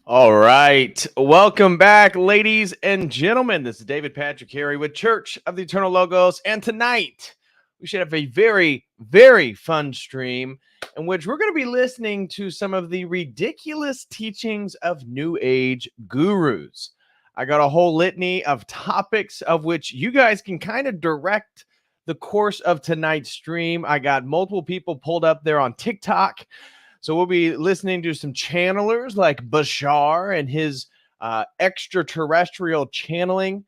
All right. Welcome back, ladies and gentlemen. This is David Patrick Harry with Church of the Eternal Logos. And tonight, we should have a very, very fun stream in which we're going to be listening to some of the ridiculous teachings of New Age gurus. I got a whole litany of topics of which you guys can kind of direct the course of tonight's stream. I got multiple people pulled up there on TikTok. So we'll be listening to some channelers like Bashar and his extraterrestrial channeling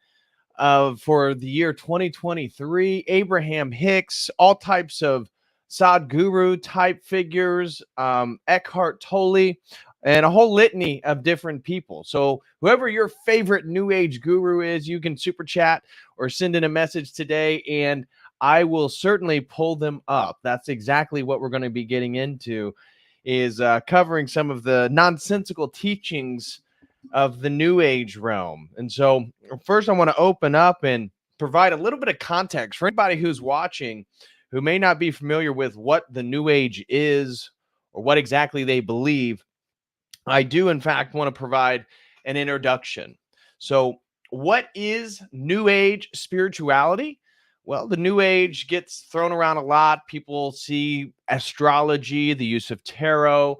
for the year 2023, Abraham Hicks, all types of Sadhguru type figures, Eckhart Tolle, and a whole litany of different people. So whoever your favorite New Age guru is, you can super chat or send in a message today, and I will certainly pull them up. That's exactly what we're going to be getting into, is covering some of the nonsensical teachings of the New Age realm. And so first I want to open up and provide a little bit of context for anybody who's watching who may not be familiar with what the New Age is or what exactly they believe. I do, in fact, want to provide an introduction. So what is New Age spirituality? Well, the New Age gets thrown around a lot. People see astrology, the use of tarot,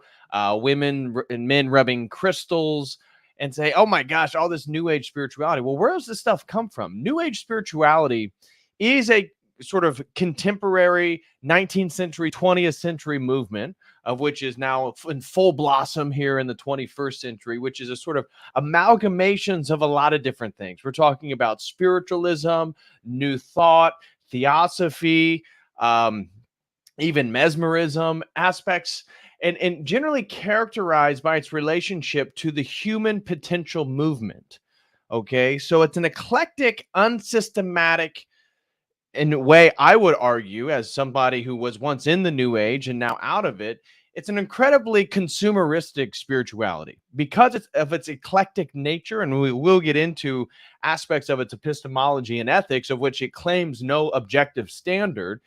women and men rubbing crystals, and say, oh my gosh, all this New Age spirituality. Well, where does this stuff come from? New Age spirituality is a sort of contemporary 19th century, 20th century movement, of which is now in full blossom here in the 21st century, which is a sort of amalgamations of a lot of different things. We're talking about spiritualism, new thought, theosophy, even mesmerism aspects, and generally characterized by its relationship to the human potential movement. Okay, so it's an eclectic, unsystematic, in a way, I would argue, as somebody who was once in the New Age and now out of it, it's an incredibly consumeristic spirituality because of its eclectic nature. And we will get into aspects of its epistemology and ethics, of which it claims no objective standard.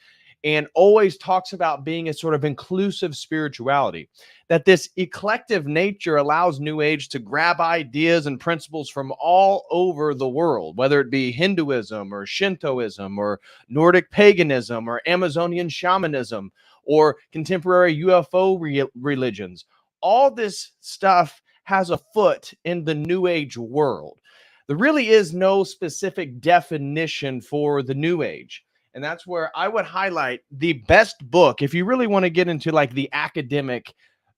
and always talks about being a sort of inclusive spirituality, that this eclectic nature allows New Age to grab ideas and principles from all over the world, whether it be Hinduism or Shintoism or Nordic paganism or Amazonian shamanism or contemporary UFO religions. All this stuff has a foot in the New Age world. There really is no specific definition for the New Age. And that's where I would highlight the best book, if you really want to get into like the academic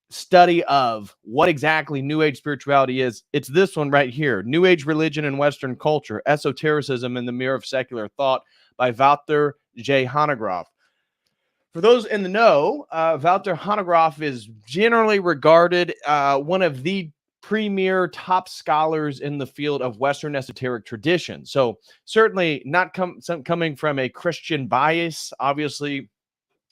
study of what exactly New Age spirituality is. It's this one right here, New Age Religion and Western Culture, Esotericism in the Mirror of Secular Thought by Wouter J. Hanegraaff. For those in the know, Wouter Hanegraaff is generally regarded one of the premier top scholars in the field of Western esoteric tradition. So certainly not coming from a Christian bias. Obviously,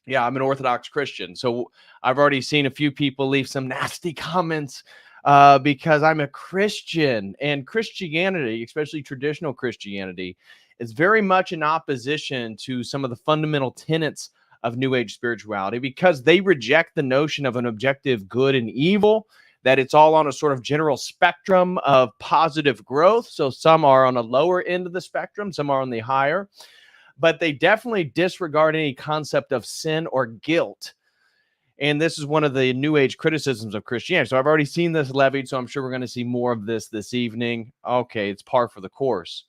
yeah, I'm an Orthodox Christian. So I've already seen a few people leave some nasty comments because I'm a Christian. And Christianity, especially traditional Christianity, is very much in opposition to some of the fundamental tenets of New Age spirituality because they reject the notion of an objective good and evil, that it's all on a sort of general spectrum of positive growth. So some are on a lower end of the spectrum, some are on the higher, but they definitely disregard any concept of sin or guilt. And this is one of the New Age criticisms of Christianity. So I've already seen this levied, so I'm sure we're going to see more of this evening. Okay, it's par for the course.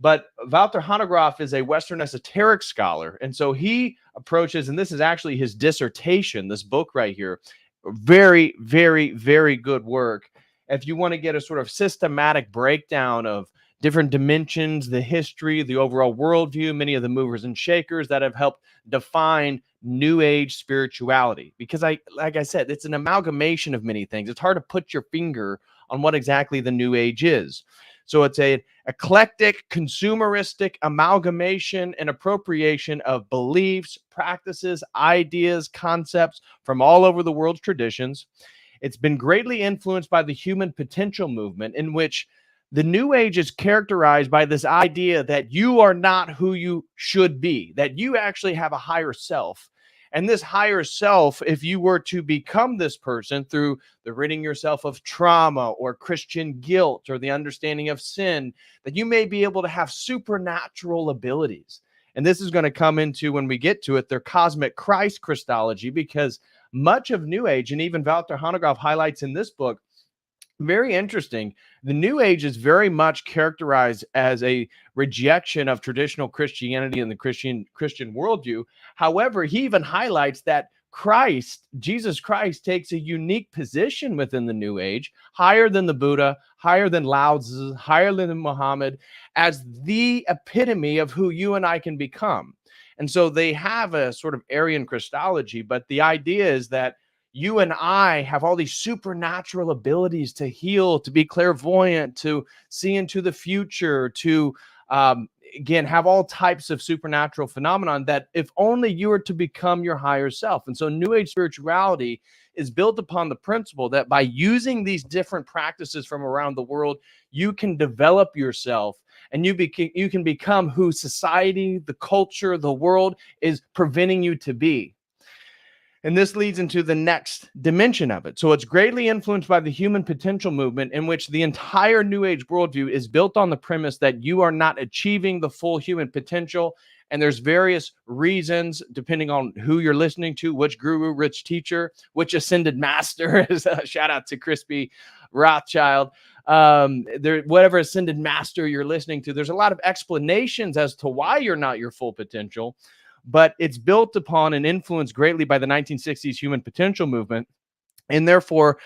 But Wouter Hanegraaff is a Western esoteric scholar. And so he approaches, and this is actually his dissertation, this book right here. Very, very, very good work. If you want to get a sort of systematic breakdown of different dimensions, the history, the overall worldview, many of the movers and shakers that have helped define New Age spirituality. Because like I said, it's an amalgamation of many things. It's hard to put your finger on what exactly the New Age is. So it's an eclectic, consumeristic amalgamation and appropriation of beliefs, practices, ideas, concepts from all over the world's traditions. It's been greatly influenced by the human potential movement, in which the New Age is characterized by this idea that you are not who you should be, that you actually have a higher self. And this higher self, if you were to become this person through the ridding yourself of trauma or Christian guilt or the understanding of sin, that you may be able to have supernatural abilities. And this is going to come into, when we get to it, their cosmic Christ Christology, because much of New Age, and even Wouter Hanegraaff highlights in this book, very interesting. The New Age is very much characterized as a rejection of traditional Christianity and the Christian worldview. However, he even highlights that Jesus Christ, takes a unique position within the New Age, higher than the Buddha, higher than Lao Tzu, higher than Muhammad, as the epitome of who you and I can become. And so they have a sort of Aryan Christology, but the idea is that you and I have all these supernatural abilities to heal, to be clairvoyant, to see into the future, to, again, have all types of supernatural phenomenon, that if only you were to become your higher self. And so New Age spirituality is built upon the principle that by using these different practices from around the world, you can develop yourself and you can become who society, the culture, the world is preventing you to be. And this leads into the next dimension of it. So it's greatly influenced by the human potential movement, in which the entire New Age worldview is built on the premise that you are not achieving the full human potential. And there's various reasons, depending on who you're listening to, which guru, which teacher, which ascended master. Shout out to Crispy Rothschild. Whatever ascended master you're listening to, there's a lot of explanations as to why you're not your full potential. But it's built upon and influenced greatly by the 1960s human potential movement. And therefore,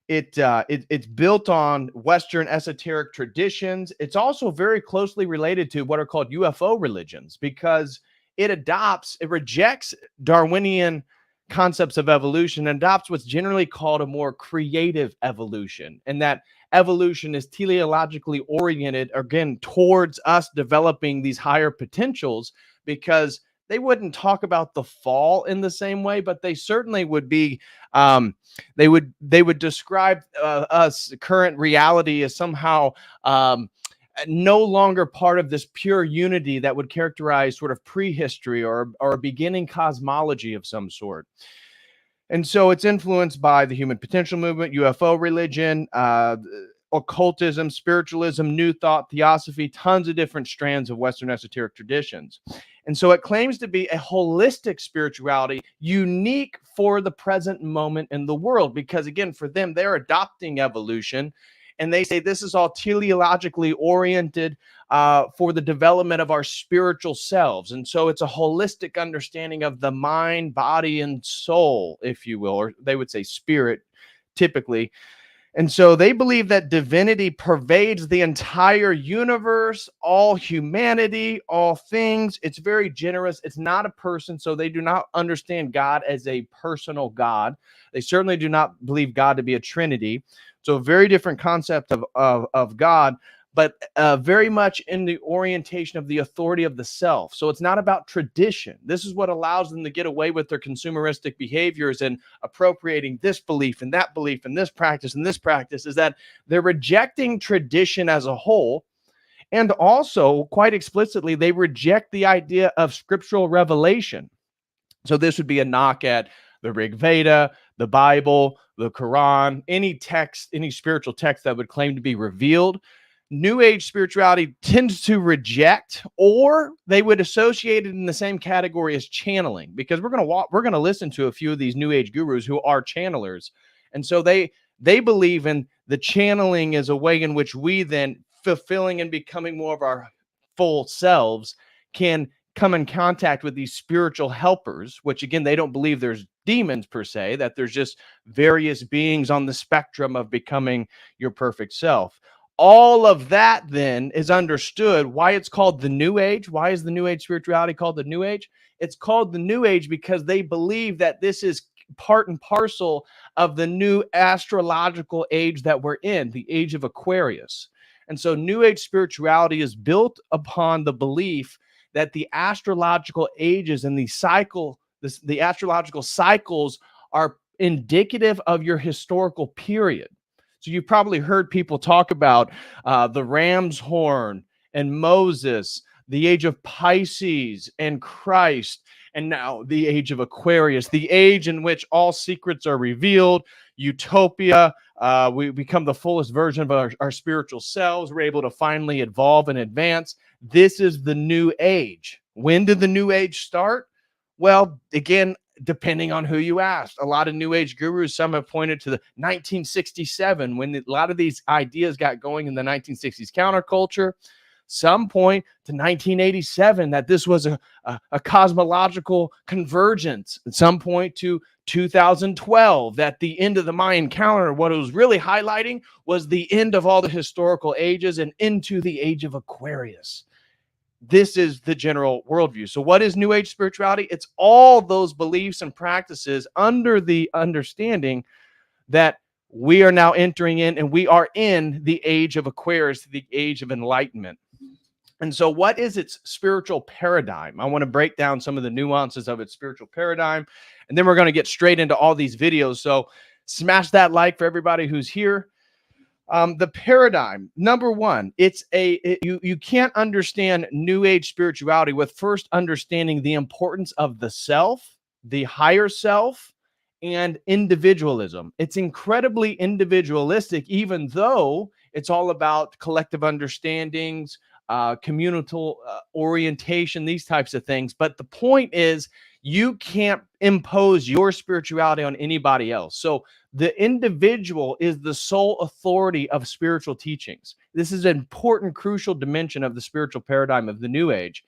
it's built on Western esoteric traditions. It's also very closely related to what are called UFO religions, because it rejects Darwinian concepts of evolution and adopts what's generally called a more creative evolution. And that evolution is teleologically oriented, again, towards us developing these higher potentials, because they wouldn't talk about the fall in the same way, but they certainly would be, they would describe us current reality as somehow no longer part of this pure unity that would characterize sort of prehistory or a beginning cosmology of some sort. And so it's influenced by the human potential movement, UFO religion, occultism, spiritualism, new thought, theosophy, tons of different strands of Western esoteric traditions. And so it claims to be a holistic spirituality unique for the present moment in the world, because again, for them, they're adopting evolution. And they say this is all teleologically oriented for the development of our spiritual selves. And so it's a holistic understanding of the mind, body, and soul, if you will, or they would say spirit typically. And so they believe that divinity pervades the entire universe, all humanity, all things. It's very generous. It's not a person. So they do not understand God as a personal God. They certainly do not believe God to be a trinity. So a very different concept of God, but very much in the orientation of the authority of the self. So it's not about tradition. This is what allows them to get away with their consumeristic behaviors and appropriating this belief and that belief and this practice, is that they're rejecting tradition as a whole. And also, quite explicitly, they reject the idea of scriptural revelation. So this would be a knock at the Rig Veda, the Bible, the Quran, any text, any spiritual text that would claim to be revealed. New Age spirituality tends to reject, or they would associate it in the same category as channeling, because we're going to listen to a few of these New Age gurus who are channelers, and so they believe in the channeling as a way in which we then, fulfilling and becoming more of our full selves, can come in contact with these spiritual helpers, which again, they don't believe there's demons per se, that there's just various beings on the spectrum of becoming your perfect self. All of that then is understood why it's called the New Age. Why is the New Age spirituality called the New Age? It's called the New Age because they believe that this is part and parcel of the new astrological age that we're in, the age of Aquarius. And so New Age spirituality is built upon the belief that the astrological ages and the astrological cycles are indicative of your historical period. So you've probably heard people talk about the ram's horn and Moses, the age of Pisces and Christ, and now the age of Aquarius, the age in which all secrets are revealed, utopia, we become the fullest version of our spiritual selves. We're able to finally evolve and advance. This is the New Age. When did the New Age start? Well, again, depending on who you asked. A lot of New Age gurus, some have pointed to the 1967, when a lot of these ideas got going in the 1960s counterculture. Some point to 1987, that this was a cosmological convergence. At some point to 2012, that the end of the Mayan calendar, what it was really highlighting was the end of all the historical ages and into the age of Aquarius. This is the general worldview. So what is New Age spirituality? It's all those beliefs and practices under the understanding that we are now entering in, and we are in the age of Aquarius, the age of enlightenment. And so what is its spiritual paradigm? I want to break down some of the nuances of its spiritual paradigm, and then we're going to get straight into all these videos. So smash that like for everybody who's here. The paradigm, number one, you can't understand New Age spirituality with first understanding the importance of the self, the higher self, and individualism. It's incredibly individualistic, even though it's all about collective understandings, communal orientation, these types of things. But the point is, you can't impose your spirituality on anybody else. So the individual is the sole authority of spiritual teachings. This is an important, crucial dimension of the spiritual paradigm of the New Age.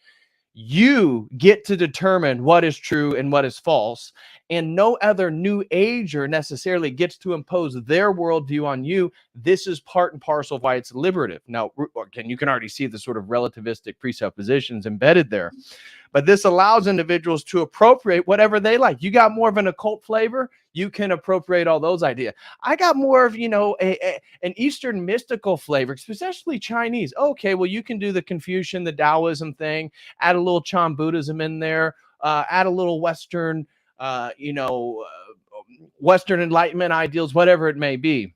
You get to determine what is true and what is false, and no other New Ager necessarily gets to impose their worldview on you. This is part and parcel of why it's liberative. Now, again, you can already see the sort of relativistic presuppositions embedded there, but this allows individuals to appropriate whatever they like. You got more of an occult flavor, you can appropriate all those ideas. I got more of, an Eastern mystical flavor, especially Chinese. Okay, well, you can do the Confucian, the Taoism thing, add a little Chan Buddhism in there, add a little Western, Western Enlightenment ideals, whatever it may be.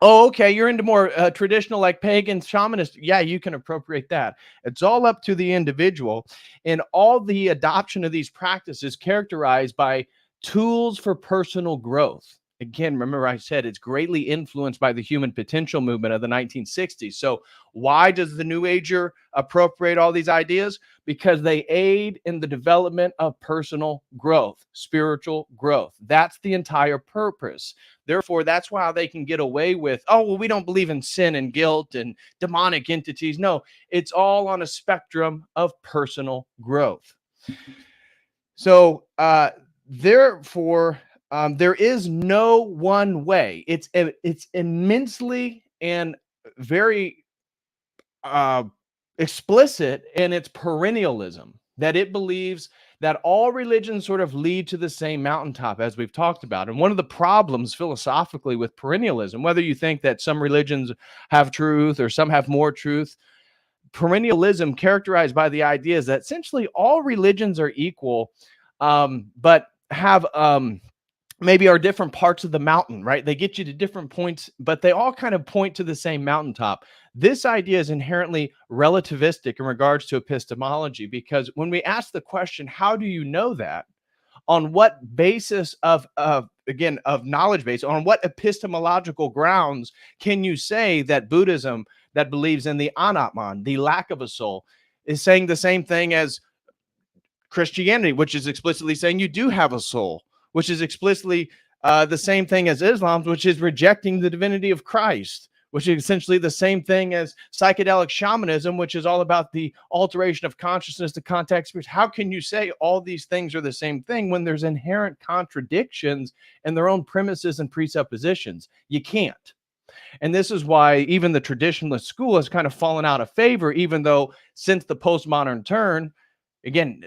Oh, okay. You're into more traditional, like pagan shamanist. Yeah, you can appropriate that. It's all up to the individual. And all the adoption of these practices characterized by tools for personal growth. Again, remember I said it's greatly influenced by the human potential movement of the 1960s. So, why does the New Ager appropriate all these ideas? Because they aid in the development of personal growth, spiritual growth. That's the entire purpose. Therefore, that's why they can get away with, oh, well, we don't believe in sin and guilt and demonic entities. No, it's all on a spectrum of personal growth. So, therefore, there is no one way. It's immensely and very uh, explicit in its perennialism, that it believes that all religions sort of lead to the same mountaintop, as we've talked about. And one of the problems philosophically with perennialism, whether you think that some religions have truth or some have more truth, perennialism characterized by the idea is that essentially all religions are equal, but have maybe are different parts of the mountain, right? They get you to different points, but they all kind of point to the same mountaintop. This idea is inherently relativistic in regards to epistemology, because when we ask the question, how do you know that? On what basis of again, of knowledge base, on what epistemological grounds can you say that Buddhism, that believes in the anatman, the lack of a soul, is saying the same thing as Christianity, which is explicitly saying you do have a soul, which is explicitly the same thing as Islam, which is rejecting the divinity of Christ, which is essentially the same thing as psychedelic shamanism, which is all about the alteration of consciousness to contact spirits. How can you say all these things are the same thing when there's inherent contradictions in their own premises and presuppositions? You can't. And this is why even the traditionalist school has kind of fallen out of favor, even though since the postmodern turn, again,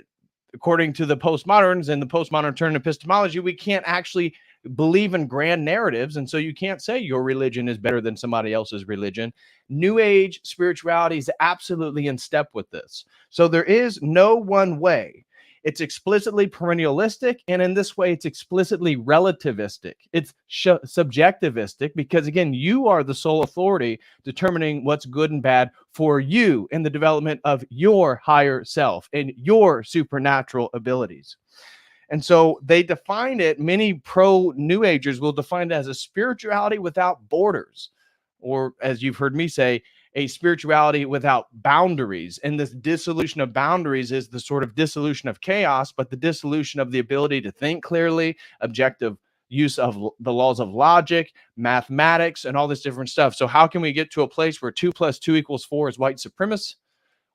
according to the postmoderns and the postmodern turn epistemology, we can't actually believe in grand narratives. And so you can't say your religion is better than somebody else's religion. New Age spirituality is absolutely in step with this. So there is no one way. It's explicitly perennialistic, and in this way, it's explicitly relativistic. It's subjectivistic because, again, you are the sole authority determining what's good and bad for you in the development of your higher self and your supernatural abilities. And so they define it, many pro New Agers will define it as a spirituality without borders, or as you've heard me say, a spirituality without boundaries. And this dissolution of boundaries is the sort of dissolution of chaos, but the dissolution of the ability to think clearly, objective use of the laws of logic, mathematics, and all this different stuff. So how can we get to a place where 2 + 2 = 4 is white supremacist?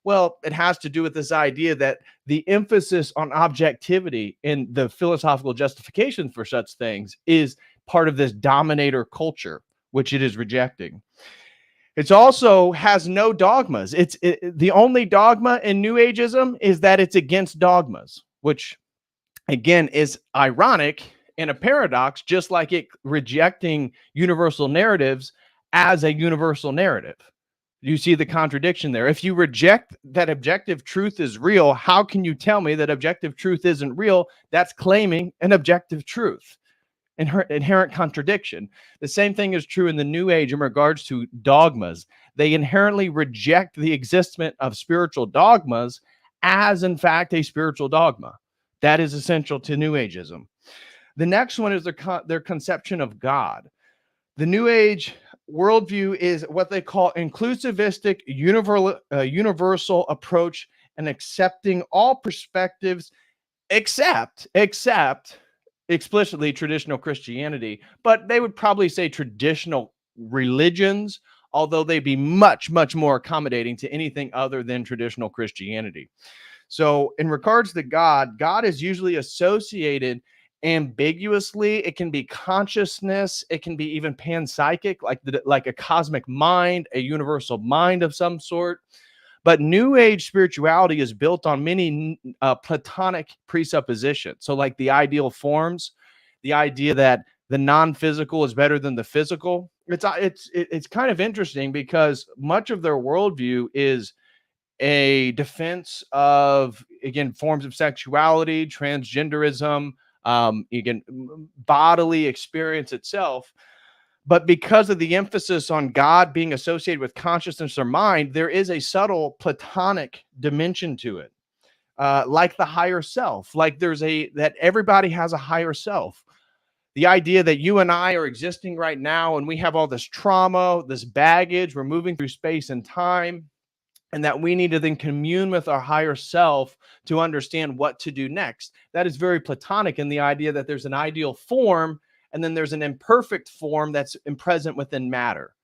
Well, it has to do with this idea that the emphasis on objectivity in the philosophical justification for such things is part of this dominator culture, which it is rejecting. It also has no dogmas. The only dogma in New Ageism is that it's against dogmas, which again is ironic and a paradox, just like it rejecting universal narratives as a universal narrative. You see the contradiction there. If you reject that objective truth is real, how can you tell me that objective truth isn't real? That's claiming an objective truth. Inherent contradiction. The same thing is true in the New Age in regards to dogmas. They inherently reject the existence of spiritual dogmas as, in fact, a spiritual dogma. That is essential to New Ageism. The next one is their conception of God. The New Age worldview is what they call inclusivistic, universal approach and accepting all perspectives except explicitly traditional Christianity, but they would probably say traditional religions, although they'd be much, much more accommodating to anything other than traditional Christianity. So, in regards to God, God is usually associated ambiguously. It can be consciousness, it can be even panpsychic, like a cosmic mind, a universal mind of some sort. But New Age spirituality is built on many Platonic presuppositions. So, like the ideal forms, the idea that the non-physical is better than the physical. It's kind of interesting because much of their worldview is a defense of, again, forms of sexuality, transgenderism, again, bodily experience itself. But because of the emphasis on God being associated with consciousness or mind, there is a subtle Platonic dimension to it, like the higher self. Like that everybody has a higher self. The idea that you and I are existing right now and we have all this trauma, this baggage, we're moving through space and time, and that we need to then commune with our higher self to understand what to do next. That is very Platonic in the idea that there's an ideal form and then there's an imperfect form that's present within matter.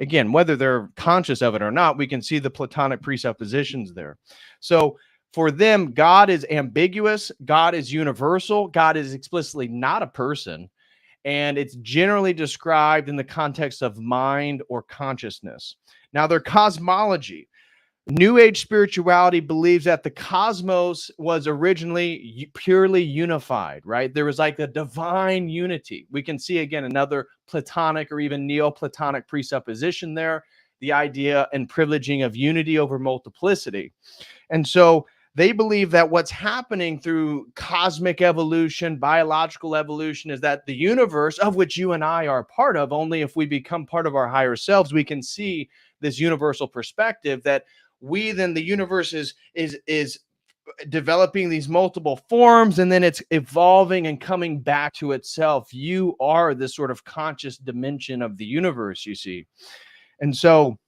Again, whether they're conscious of it or not, we can see the Platonic presuppositions there. So for them, God is ambiguous, God is universal, God is explicitly not a person, and it's generally described in the context of mind or consciousness. Now, their cosmology. New Age spirituality believes that the cosmos was originally purely unified, right? There was like a divine unity. We can see again another Platonic or even Neoplatonic presupposition there, the idea and privileging of unity over multiplicity. And so they believe that what's happening through cosmic evolution, biological evolution, is that the universe, of which you and I are a part of, only if we become part of our higher selves, we can see this universal perspective that we then the universe is developing these multiple forms, and then it's evolving and coming back to itself. You are this sort of conscious dimension of the universe, you see. And so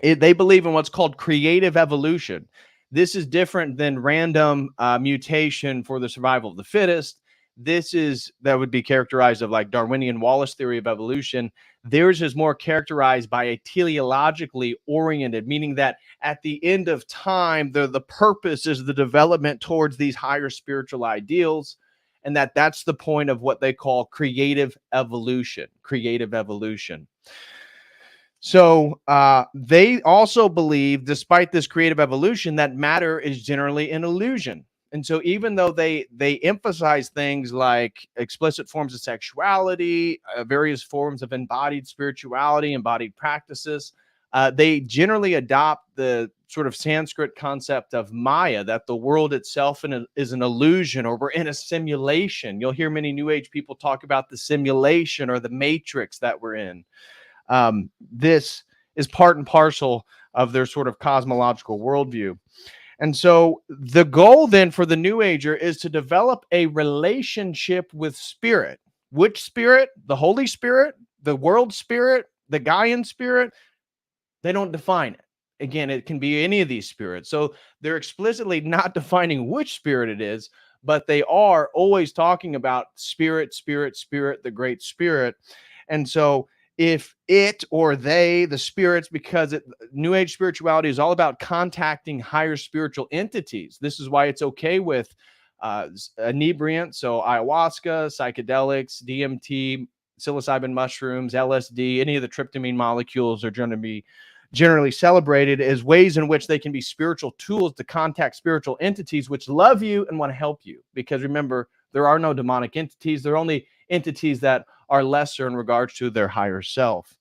they believe in what's called creative evolution. This is different than random mutation for the survival of the fittest. That would be characterized of like Darwinian Wallace theory of evolution. Theirs is more characterized by a teleologically oriented, meaning that at the end of time, the purpose is the development towards these higher spiritual ideals, and that's the point of what they call creative evolution. Creative evolution. So they also believe, despite this creative evolution, that matter is generally an illusion. And so even though they emphasize things like explicit forms of sexuality, various forms of embodied spirituality, embodied practices, they generally adopt the sort of Sanskrit concept of Maya, that the world itself is an illusion, or we're in a simulation. You'll hear many New Age people talk about the simulation or the matrix that we're in. This is part and parcel of their sort of cosmological worldview. And so the goal then for the New Ager is to develop a relationship with spirit. Which spirit? The Holy Spirit, the world spirit, the Gaian spirit? They don't define it. Again, it can be any of these spirits. So they're explicitly not defining which spirit it is, but they are always talking about spirit, spirit, spirit, the great spirit. And so if it or they, the spirits, because New Age spirituality is all about contacting higher spiritual entities. This is why it's okay with inebriants, so ayahuasca, psychedelics, DMT, psilocybin mushrooms, LSD, any of the tryptamine molecules are going to be generally celebrated as ways in which they can be spiritual tools to contact spiritual entities which love you and want to help you. Because remember, there are no demonic entities. They're only entities that are lesser in regards to their higher self.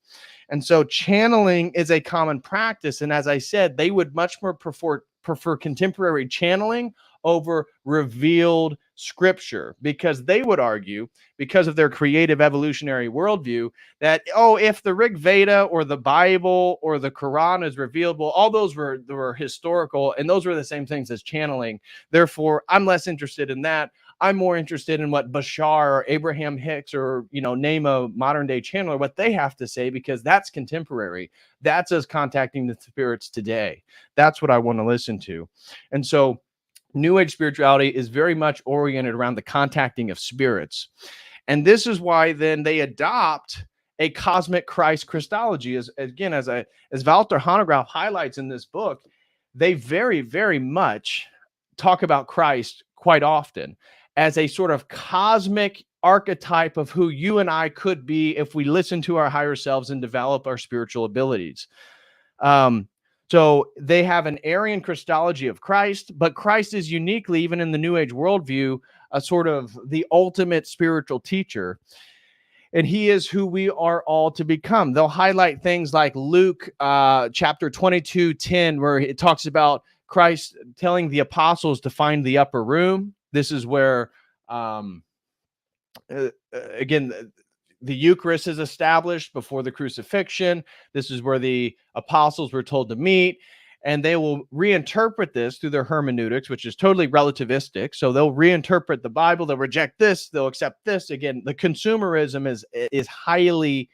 And so channeling is a common practice. And as I said, they would much more prefer contemporary channeling over revealed scripture, because they would argue, because of their creative evolutionary worldview, that, if the Rig Veda or the Bible or the Quran is revealed, well, all those were historical, and those were the same things as channeling. Therefore, I'm less interested in that. I'm more interested in what Bashar or Abraham Hicks or, name a modern day channeler, what they have to say, because that's contemporary. That's us contacting the spirits today. That's what I want to listen to. And so New Age spirituality is very much oriented around the contacting of spirits. And this is why then they adopt a cosmic Christ Christology. As Walter Hanegraaff highlights in this book, they very, very much talk about Christ quite often as a sort of cosmic archetype of who you and I could be if we listen to our higher selves and develop our spiritual abilities. So they have an Aryan Christology of Christ, but Christ is uniquely, even in the New Age worldview, a sort of the ultimate spiritual teacher. And he is who we are all to become. They'll highlight things like Luke chapter 22:10, where it talks about Christ telling the apostles to find the upper room. This is where, again, the Eucharist is established before the crucifixion. This is where the apostles were told to meet. And they will reinterpret this through their hermeneutics, which is totally relativistic. So they'll reinterpret the Bible, they'll reject this, they'll accept this. Again, the consumerism is highly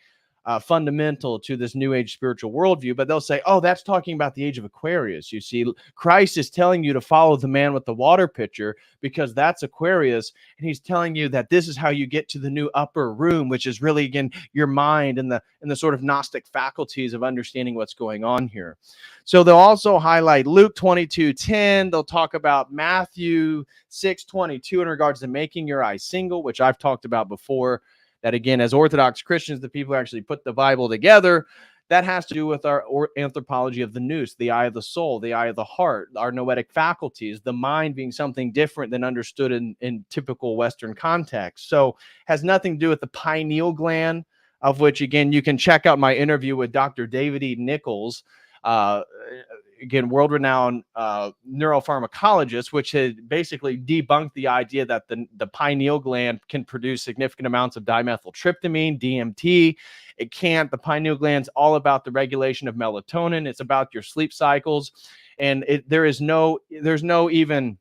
fundamental to this new age spiritual worldview, but they'll say, oh, that's talking about the age of Aquarius. You see, Christ is telling you to follow the man with the water pitcher because that's Aquarius. And he's telling you that this is how you get to the new upper room, which is really, again, your mind and the sort of Gnostic faculties of understanding what's going on here. So they'll also highlight Luke 22:10. They'll talk about Matthew 6:22 in regards to making your eyes single, which I've talked about before. That, again, as Orthodox Christians, the people who actually put the Bible together, that has to do with our anthropology of the nous, the eye of the soul, the eye of the heart, our noetic faculties, the mind being something different than understood in typical Western context. So has nothing to do with the pineal gland, of which, again, you can check out my interview with Dr. David E. Nichols, again, world-renowned neuropharmacologist, which had basically debunked the idea that the pineal gland can produce significant amounts of dimethyltryptamine, DMT. It can't. The pineal gland's all about the regulation of melatonin. It's about your sleep cycles, and there's no even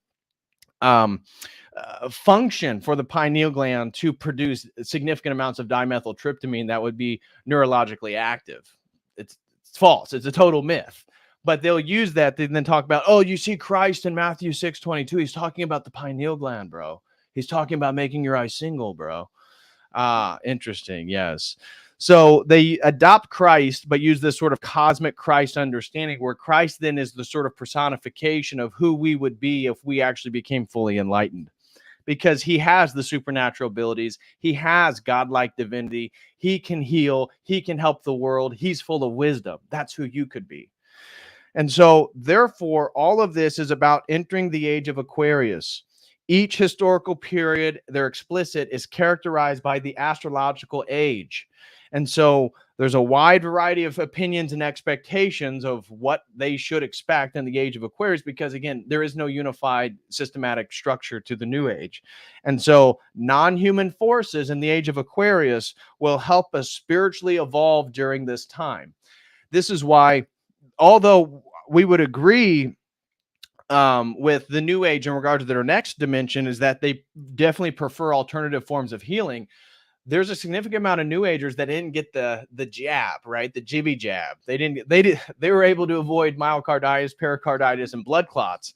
function for the pineal gland to produce significant amounts of dimethyltryptamine that would be neurologically active. It's false. It's a total myth. But they'll use that to then talk about, oh, you see Christ in Matthew 6:22. He's talking about the pineal gland, bro. He's talking about making your eyes single, bro. Interesting. Yes. So they adopt Christ, but use this sort of cosmic Christ understanding where Christ then is the sort of personification of who we would be if we actually became fully enlightened. Because he has the supernatural abilities. He has godlike divinity. He can heal. He can help the world. He's full of wisdom. That's who you could be. And so, therefore, all of this is about entering the age of Aquarius. Each historical period, they're explicit, is characterized by the astrological age. And so there's a wide variety of opinions and expectations of what they should expect in the age of Aquarius, because, again, there is no unified systematic structure to the new age. And so non-human forces in the age of Aquarius will help us spiritually evolve during this time. This is why, although we would agree with the new age in regard to their next dimension, is that they definitely prefer alternative forms of healing. There's a significant amount of new agers that didn't get the jab, right? The jibby jab. They were able to avoid myocarditis, pericarditis, and blood clots.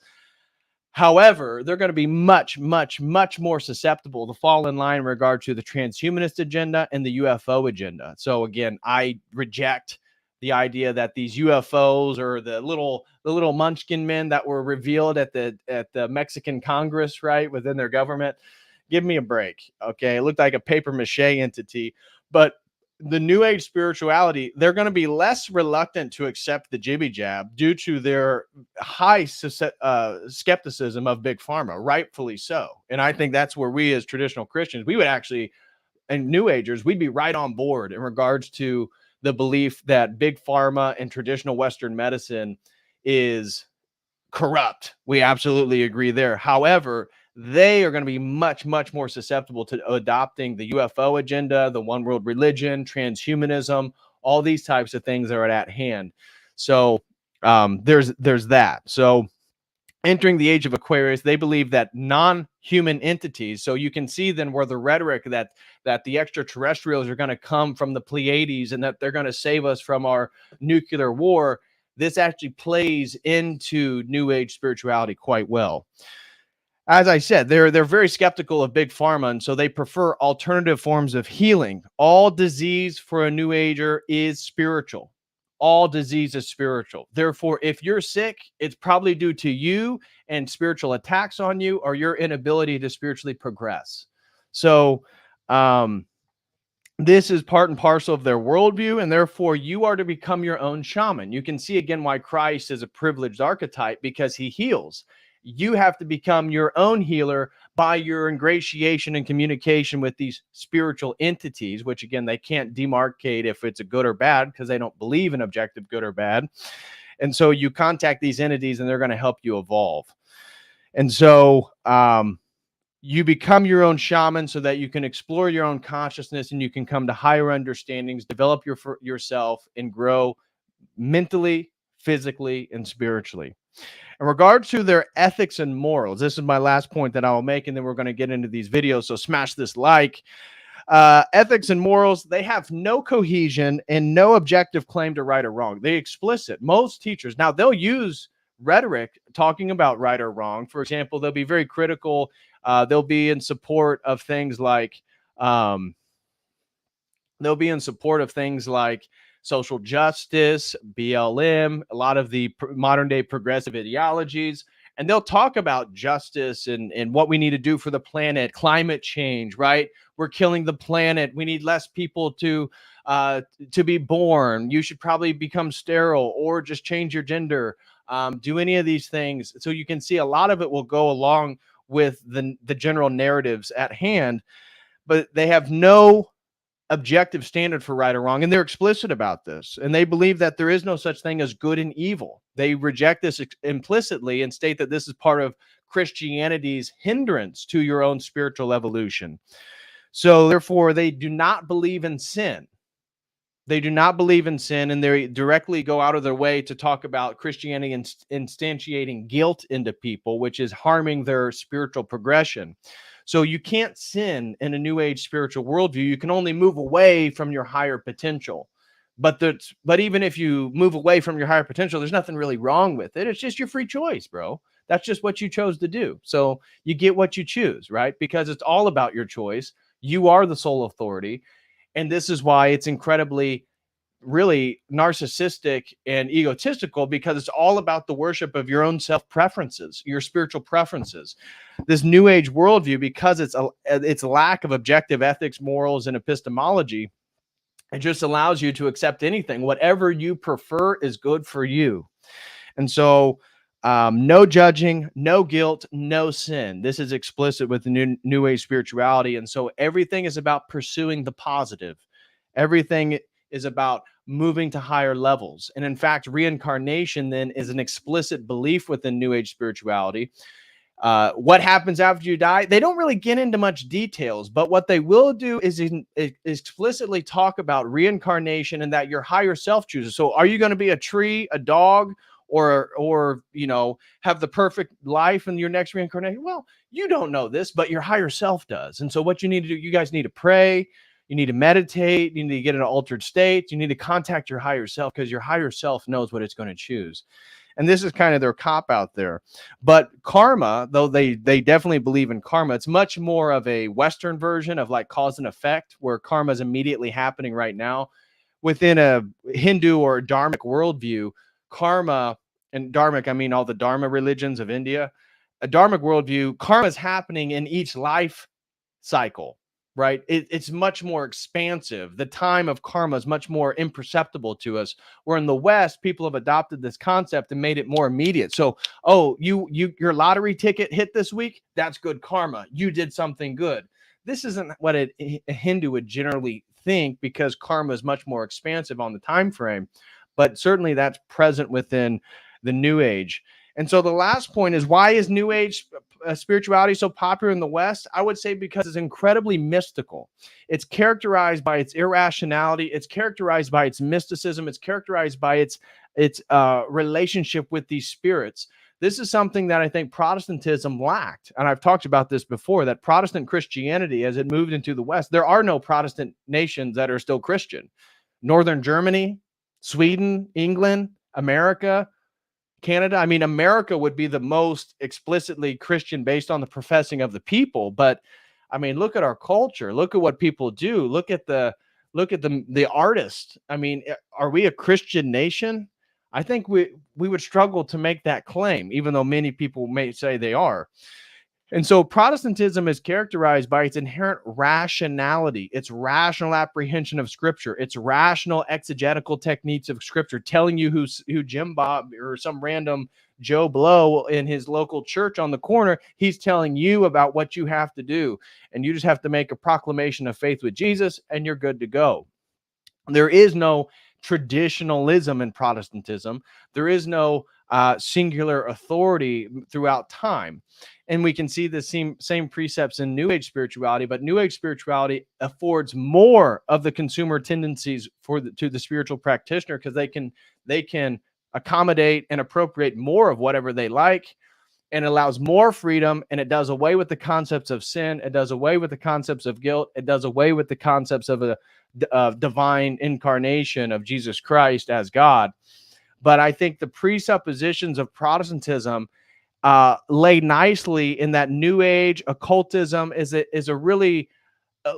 However, they're going to be much, much, much more susceptible to fall in line in regard to the transhumanist agenda and the UFO agenda. So again, I reject the idea that these UFOs or the little munchkin men that were revealed at the Mexican Congress, right, within their government. Give me a break. Okay. It looked like a paper mache entity, but the new age spirituality, they're going to be less reluctant to accept the jibby jab due to their high skepticism of big pharma, rightfully so. And I think that's where we as traditional Christians, we would actually, and new agers, we'd be right on board in regards to the belief that big pharma and traditional Western medicine is corrupt. We absolutely agree there. However, they are going to be much, much more susceptible to adopting the UFO agenda, the one world religion, transhumanism, all these types of things that are at hand. So there's that. So entering the age of Aquarius, they believe that non-human entities, so you can see then where the rhetoric that the extraterrestrials are going to come from the Pleiades and that they're going to save us from our nuclear war, this actually plays into New Age spirituality quite well. As I said, they're very skeptical of big pharma, and so they prefer alternative forms of healing. All disease for a New Ager is spiritual. All disease is spiritual. Therefore, if you're sick, it's probably due to you and spiritual attacks on you or your inability to spiritually progress. So this is part and parcel of their worldview, and therefore you are to become your own shaman. You can see again why Christ is a privileged archetype, because he heals. You have to become your own healer by your ingratiation and communication with these spiritual entities, which again, they can't demarcate if it's a good or bad because they don't believe in objective good or bad. And so you contact these entities and they're going to help you evolve. And so you become your own shaman so that you can explore your own consciousness and you can come to higher understandings, develop yourself, and grow mentally, physically, and spiritually. In regards to their ethics and morals, this is my last point that I will make, and then we're going to get into these videos. So smash this like. Ethics and morals, they have no cohesion and no objective claim to right or wrong. They explicit. Most teachers, now they'll use rhetoric talking about right or wrong. For example, they'll be very critical. They'll be in support of things like um, social justice, BLM, a lot of the modern day progressive ideologies. And they'll talk about justice and what we need to do for the planet, climate change, right? We're killing the planet. We need less people to be born. You should probably become sterile or just change your gender. Do any of these things. So you can see a lot of it will go along with the general narratives at hand, but they have no objective standard for right or wrong, and they're explicit about this, and they believe that there is no such thing as good and evil. They reject this implicitly and state that this is part of Christianity's hindrance to your own spiritual evolution. So therefore they do not believe in sin. They do not believe in sin, and they directly go out of their way to talk about Christianity instantiating guilt into people, which is harming their spiritual progression. So you can't sin in a New Age spiritual worldview. You can only move away from your higher potential. But even if you move away from your higher potential, there's nothing really wrong with it. It's just your free choice, bro. That's just what you chose to do. So you get what you choose, right? Because it's all about your choice. You are the sole authority. And this is why it's incredibly, really narcissistic and egotistical, because it's all about the worship of your own self-preferences, your spiritual preferences. This New Age worldview, because its lack of objective ethics, morals, and epistemology, it just allows you to accept anything. Whatever you prefer is good for you. And so no judging, no guilt, no sin. This is explicit with the New Age spirituality. And so everything is about pursuing the positive. Everything is about moving to higher levels. And in fact, reincarnation then is an explicit belief within New Age spirituality. What happens after you die? They don't really get into much details, but what they will do is explicitly talk about reincarnation and that your higher self chooses. So are you going to be a tree, a dog, or have the perfect life in your next reincarnation? Well, you don't know this, but your higher self does. And so what you need to do, you guys need to pray, you need to meditate, you need to get in an altered state, you need to contact your higher self, because your higher self knows what it's going to choose. And this is kind of their cop out there. But karma, though they definitely believe in karma, it's much more of a Western version of like cause and effect, where karma is immediately happening right now. Within a Hindu or Dharmic worldview, karma, and Dharmic, I mean all the Dharma religions of India, a Dharmic worldview, karma is happening in each life cycle, right? It's much more expansive. The time of karma is much more imperceptible to us. Where in the West, people have adopted this concept and made it more immediate. So, oh, your lottery ticket hit this week. That's good karma. You did something good. This isn't what a Hindu would generally think, because karma is much more expansive on the time frame. But certainly that's present within the New Age. And so the last point is, why is New Age spirituality so popular in the West? I would say because it's incredibly mystical. It's characterized by its irrationality. It's characterized by its mysticism. It's characterized by its relationship with these spirits. This is something that I think Protestantism lacked. And I've talked about this before, that Protestant Christianity, as it moved into the West, there are no Protestant nations that are still Christian. Northern Germany, Sweden, England, America, Canada. I mean, America would be the most explicitly Christian based on the professing of the people. But I mean, look at our culture. Look at what people do. Look at the artists. I mean, are we a Christian nation? I think we would struggle to make that claim, even though many people may say they are. And so Protestantism is characterized by its inherent rationality, its rational apprehension of Scripture, its rational exegetical techniques of Scripture, telling you who Jim Bob or some random Joe Blow in his local church on the corner, he's telling you about what you have to do. And you just have to make a proclamation of faith with Jesus, and you're good to go. There is no traditionalism in Protestantism. There is no singular authority throughout time. And we can see the same precepts in New Age spirituality, but New Age spirituality affords more of the consumer tendencies to the spiritual practitioner, because they can accommodate and appropriate more of whatever they like, and it allows more freedom, and it does away with the concepts of sin. It does away with the concepts of guilt. It does away with the concepts of a divine incarnation of Jesus Christ as God. But I think the presuppositions of Protestantism lay nicely in that New Age occultism is a really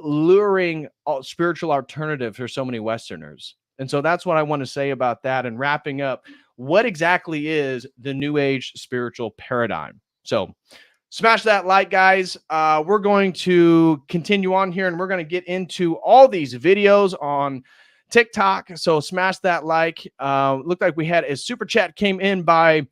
luring spiritual alternative for so many Westerners. And so that's what I want to say about that. And wrapping up, what exactly is the New Age spiritual paradigm? So smash that like, guys. We're going to continue on here, and we're going to get into all these videos on TikTok. So smash that like. Looked like we had a super chat came in by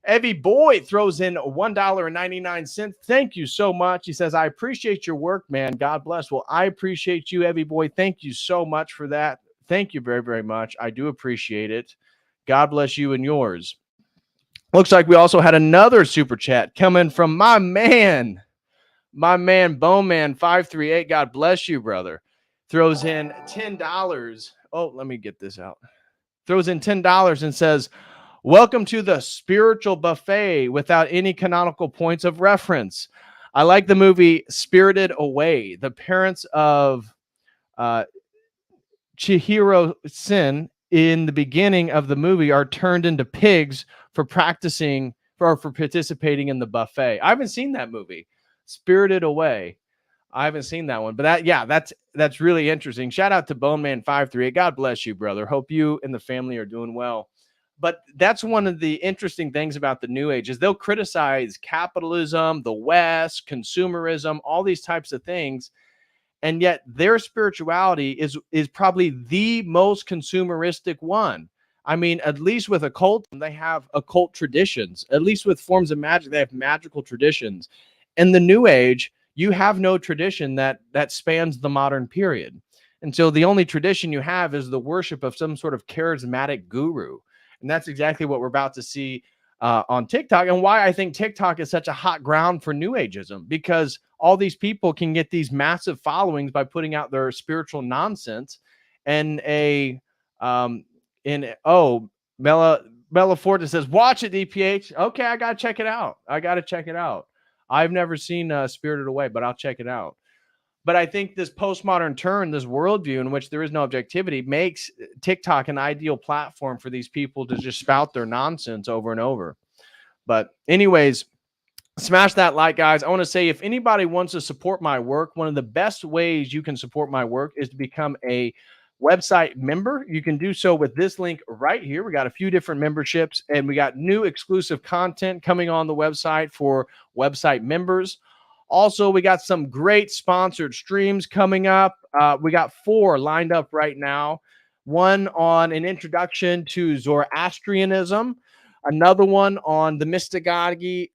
Evie Boy, throws in $1.99. Thank you so much. He says, I appreciate your work, man. God bless. Well, I appreciate you, Evie Boy. Thank you so much for that. Thank you very, very much. I do appreciate it. God bless you and yours. Looks like we also had another super chat coming from my man Bowman 538. God bless you, brother. Throws in $10. Oh, let me get this out. Throws in $10 and says, welcome to the spiritual buffet without any canonical points of reference. I like the movie Spirited Away. The parents of Chihiro Sin in the beginning of the movie are turned into pigs for participating in the buffet. I haven't seen that movie, Spirited Away. I haven't seen that one, but that's really interesting. Shout out to Boneman 538. God bless you, brother. Hope you and the family are doing well. But that's one of the interesting things about the New Age is they'll criticize capitalism, the West, consumerism, all these types of things. And yet their spirituality is probably the most consumeristic one. I mean, at least with occult, they have occult traditions. At least with forms of magic, they have magical traditions. In the New Age, you have no tradition that spans the modern period. And so the only tradition you have is the worship of some sort of charismatic guru. And that's exactly what we're about to see on TikTok, and why I think TikTok is such a hot ground for New Ageism, because all these people can get these massive followings by putting out their spiritual nonsense. And Bella Forte says, watch it, DPH. Okay, I got to check it out. I've never seen Spirited Away, but I'll check it out. But I think this postmodern turn, this worldview in which there is no objectivity, makes TikTok an ideal platform for these people to just spout their nonsense over and over. But anyways, smash that like, guys. I want to say, if anybody wants to support my work, one of the best ways you can support my work is to become a website member. You can do so with this link right here. We got a few different memberships, and we got new exclusive content coming on the website for website members. Also, we got some great sponsored streams coming up. We got 4 lined up right now. One on an introduction to Zoroastrianism, another one on the mystagogy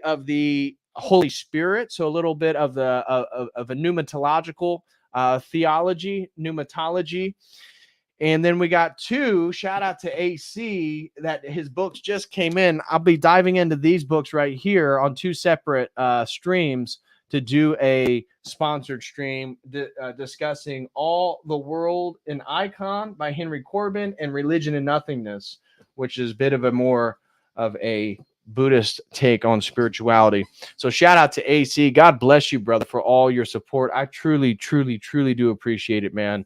of the Holy Spirit, so a little bit of a pneumatological theology, pneumatology. And then we got 2, shout out to AC, that his books just came in. I'll be diving into these books right here on 2 separate streams to do a sponsored stream discussing All the World an Icon by Henry Corbin and Religion and Nothingness, which is a bit of a more of a Buddhist take on spirituality. So shout out to AC. God bless you, brother, for all your support. I truly, truly, truly do appreciate it, man.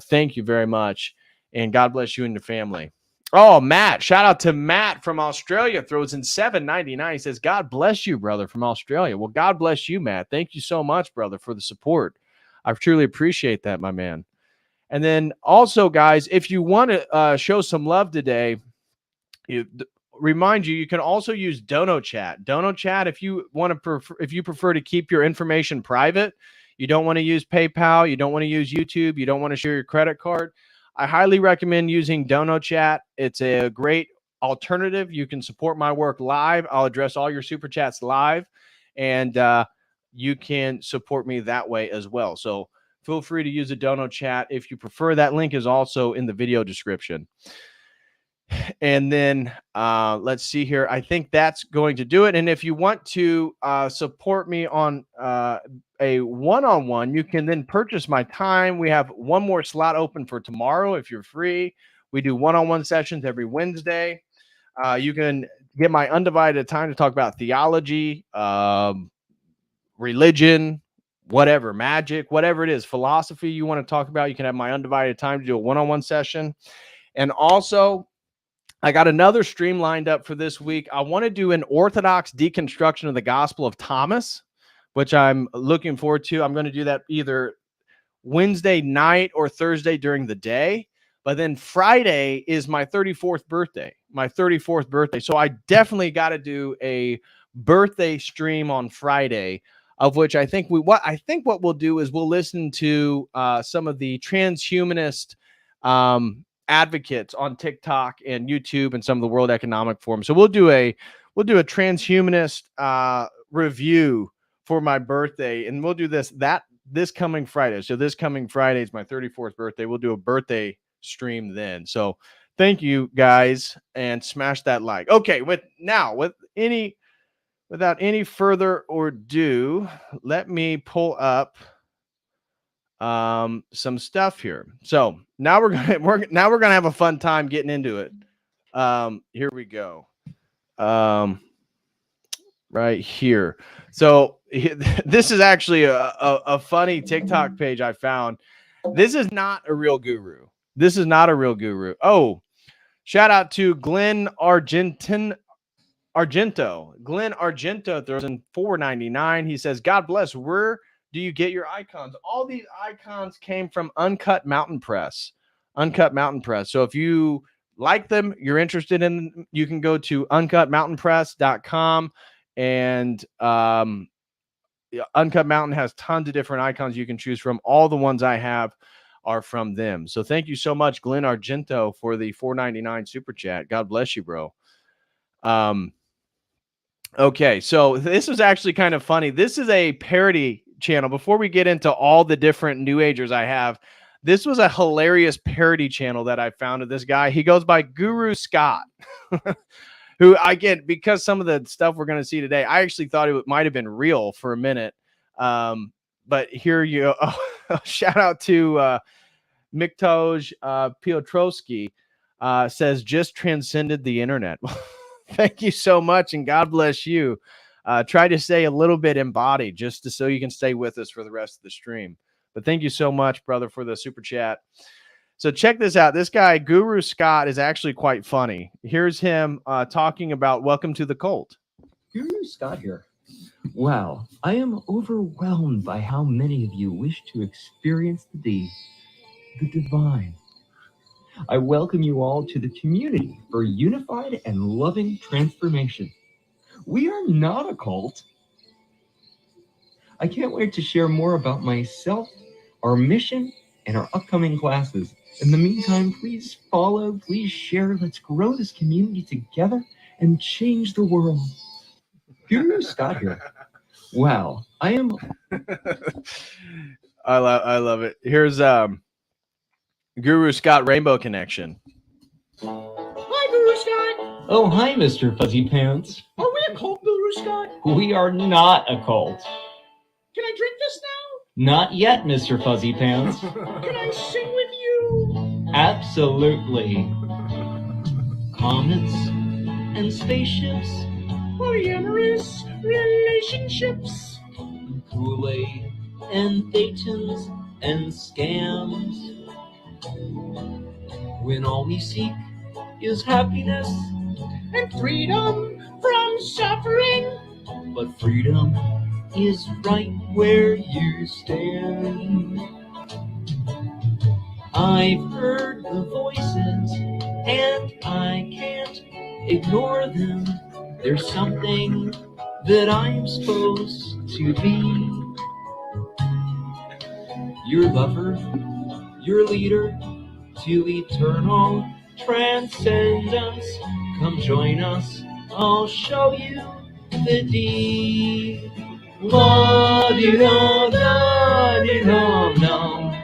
Thank you very much. And God bless you and your family. Oh, Matt. Shout out to Matt from Australia. Throws in $7.99. He says, God bless you, brother, from Australia. Well, God bless you, Matt. Thank you so much, brother, for the support. I truly appreciate that, my man. And then also, guys, if you want to show some love today, remind you, you can also use Dono Chat. Dono Chat, if you prefer to keep your information private, you don't want to use PayPal, you don't want to use YouTube, you don't want to share your credit card, I highly recommend using Dono Chat. It's a great alternative. You can support my work live. I'll address all your super chats live, and you can support me that way as well. So feel free to use a Dono Chat if you prefer. That link is also in the video description. And then let's see here. I think that's going to do it. And if you want to support me on a one-on-one, you can then purchase my time. We have one more slot open for tomorrow if you're free. We do one-on-one sessions every Wednesday. You can get my undivided time to talk about theology, religion, whatever, magic, whatever it is, philosophy you want to talk about. You can have my undivided time to do a one-on-one session. And also, I got another stream lined up for this week. I want to do an orthodox deconstruction of the Gospel of Thomas, which I'm looking forward to. I'm going to do that either Wednesday night or Thursday during the day. But then Friday is my 34th birthday, my 34th birthday. So I definitely got to do a birthday stream on Friday, of which I think what we'll do is we'll listen to some of the transhumanist advocates on TikTok and YouTube and some of the World Economic Forum. So we'll do a transhumanist review for my birthday, and we'll do this coming Friday. So this coming Friday is my 34th birthday. We'll do a birthday stream then. So thank you guys, and smash that like. Okay, without any further ado, let me pull up some stuff here. So now we're gonna have a fun time getting into it. Here we go. Right here. So this is actually a funny TikTok page I found. This is not a real guru. Oh, shout out to Glenn Argento. Glenn Argento throws in $4.99. He says, God bless. Where do you get your icons? All these icons came from Uncut Mountain Press. So if you like them, you're interested in them, you can go to uncutmountainpress.com, and Uncut Mountain has tons of different icons you can choose from. All the ones I have are from them. So thank you so much, Glenn Argento, for the $4.99 super chat. God bless you, bro. Okay, so this was actually kind of funny. This is a parody channel. Before we get into all the different New Agers I have, this was a hilarious parody channel that I found of this guy. He goes by Guru Scott, who, again, because some of the stuff we're going to see today, I actually thought it might have been real for a minute. But here you go. Oh, shout out to Miktoj Piotrowski, says, just transcended the internet. Thank you so much, and God bless you. Try to stay a little bit embodied just so you can stay with us for the rest of the stream. But thank you so much, brother, for the super chat. So check this out. This guy, Guru Scott, is actually quite funny. Here's him talking about Welcome to the Cult. Guru Scott here. Wow, I am overwhelmed by how many of you wish to experience the divine. I welcome you all to the community for unified and loving transformation. We are not a cult. I can't wait to share more about myself, our mission, and our upcoming classes. In the meantime, please follow, please share. Let's grow this community together and change the world. Guru Scott here. Wow, I am. I love it. Here's Guru Scott Rainbow Connection. Hi, Guru Scott. Oh, hi, Mr. Fuzzy Pants. Are we a cult, Guru Scott? We are not a cult. Can I drink this now? Not yet, Mr. Fuzzy Pants. Can I sing with you? Absolutely. Comets and spaceships, Polyamorous relationships, Kool-Aid and Thetans and scams. When all we seek is happiness and freedom from suffering. but freedom is right where you stand. I've heard the voices and I can't ignore them. There's something that I'm supposed to be. Your lover, your leader to eternal transcendence. Come join us, I'll show you the D. La-di-da-da-di-dum-dum.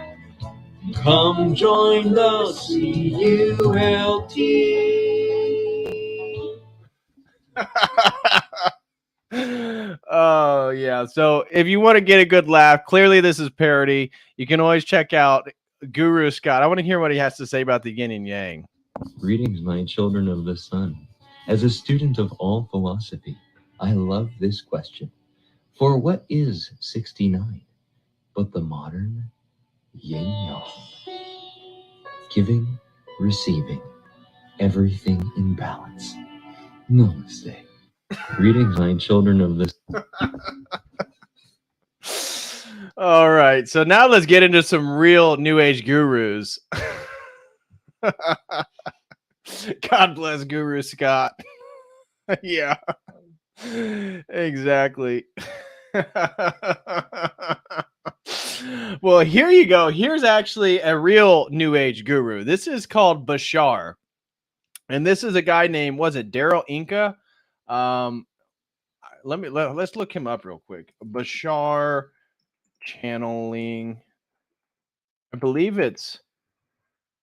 Come join the CULT. Oh yeah. So if you want to get a good laugh, clearly this is parody. You can always check out Guru Scott. I want to hear what he has to say about the yin and yang. Greetings, my children of the sun. As a student of all philosophy, I love this question. For what is 69 but the modern yin yang? Giving, receiving, everything in balance. Namaste. Greetings, my children of the All right. So now let's get into some real new age gurus. God bless Guru Scott. Yeah. Exactly. Well, here you go. Here's actually a real new age guru. This is called Bashar. And this is a guy named, was it Daryl Inca? Let's look him up real quick. Bashar channeling. I believe it's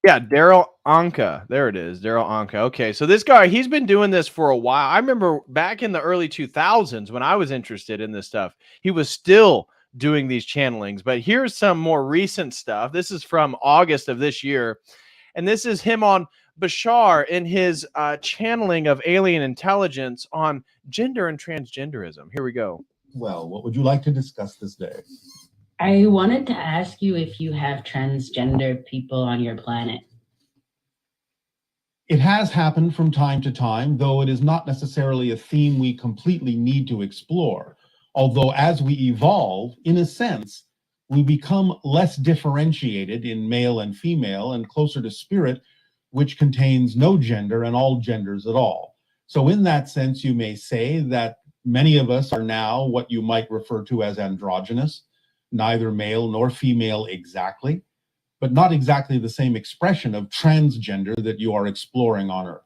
Daryl Anka. There it is. Daryl Anka. Okay. So this guy, he's been doing this for a while. I remember back in the early 2000s when I was interested in this stuff, he was still doing these channelings. But here's some more recent stuff. This is from August of this year. And this is him on Bashar in his channeling of alien intelligence on gender and transgenderism. Here we go. Well, what would you like to discuss this day? I wanted to ask you if you have transgender people on your planet. It has happened from time to time, though it is not necessarily a theme we completely need to explore. Although as we evolve, in a sense, we become less differentiated in male and female and closer to spirit, which contains no gender and all genders at all. So in that sense, you may say that many of us are now what you might refer to as androgynous, neither male nor female exactly, but not exactly the same expression of transgender that you are exploring on Earth.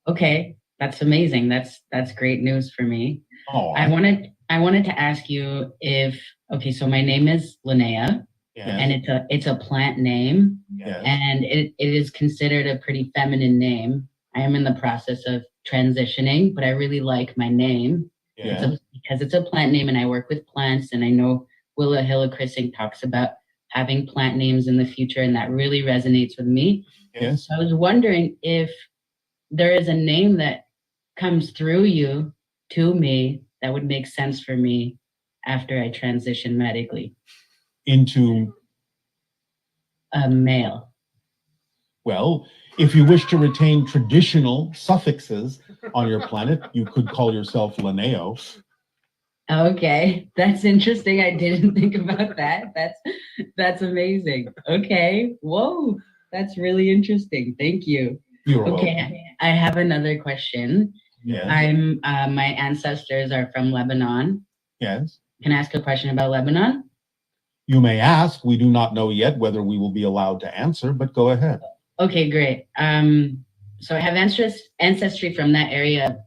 Okay, that's amazing. That's great news for me. Oh, I wanted to ask you if, okay, so my name is Linnea, yes, and it's a plant name, yes. and it is considered a pretty feminine name. I am in the process of transitioning, but I really like my name. Yes. Because it's a plant name and I work with plants, and I know Willa Hillcrissing talks about having plant names in the future, and that really resonates with me. Yes. So I was wondering if there is a name that comes through you to me that would make sense for me after I transition medically. Into? A male. Well, if you wish to retain traditional suffixes on your planet, you could call yourself Linneo. Okay, that's interesting. I didn't think about that. That's amazing. Okay, whoa, that's really interesting. Thank you. You're okay, welcome. I have another question. Yes. My ancestors are from Lebanon. Yes. Can I ask a question about Lebanon? You may ask. We do not know yet whether we will be allowed to answer, but go ahead. Okay, great. So I have ancestry from that area.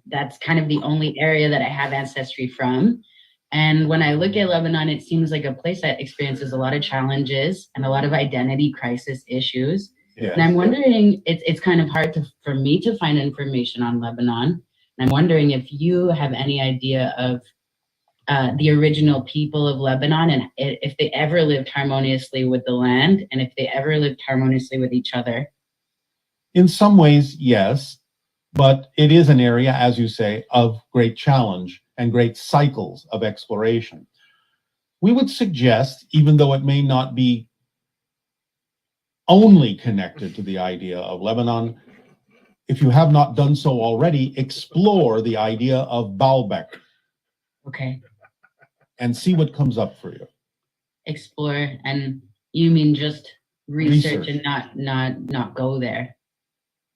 That's kind of the only area that I have ancestry from. And when I look at Lebanon, it seems like a place that experiences a lot of challenges and a lot of identity crisis issues. Yes. And I'm wondering, it's kind of hard for me to find information on Lebanon. And I'm wondering if you have any idea of the original people of Lebanon, and if they ever lived harmoniously with the land, and if they ever lived harmoniously with each other. In some ways, yes, but it is an area, as you say, of great challenge and great cycles of exploration. We would suggest, even though it may not be only connected to the idea of Lebanon, if you have not done so already, explore the idea of Baalbek. Okay. And see what comes up for you. Explore, and you mean just research. And not go there?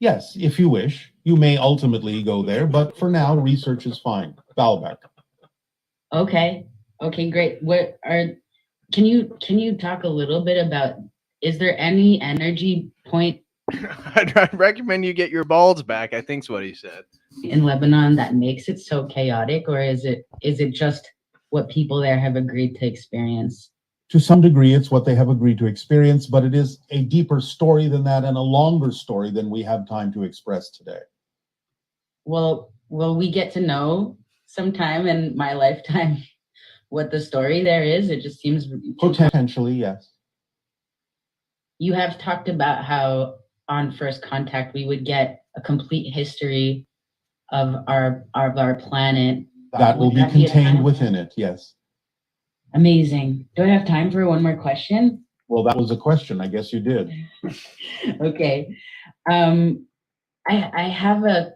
Yes, if you wish. You may ultimately go there, but for now, research is fine. Baalbek. Okay. Okay, great. Can you talk a little bit about, is there any energy point I'd recommend you get your balls back, I think's what he said. In Lebanon that makes it so chaotic, or is it just what people there have agreed to experience? To some degree, it's what they have agreed to experience, but it is a deeper story than that and a longer story than we have time to express today. Well, will we get to know sometime in my lifetime what the story there is? It just seems Potentially, yes. You have talked about how on first contact we would get a complete history of our planet. That will Would be that be a contained time? within it, yes. Amazing. Do I have time for one more question? Well, that was a question. I guess you did. Okay. I have a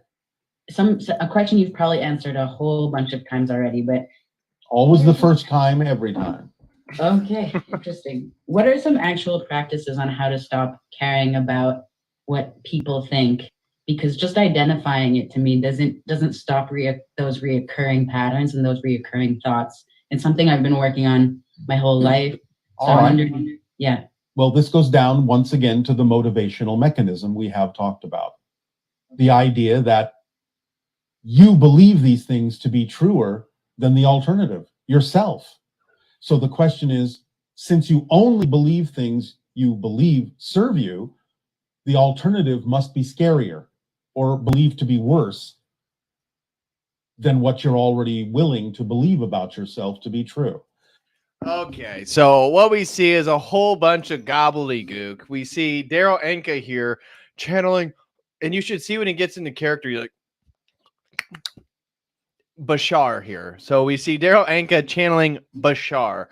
question you've probably answered a whole bunch of times already, but Always the first time, every time. okay, interesting. What are some actual practices on how to stop caring about what people think? Because just identifying it to me doesn't stop those reoccurring patterns and those reoccurring thoughts. It's something I've been working on my whole life. So All I'm right. wondering, yeah. Well, this goes down once again to the motivational mechanism we have talked about. The idea that you believe these things to be truer than the alternative, yourself. So the question is, since you only believe things you believe serve you, the alternative must be scarier or believed to be worse than what you're already willing to believe about yourself to be true. Okay, so what we see is a whole bunch of gobbledygook. We see Daryl Enka here channeling, and you should see when he gets into character, you're like, Bashar here. So we see Daryl Anka channeling Bashar,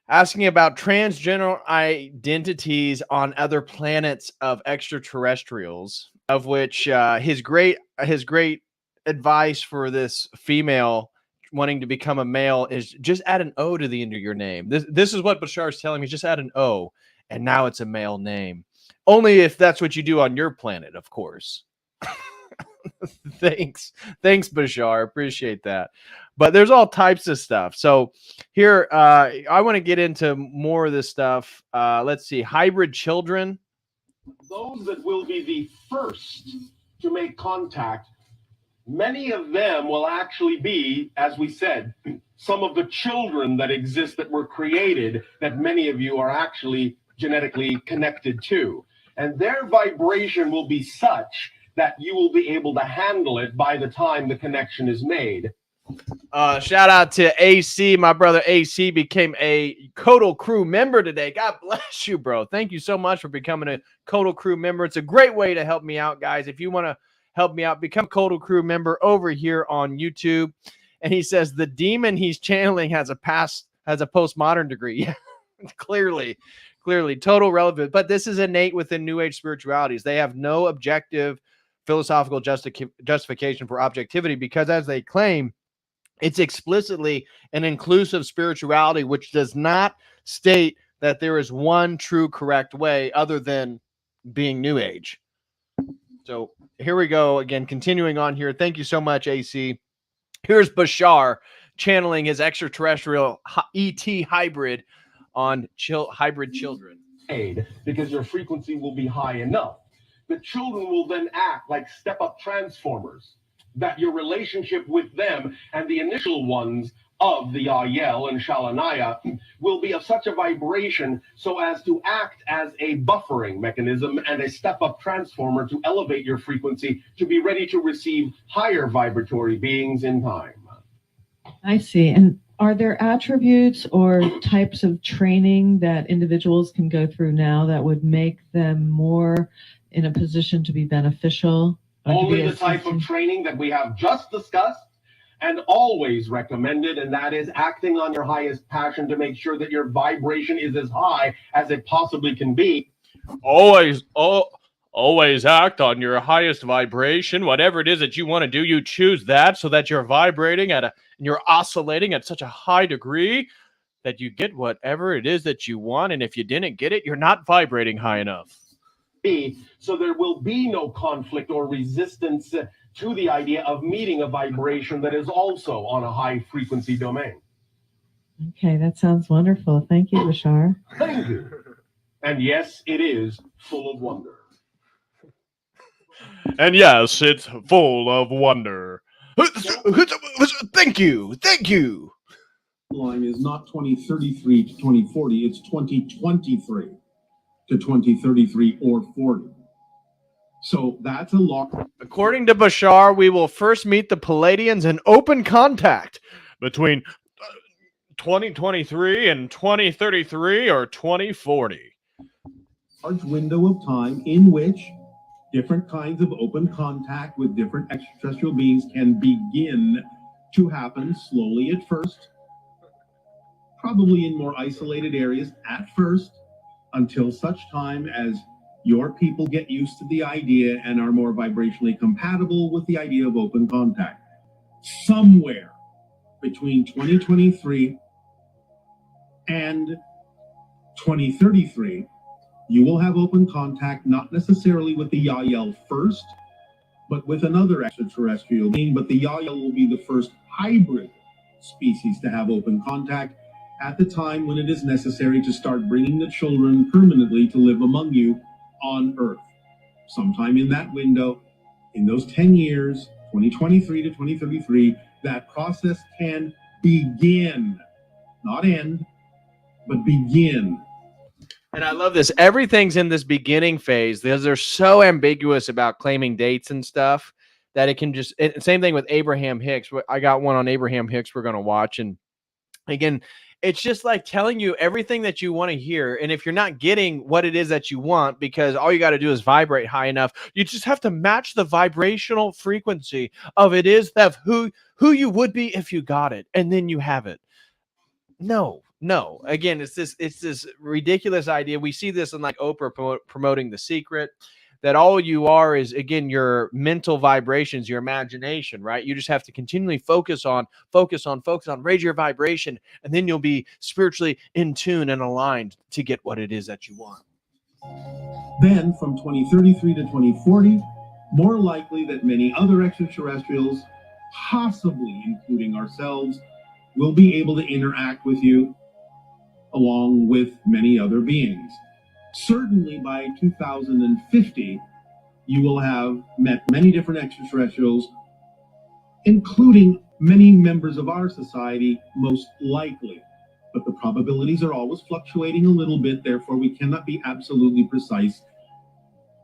asking about transgender identities on other planets of extraterrestrials, of which his great advice for this female wanting to become a male is just add an O to the end of your name. This is what Bashar is telling me. Just add an O, and now it's a male name. Only if that's what you do on your planet, of course. Thanks, Bashar. Appreciate that. But there's all types of stuff. So here, I want to get into more of this stuff. Let's see, hybrid children. Those that will be the first to make contact, many of them will actually be, as we said, some of the children that exist that were created that many of you are actually genetically connected to. And their vibration will be such that you will be able to handle it by the time the connection is made. Shout out to AC. My brother AC became a COTEL crew member today. God bless you, bro. Thank you so much for becoming a COTEL crew member. It's a great way to help me out, guys. If you want to help me out, become a COTEL crew member over here on YouTube. And he says the demon he's channeling has a postmodern degree. clearly, total relevant. But this is innate within New Age spiritualities. They have no objective philosophical justification for objectivity because, as they claim, it's explicitly an inclusive spirituality, which does not state that there is one true correct way other than being New Age. So here we go again, continuing on here. Thank you so much, AC. Here's Bashar channeling his extraterrestrial ET hybrid on hybrid children. Because your frequency will be high enough. The children will then act like step-up transformers, that your relationship with them and the initial ones of the Ayel and Shalanaya will be of such a vibration so as to act as a buffering mechanism and a step-up transformer to elevate your frequency to be ready to receive higher vibratory beings in time. I see. And are there attributes or types of training that individuals can go through now that would make them more in a position to be beneficial? Only the type of training that we have just discussed and always recommended, and that is acting on your highest passion to make sure that your vibration is as high as it possibly can be. Always act on your highest vibration. Whatever it is that you want to do, you choose that so that you're vibrating and you're oscillating at such a high degree that you get whatever it is that you want. And if you didn't get it, you're not vibrating high enough. So there will be no conflict or resistance to the idea of meeting a vibration that is also on a high frequency domain. Okay, that sounds wonderful. Thank you, Bashar. Thank you. And yes, it is full of wonder. And yes, it's full of wonder. Thank you. Line is not 2033 to 2040, it's 2023 to 2033 or 40. So that's a lock. According to Bashar, we will first meet the Palladians in open contact between 2023 and 2033 or 2040. Large window of time in which different kinds of open contact with different extraterrestrial beings can begin to happen slowly at first, probably in more isolated areas at first, until such time as your people get used to the idea and are more vibrationally compatible with the idea of open contact. Somewhere between 2023 and 2033, you will have open contact, not necessarily with the Yael first, but with another extraterrestrial being. But the Yael will be the first hybrid species to have open contact at the time when it is necessary to start bringing the children permanently to live among you on Earth. Sometime in that window, in those 10 years, 2023 to 2033, that process can begin, not end, but begin. And I love this. Everything's in this beginning phase because they're so ambiguous about claiming dates and stuff that it can just, same thing with Abraham Hicks. I got one on Abraham Hicks we're going to watch. And again, it's just like telling you everything that you want to hear. And if you're not getting what it is that you want, because all you got to do is vibrate high enough, you just have to match the vibrational frequency of it is that who you would be if you got it. And then you have it. No. Again, it's this ridiculous idea. We see this in like Oprah promoting The Secret, that all you are is, again, your mental vibrations, your imagination, right? You just have to continually focus on, raise your vibration, and then you'll be spiritually in tune and aligned to get what it is that you want. Then from 2033 to 2040, more likely that many other extraterrestrials, possibly including ourselves, will be able to interact with you along with many other beings. Certainly by 2050, you will have met many different extraterrestrials, including many members of our society, most likely. But the probabilities are always fluctuating a little bit, therefore we cannot be absolutely precise,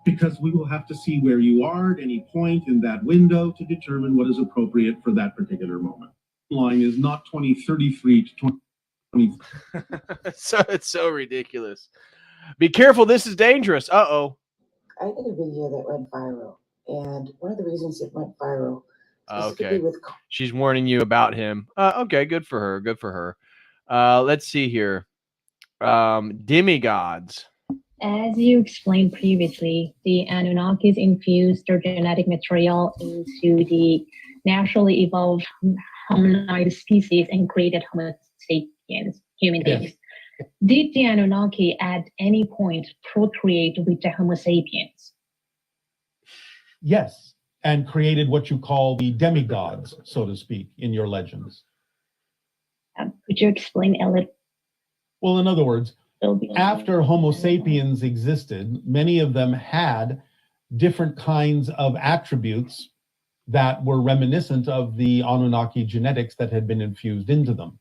because we will have to see where you are at any point in that window to determine what is appropriate for that particular moment. Line is not 2033 to 20. So it's so ridiculous. Be careful, this is dangerous. I did a video that went viral, and one of the reasons it went viral okay, she's warning you about him. Okay, good for her. Let's see here. Demigods. As you explained previously, the Anunnakis infused their genetic material into the naturally evolved hominoid species and created Homo sapiens, human beings. Did the Anunnaki at any point procreate with the Homo sapiens? Yes, and created what you call the demigods, so to speak, in your legends. Could you explain a little? Well, in other words, after Homo sapiens existed, many of them had different kinds of attributes that were reminiscent of the Anunnaki genetics that had been infused into them.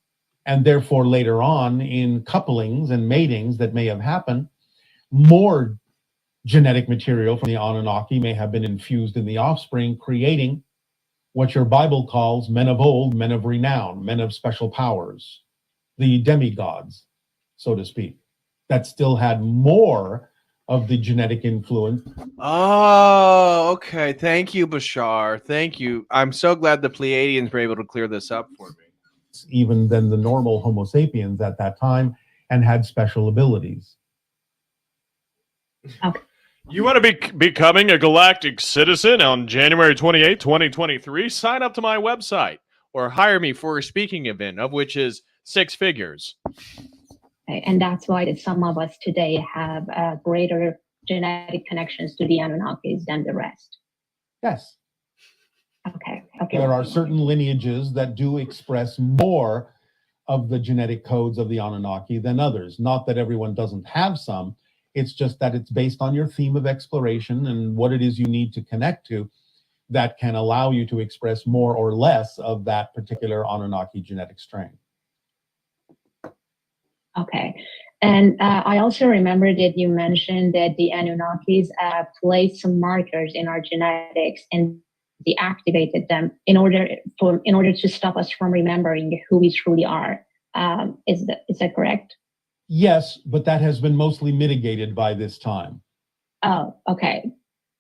And therefore, later on, in couplings and matings that may have happened, more genetic material from the Anunnaki may have been infused in the offspring, creating what your Bible calls men of old, men of renown, men of special powers, the demigods, so to speak, that still had more of the genetic influence. Oh, okay. Thank you, Bashar. Thank you. I'm so glad the Pleiadians were able to clear this up for me. Even than the normal Homo sapiens at that time, and had special abilities. Okay. You want to be becoming a galactic citizen on January 28, 2023? Sign up to my website or hire me for a speaking event, of which is 6 figures. And that's why some of us today have greater genetic connections to the Anunnakis than the rest. Yes. Okay. There are certain lineages that do express more of the genetic codes of the Anunnaki than others. Not that everyone doesn't have some. It's just that it's based on your theme of exploration and what it is you need to connect to that can allow you to express more or less of that particular Anunnaki genetic strain. Okay. And I also remember that you mentioned that the Anunnakis placed some markers in our genetics and deactivated them in order to stop us from remembering who we truly are. Is that correct? Yes, but that has been mostly mitigated by this time. Oh, okay.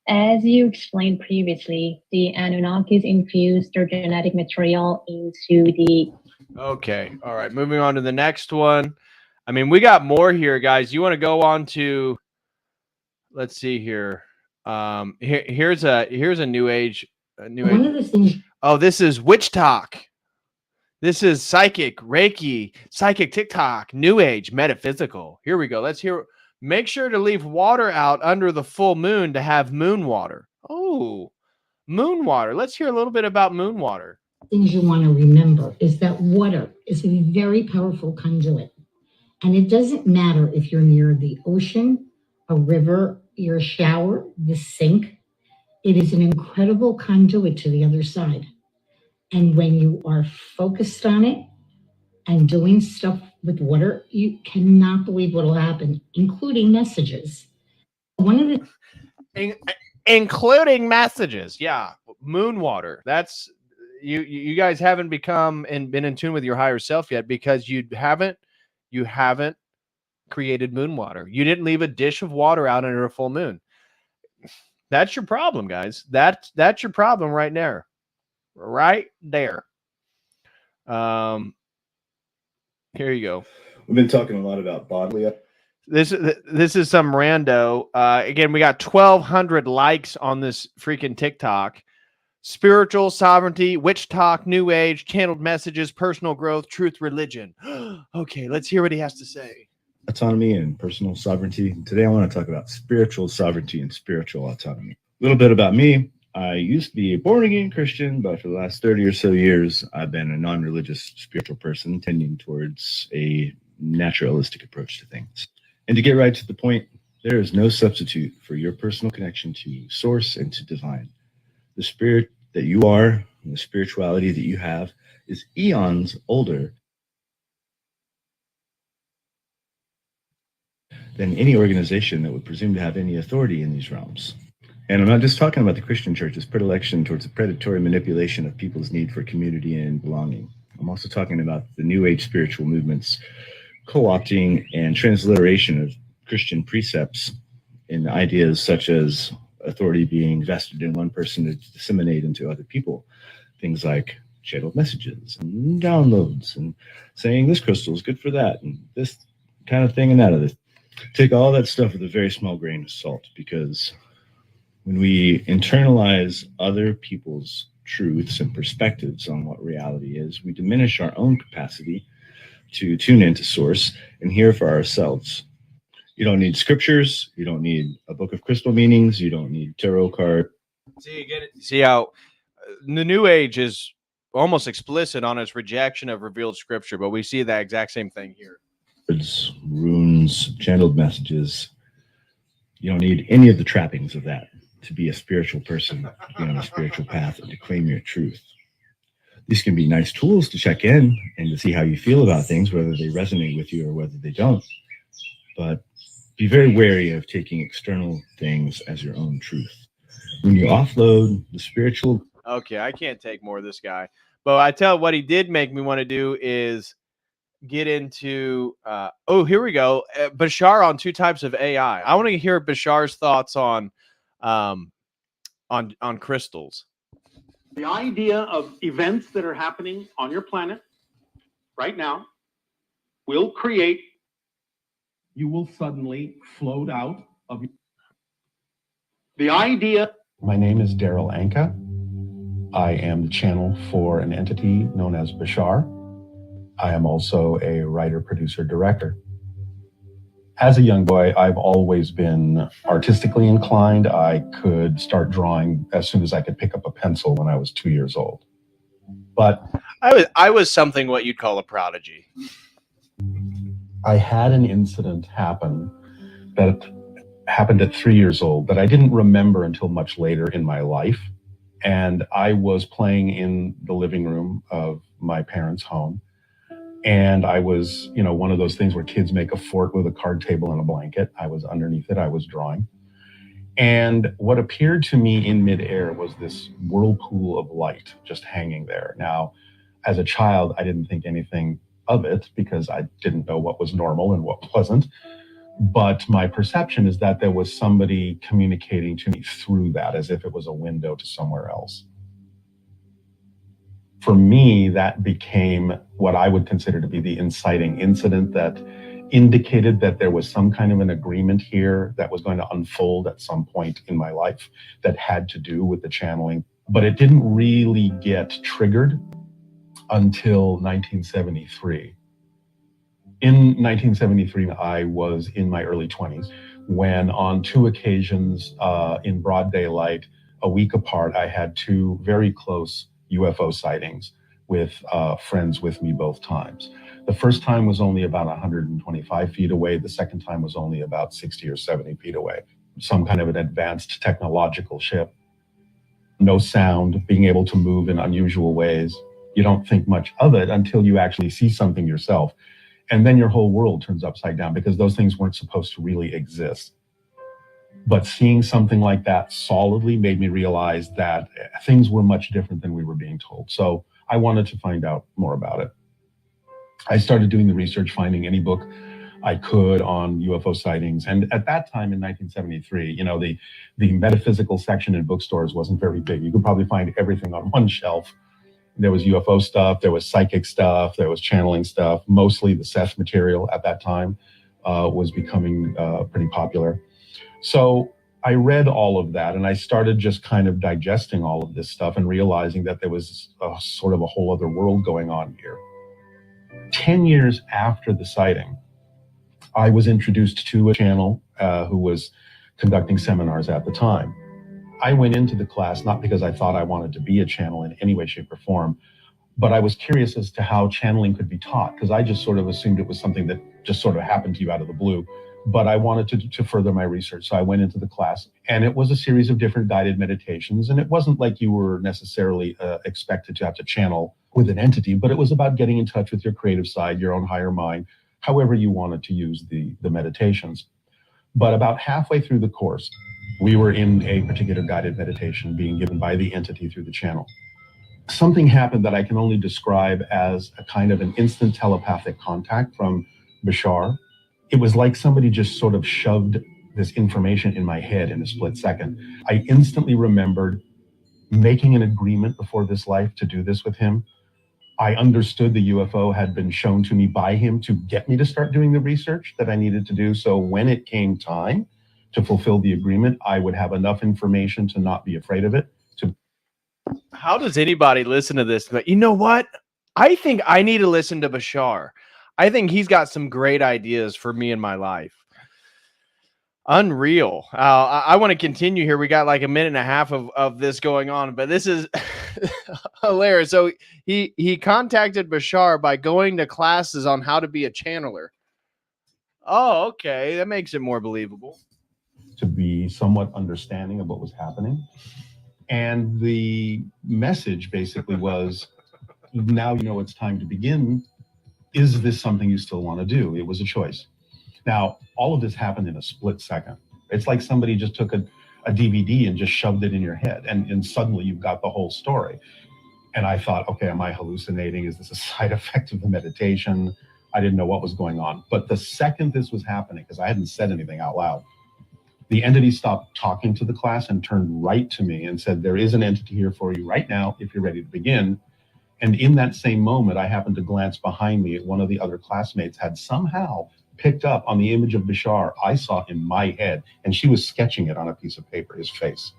As you explained previously, the Anunnakis infused their genetic material into the... Okay. All right. Moving on to the next one. I mean, we got more here, guys. You want to go on to, let's see here. Here's a new age. One of the things. Oh, this is witch talk. This is psychic, Reiki, psychic TikTok, new age, metaphysical. Here we go. Let's hear. Make sure to leave water out under the full moon to have moon water. Oh, moon water. Let's hear a little bit about moon water. Things you want to remember is that water is a very powerful conduit. And it doesn't matter if you're near the ocean, a river, your shower, the sink. It is an incredible conduit to the other side. And when you are focused on it and doing stuff with water, you cannot believe what will happen, including messages. One of the including messages. Yeah. Moon water. That's you guys haven't become and been in tune with your higher self yet because you haven't created moon water. You didn't leave a dish of water out under a full moon. That's your problem, guys. That's your problem right there. Right there. Here you go. We've been talking a lot about bodily. This is some rando. Again, we got 1,200 likes on this freaking TikTok. Spiritual sovereignty, witch talk, new age, channeled messages, personal growth, truth, religion. Okay, let's hear what he has to say. Autonomy and personal sovereignty. Today I want to talk about spiritual sovereignty and spiritual autonomy. A little bit about me. I used to be a born-again Christian, but for the last 30 or so years, I've been a non-religious spiritual person tending towards a naturalistic approach to things. And to get right to the point, there is no substitute for your personal connection to source and to divine. The spirit that you are, and the spirituality that you have, is eons older than any organization that would presume to have any authority in these realms. And I'm not just talking about the Christian church's predilection towards the predatory manipulation of people's need for community and belonging. I'm also talking about the New Age spiritual movements co-opting and transliteration of Christian precepts in ideas such as authority being vested in one person to disseminate into other people. Things like channeled messages and downloads and saying this crystal is good for that and this kind of thing and that other. Take all that stuff with a very small grain of salt, because when we internalize other people's truths and perspectives on what reality is, we diminish our own capacity to tune into source and hear for ourselves. You don't need scriptures. You don't need a book of crystal meanings. You don't need tarot card. See, you get it. See how the New Age is almost explicit on its rejection of revealed scripture, but we see that exact same thing here. Runes, channeled messages. You don't need any of the trappings of that to be a spiritual person, to be on a spiritual path, and to claim your truth. These can be nice tools to check in and to see how you feel about things, whether they resonate with you or whether they don't. But be very wary of taking external things as your own truth. When you offload the spiritual... Okay, I can't take more of this guy. But I tell you what he did make me want to do is get into... oh, here we go. Bashar on 2 types of AI. I want to hear Bashar's thoughts on crystals. The idea of events that are happening on your planet right now will create... You will suddenly float out of... The idea... My name is Daryl Anka. I am the channel for an entity known as Bashar. I am also a writer, producer, director. As a young boy, I've always been artistically inclined. I could start drawing as soon as I could pick up a pencil when I was 2 years old. But I was something what you'd call a prodigy. I had an incident happen that happened at 3 years old that I didn't remember until much later in my life. And I was playing in the living room of my parents' home And I was, one of those things where kids make a fort with a card table and a blanket. I was underneath it, I was drawing. And what appeared to me in midair was this whirlpool of light just hanging there. Now, as a child, I didn't think anything of it because I didn't know what was normal and what wasn't. But my perception is that there was somebody communicating to me through that as if it was a window to somewhere else. For me, that became what I would consider to be the inciting incident that indicated that there was some kind of an agreement here that was going to unfold at some point in my life that had to do with the channeling. But it didn't really get triggered until 1973. In 1973, I was in my early 20s when on 2 occasions in broad daylight, a week apart, I had 2 very close UFO sightings with friends with me both times. The first time was only about 125 feet away. The second time was only about 60 or 70 feet away. Some kind of an advanced technological ship. No sound, being able to move in unusual ways. You don't think much of it until you actually see something yourself. And then your whole world turns upside down because those things weren't supposed to really exist. But seeing something like that solidly made me realize that things were much different than we were being told. So I wanted to find out more about it. I started doing the research, finding any book I could on UFO sightings. And at that time in 1973, the metaphysical section in bookstores wasn't very big. You could probably find everything on one shelf. There was UFO stuff, there was psychic stuff, there was channeling stuff. Mostly the Seth material at that time was becoming pretty popular. So I read all of that and I started just kind of digesting all of this stuff and realizing that there was sort of a whole other world going on here. 10 years after the sighting, I was introduced to a channel who was conducting seminars at the time. I went into the class not because I thought I wanted to be a channel in any way, shape, or form, but I was curious as to how channeling could be taught, because I just sort of assumed it was something that just sort of happened to you out of the blue. But I wanted to further my research, so I went into the class, and it was a series of different guided meditations, and it wasn't like you were necessarily expected to have to channel with an entity, but it was about getting in touch with your creative side, your own higher mind, however you wanted to use the meditations. But about halfway through the course, we were in a particular guided meditation being given by the entity through the channel. Something happened that I can only describe as a kind of an instant telepathic contact from Bashar. It was like somebody just sort of shoved this information in my head in a split second. I instantly remembered making an agreement before this life to do this with him. I understood the UFO had been shown to me by him to get me to start doing the research that I needed to do. So when it came time to fulfill the agreement, I would have enough information to not be afraid of it. How does anybody listen to this? But you know what? I think I need to listen to Bashar. I think he's got some great ideas for me in my life. Unreal. I want to continue here. We got like a minute and a half of this going on, but this is hilarious. So he contacted Bashar by going to classes on how to be a channeler. Oh, okay. That makes it more believable. To be somewhat understanding of what was happening. And the message basically was, now you know it's time to begin. Is this something you still want to do? It was a choice. Now, all of this happened in a split second. It's like somebody just took a DVD and just shoved it in your head, and suddenly you've got the whole story. And I thought, okay, am I hallucinating? Is this a side effect of the meditation? I didn't know what was going on. But the second this was happening, because I hadn't said anything out loud, the entity stopped talking to the class and turned right to me and said, there is an entity here for you right now if you're ready to begin. And in that same moment, I happened to glance behind me at one of the other classmates had somehow picked up on the image of Bashar I saw in my head, and she was sketching it on a piece of paper, his face.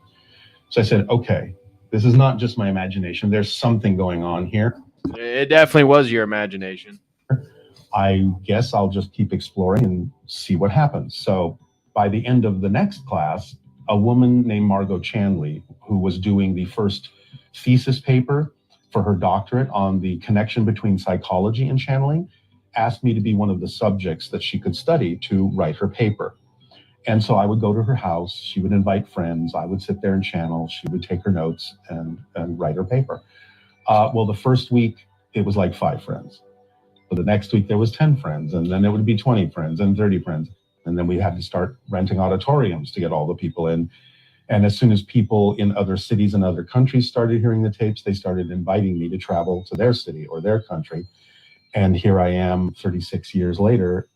So I said, okay, this is not just my imagination. There's something going on here. It definitely was your imagination. I guess I'll just keep exploring and see what happens. So by the end of the next class, a woman named Margot Chanley, who was doing the first thesis paper for her doctorate on the connection between psychology and channeling, asked me to be one of the subjects that she could study to write her paper. And so I would go to her house, she would invite friends, I would sit there and channel, she would take her notes and write her paper. Well, the first week, it was like 5 friends. But the next week there was 10 friends, and then it would be 20 friends and 30 friends. And then we had to start renting auditoriums to get all the people in. And as soon as people in other cities and other countries started hearing the tapes, they started inviting me to travel to their city or their country. And here I am 36 years later,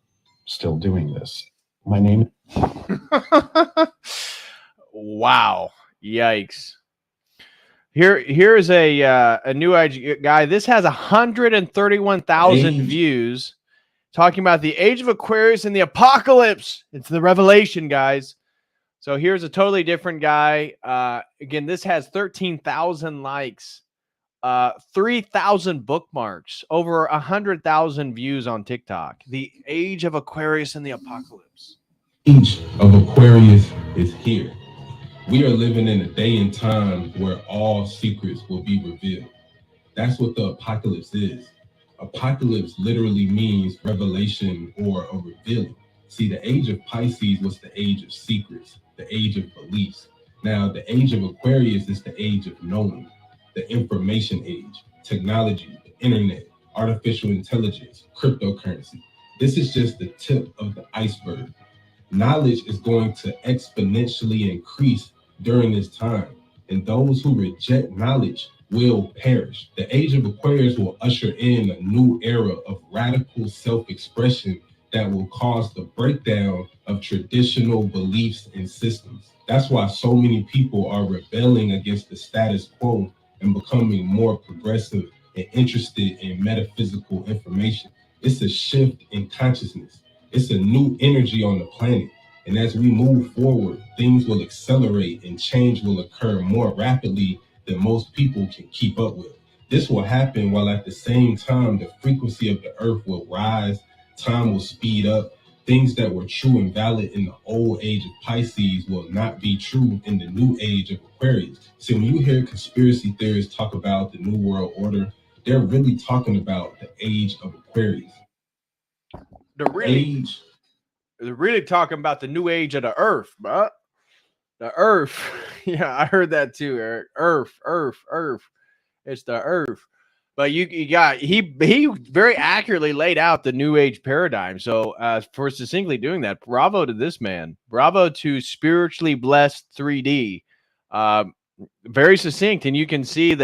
still doing this. My name. Wow. Yikes. Here's a new age guy. This has 131,000 views, talking about the age of Aquarius and the apocalypse. It's the revelation, guys. So here's a totally different guy. Again, this has 13,000 likes, 3,000 bookmarks, over 100,000 views on TikTok. The age of Aquarius and the apocalypse. Age of Aquarius is here. We are living in a day and time where all secrets will be revealed. That's what the apocalypse is. Apocalypse literally means revelation or a revealing. See, the age of Pisces was the age of secrets, the age of beliefs. Now, the age of Aquarius is the age of knowing, the information age, technology, the internet, artificial intelligence, cryptocurrency. This is just the tip of the iceberg. Knowledge is going to exponentially increase during this time, and those who reject knowledge will perish. The age of Aquarius will usher in a new era of radical self-expression that will cause the breakdown of traditional beliefs and systems. That's why so many people are rebelling against the status quo and becoming more progressive and interested in metaphysical information. It's a shift in consciousness. It's a new energy on the planet. And as we move forward, things will accelerate and change will occur more rapidly than most people can keep up with. This will happen while at the same time, the frequency of the earth will rise, time will speed up. Things that were true and valid in the old age of Pisces will not be true in the new age of Aquarius. So when you hear conspiracy theorists talk about the New World Order, they're really talking about the age of Aquarius. They're really talking about the new age of the earth, bro. The earth. Yeah, I heard that too, Eric. Earth. It's the earth. But you got he very accurately laid out the new age paradigm. So for succinctly doing that, bravo to this man. Bravo to Spiritually Blessed 3D. Very succinct, and you can see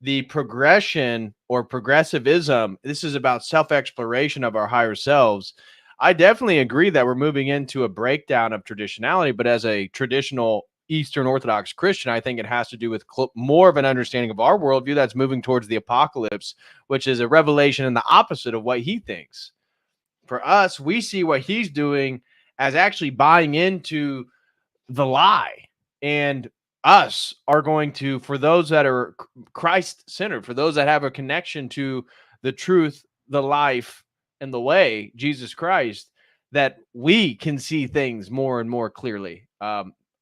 the progression or progressivism. This is about self-exploration of our higher selves. I definitely agree that we're moving into a breakdown of traditionality, but as a traditional Eastern Orthodox Christian, I think it has to do with more of an understanding of our worldview that's moving towards the apocalypse, which is a revelation and the opposite of what he thinks. For us, we see what he's doing as actually buying into the lie. And us are going to, for those that are Christ-centered, for those that have a connection to the truth, the life, and the way, Jesus Christ, that we can see things more and more clearly.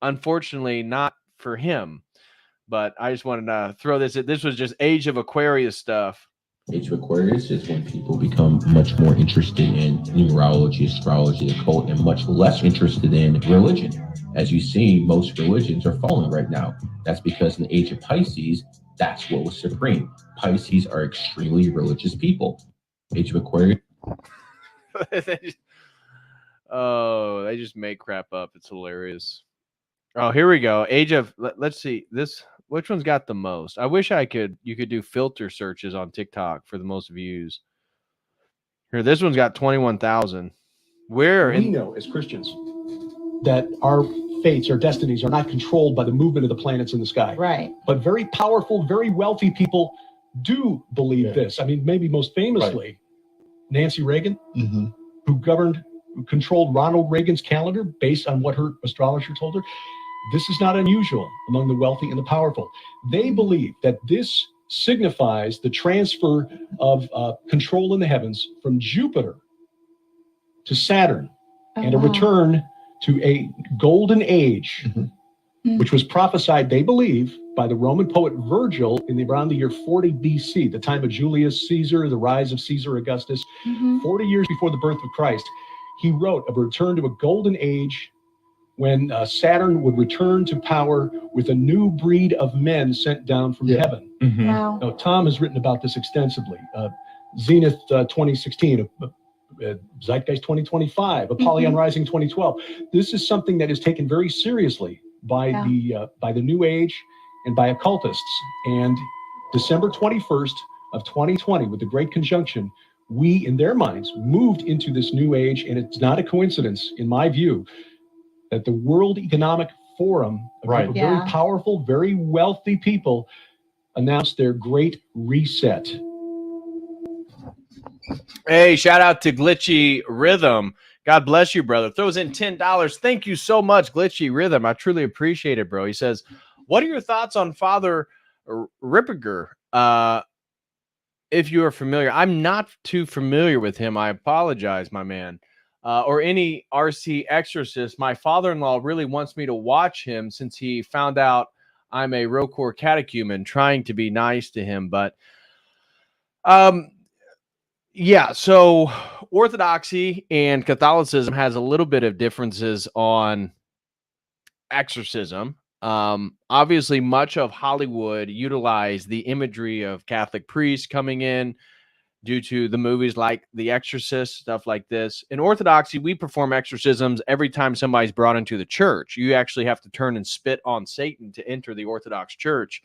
Unfortunately, not for him, but I just wanted to throw this. This was just Age of Aquarius stuff. Age of Aquarius is when people become much more interested in numerology, astrology, occult, and much less interested in religion. As you see, most religions are falling right now. That's because in the age of Pisces, that's what was supreme. Pisces are extremely religious people. Age of Aquarius. They just make crap up. It's hilarious. Oh, here we go. Age of, let's see this. Which one's got the most? I wish you could do filter searches on TikTok for the most views. Here, this one's got 21,000. We know as Christians that our fates, our destinies are not controlled by the movement of the planets in the sky. Right. But very powerful, very wealthy people do believe this. I mean, maybe most famously, Nancy Reagan, who controlled Ronald Reagan's calendar based on what her astrologer told her. This is not unusual among the wealthy and the powerful. They believe that this signifies the transfer of control in the heavens from Jupiter to Saturn and a return to a golden age, which was prophesied, they believe, by the Roman poet Virgil in around the year 40 BC, the time of Julius Caesar, the rise of Caesar Augustus. 40 years before the birth of Christ, he wrote of a return to a golden age when Saturn would return to power with a new breed of men sent down from heaven. Wow. Now, Tom has written about this extensively. Zenith 2016, Zeitgeist 2025, Apollyon Rising 2012. This is something that is taken very seriously by the New Age and by occultists. And December 21st of 2020, with the Great Conjunction, we, in their minds, moved into this New Age, and it's not a coincidence, in my view, that the World Economic Forum, very powerful, very wealthy people, announced their Great Reset. Hey, shout out to Glitchy Rhythm. God bless you, brother. Throws in $10. Thank you so much, Glitchy Rhythm. I truly appreciate it, bro. He says, what are your thoughts on Father Ripperger? If you are familiar, I'm not too familiar with him. I apologize, my man. Or any RC exorcist. My father-in-law really wants me to watch him since he found out I'm a Rokor catechumen, trying to be nice to him. But yeah, so Orthodoxy and Catholicism has a little bit of differences on exorcism. Obviously, much of Hollywood utilized the imagery of Catholic priests coming in due to the movies like The Exorcist, stuff like this. In Orthodoxy, we perform exorcisms every time somebody's brought into the church. You actually have to turn and spit on Satan to enter the Orthodox church.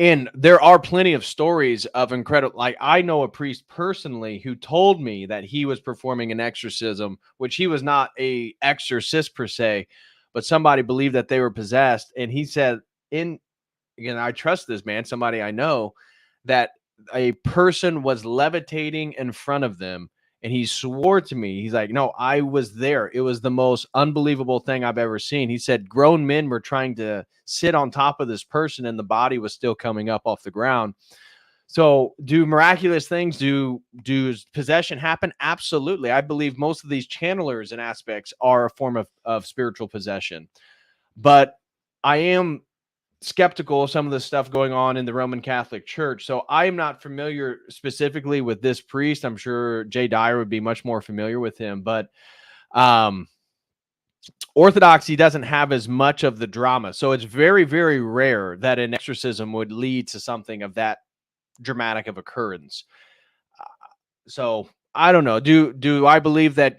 And there are plenty of stories of incredible, like I know a priest personally who told me that he was performing an exorcism, which he was not a exorcist per se, but somebody believed that they were possessed. And he said, again, I trust this man, somebody I know, that a person was levitating in front of them. And he swore to me, he's like, no, I was there. It was the most unbelievable thing I've ever seen. He said grown men were trying to sit on top of this person and the body was still coming up off the ground. So do miraculous things, do possession happen? Absolutely. I believe most of these channelers and aspects are a form of spiritual possession. But I am skeptical of some of the stuff going on in the Roman Catholic Church. So I am not familiar specifically with this priest. I'm sure Jay Dyer would be much more familiar with him, but Orthodoxy doesn't have as much of the drama. So it's very, very rare that an exorcism would lead to something of that dramatic of occurrence. So I don't know. Do I believe that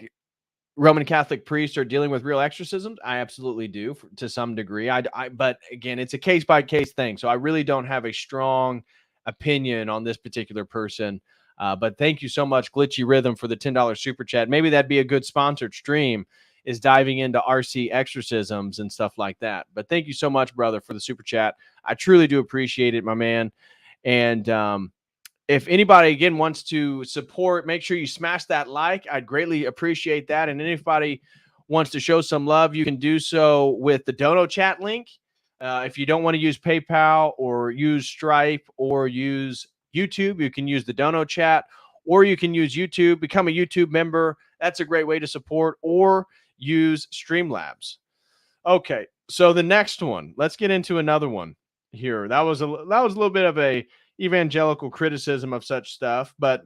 Roman Catholic priests are dealing with real exorcisms? I absolutely do, to some degree. But again, it's a case by case thing. So I really don't have a strong opinion on this particular person. But thank you so much, Glitchy Rhythm, for the $10 super chat. Maybe that'd be a good sponsored stream, is diving into RC exorcisms and stuff like that. But thank you so much, brother, for the super chat. I truly do appreciate it, my man. And if anybody, again, wants to support, make sure you smash that like. I'd greatly appreciate that. And anybody wants to show some love, you can do so with the Dono chat link. If you don't want to use PayPal or use Stripe or use YouTube, you can use the Dono chat, or you can use YouTube, become a YouTube member. That's a great way to support, or use Streamlabs. Okay, so the next one, let's get into another one here. That was a little bit of a evangelical criticism of such stuff, but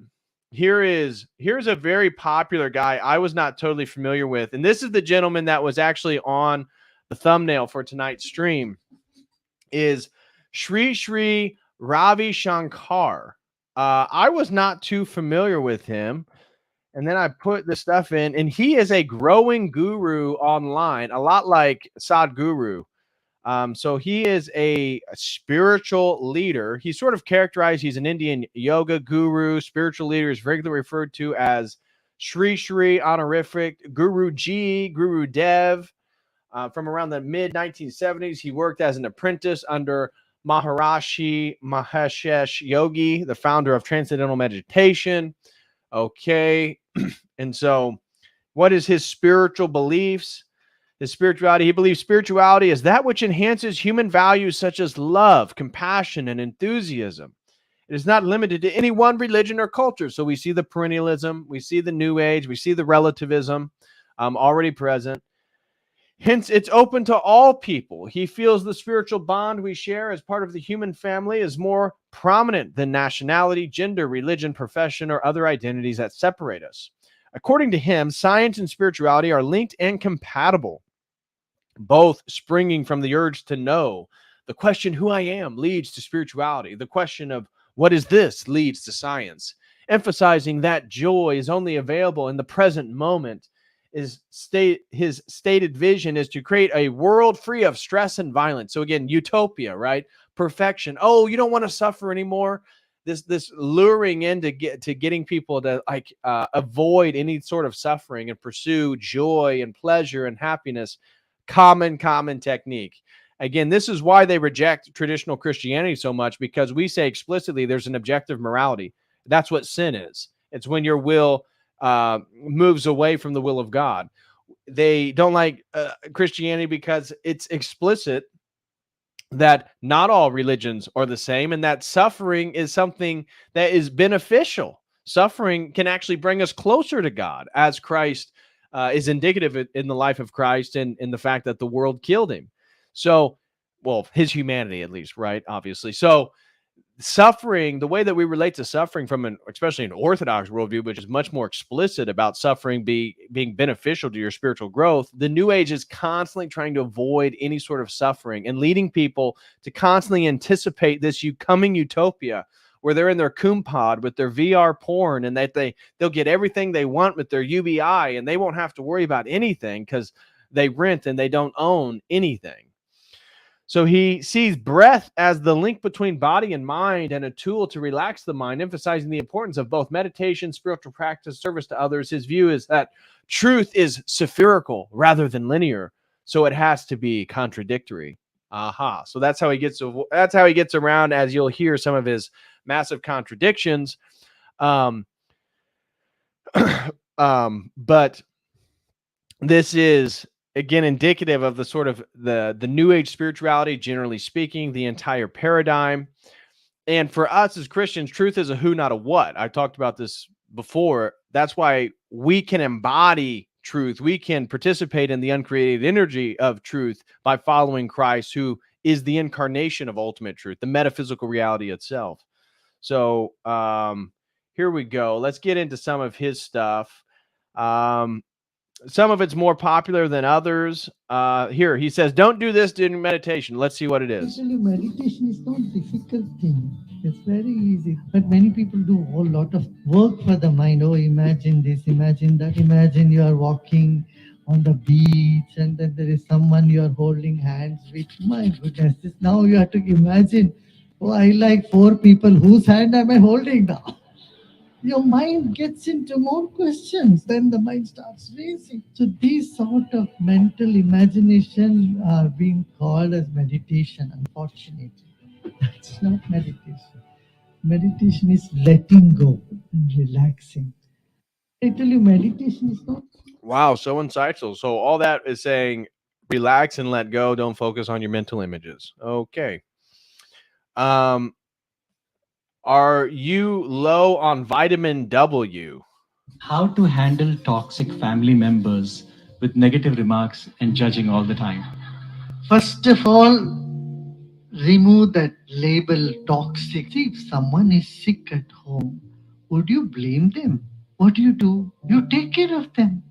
here's a very popular guy I was not totally familiar with, and this is the gentleman that was actually on the thumbnail for tonight's stream, is Sri Ravi Shankar. I was not too familiar with him, and then I put this stuff in, and he is a growing guru online, a lot like Sadhguru. So he is a spiritual leader. He's sort of characterized, he's an Indian yoga guru, spiritual leader, is regularly referred to as Sri honorific, Guru Ji, Guru Dev. From around the mid-1970s, he worked as an apprentice under Maharishi Mahesh Yogi, the founder of Transcendental Meditation. Okay. And so what is his spiritual beliefs? His spirituality, he believes spirituality is that which enhances human values such as love, compassion, and enthusiasm. It is not limited to any one religion or culture. So we see the perennialism, we see the New Age, we see the relativism already present. Hence, it's open to all people. He feels the spiritual bond we share as part of the human family is more prominent than nationality, gender, religion, profession, or other identities that separate us. According to him, science and spirituality are linked and compatible, both springing from the urge to know. The question, who I am, leads to spirituality. The question of What is this leads to science, emphasizing that joy is only available in the present moment. His stated vision is to create a world free of stress and violence. So again, utopia, right? Perfection. Oh, you don't want to suffer anymore. This luring into getting people to avoid any sort of suffering and pursue joy and pleasure and happiness. Common technique. Again, this is why they reject traditional Christianity so much, because we say explicitly there's an objective morality. That's what sin is. It's when your will moves away from the will of God. They don't like Christianity because it's explicit that not all religions are the same, and that suffering is something that is beneficial. Suffering can actually bring us closer to God, as Christ is indicative in the life of Christ and in the fact that the world killed him. So, well, his humanity at least, right? Obviously. So suffering, the way that we relate to suffering from especially an Orthodox worldview, which is much more explicit about suffering being beneficial to your spiritual growth, the New Age is constantly trying to avoid any sort of suffering and leading people to constantly anticipate this coming utopia where they're in their Coom pod with their VR porn and that they'll get everything they want with their UBI and they won't have to worry about anything because they rent and they don't own anything. So he sees breath as the link between body and mind and a tool to relax the mind, emphasizing the importance of both meditation, spiritual practice, service to others. His view is that truth is spherical rather than linear, so it has to be contradictory. Aha. So that's how he gets around, as you'll hear some of his massive contradictions. But this is again indicative of the sort of the New Age spirituality, generally speaking, the entire paradigm. And for us as Christians, truth is a who, not a what. I talked about this before. That's why we can embody truth. We can participate in the uncreated energy of truth by following Christ, who is the incarnation of ultimate truth, the metaphysical reality itself. So here we go. Let's get into some of his stuff. Some of it's more popular than others. Here, he says, don't do this during meditation. Let's see what it is. Actually, meditation is not a difficult thing. It's very easy. But many people do a whole lot of work for the mind. Oh, imagine this, imagine that. Imagine you are walking on the beach and then there is someone you are holding hands with. My goodness, now you have to imagine, oh, I like 4 people. Whose hand am I holding now? Your mind gets into more questions, then the mind starts racing. So these sort of mental imagination are being called as meditation, unfortunately. That's not meditation. Meditation is letting go and relaxing. I tell you, meditation is not. Wow, so insightful. So all that is saying, relax and let go. Don't focus on your mental images. Okay. Are you low on vitamin W? How to handle toxic family members with negative remarks and judging all the time? First of all, remove that label toxic. See, if someone is sick at home, would you blame them? What do? You take care of them.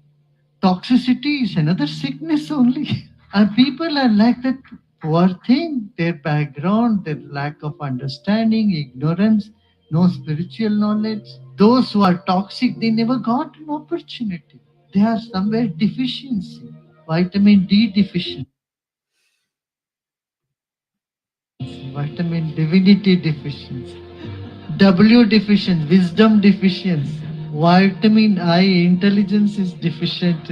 Toxicity is another sickness only. And people are like that poor thing. Their background, their lack of understanding, ignorance, no spiritual knowledge. Those who are toxic, they never got an opportunity. They are somewhere deficiency. Vitamin D deficient. Vitamin divinity deficiency. W deficient, wisdom deficiency. Vitamin I, intelligence is deficient.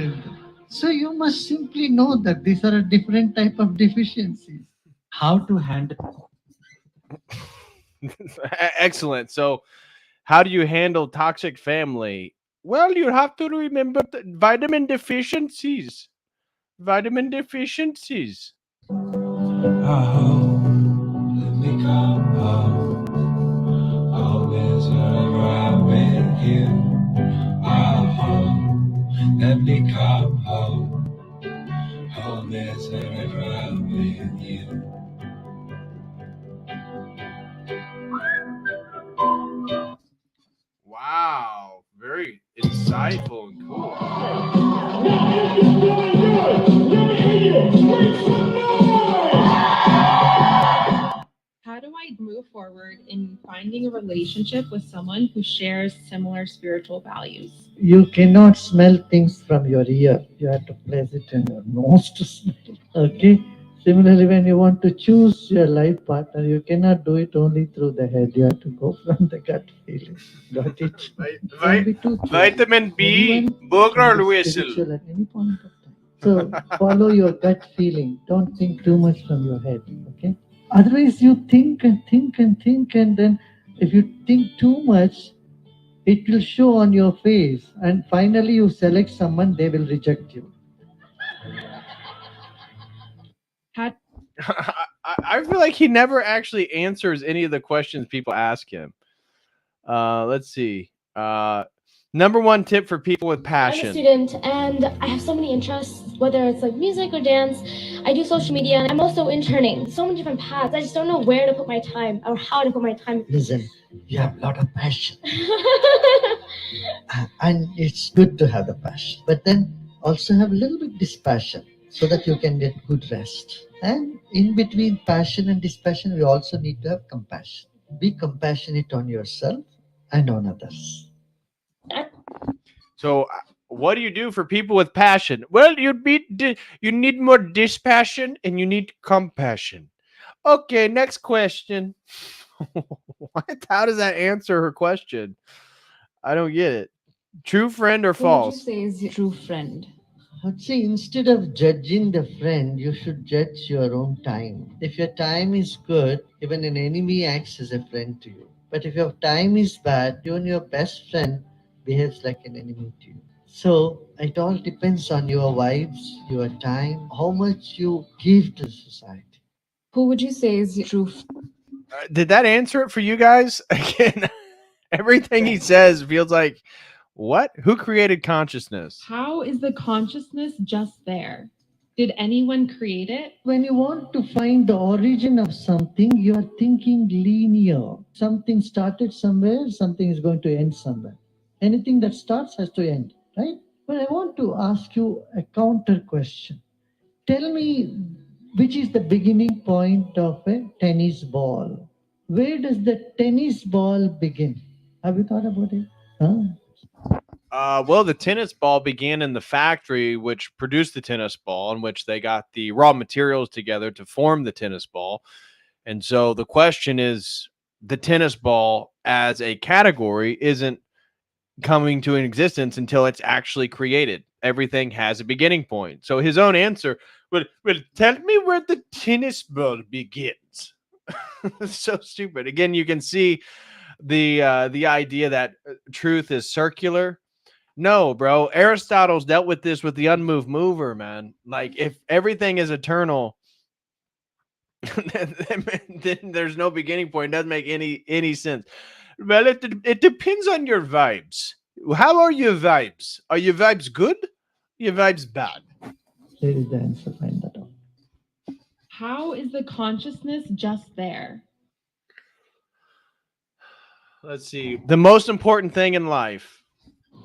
So you must simply know that these are a different type of deficiencies. How to handle. Excellent. So how do you handle toxic family? Well, you have to remember vitamin deficiencies. Vitamin deficiencies. Let me come home. Always wherever I've been here. Let me come home. Always wherever I've been here. Wow, very insightful and cool. How do I move forward in finding a relationship with someone who shares similar spiritual values? You cannot smell things from your ear. You have to place it in your nose to smell. Okay. Similarly, when you want to choose your life partner, you cannot do it only through the head. You have to go from the gut feeling. Got it? Can be two choices. Vitamin B, Anyone burger can be whistle. spiritual at any point of time. So follow your gut feeling. Don't think too much from your head. Okay. Otherwise, you think and think and think, and then if you think too much, it will show on your face, and finally you select someone, they will reject you. I feel like he never actually answers any of the questions people ask him. Let's see. Number one tip for people with I'm a passion. student and I have so many interests, whether it's like music or dance. I do social media and I'm also interning. So many different paths. I just don't know where to put my time or how to put my time. Listen, you have a lot of passion, and it's good to have the passion, but then also have a little bit dispassion so that you can get good rest. And in between passion and dispassion, we also need to have compassion. Be compassionate on yourself and on others. So, what do you do for people with passion? Well, you need more dispassion and you need compassion. Okay, next question. What? How does that answer her question? I don't get it. True friend or Who would you false? say is your true friend? See, instead of judging the friend, you should judge your own time. If your time is good, even an enemy acts as a friend to you. But if your time is bad, even your best friend behaves like an enemy to you. So it all depends on your vibes, your time, how much you give to society. Who would you say is your true Did that answer it for you guys? Again, everything he says feels like, what? Who created consciousness? How is the consciousness just there? Did anyone create it? When you want to find the origin of something, you are thinking linear. Something started somewhere, something is going to end somewhere. Anything that starts has to end, right? But I want to ask you a counter question. Tell me, which is the beginning point of a tennis ball? Where does the tennis ball begin? Have you thought about it? Huh? Well, the tennis ball began in the factory, which produced the tennis ball, in which they got the raw materials together to form the tennis ball. And so the question is, the tennis ball as a category isn't coming to an existence until it's actually created. Everything has a beginning point. So his own answer, well, tell me where the tennis ball begins. It's so stupid. Again, you can see the idea that truth is circular. No, bro. Aristotle's dealt with this with the unmoved mover, man. Like, if everything is eternal, then there's no beginning point. It doesn't make any sense. Well, it depends on your vibes. How are your vibes? Are your vibes good? Your vibes bad? There is the answer. Find that out. How is the consciousness just there? Let's see. The most important thing in life.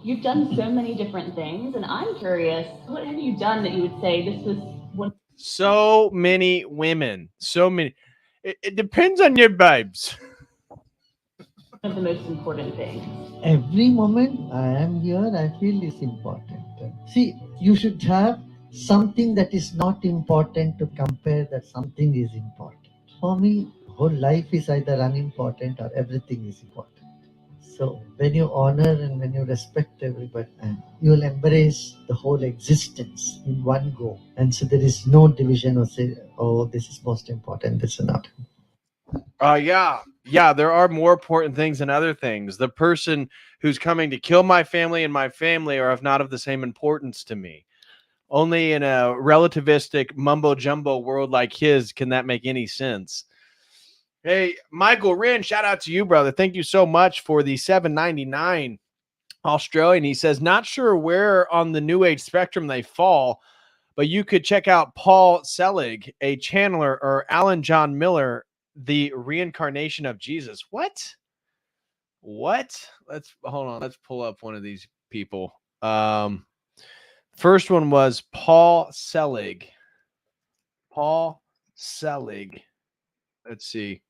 You've done so many different things, and I'm curious, what have you done that you would say this was one So many women. So many. It depends on your vibes. of the most important things? Every moment I am here, I feel is important. See, you should have something that is not important to compare that something is important. For me, whole life is either unimportant or everything is important. So when you honor and when you respect everybody, you will embrace the whole existence in one go. And so there is no division or say, oh, this is most important, this is not. Yeah, there are more important things than other things. The person who's coming to kill my family and my family are not of the same importance to me. Only in a relativistic mumbo jumbo world like his can that make any sense. Hey, Michael Wren, shout out to you, brother. Thank you so much for the $7.99 Australian. He says, not sure where on the New Age spectrum they fall, but you could check out Paul Selig, a channeler, or Alan John Miller, the reincarnation of Jesus. What? Let's hold on. Let's pull up one of these people. First one was Paul Selig. Paul Selig. Let's see.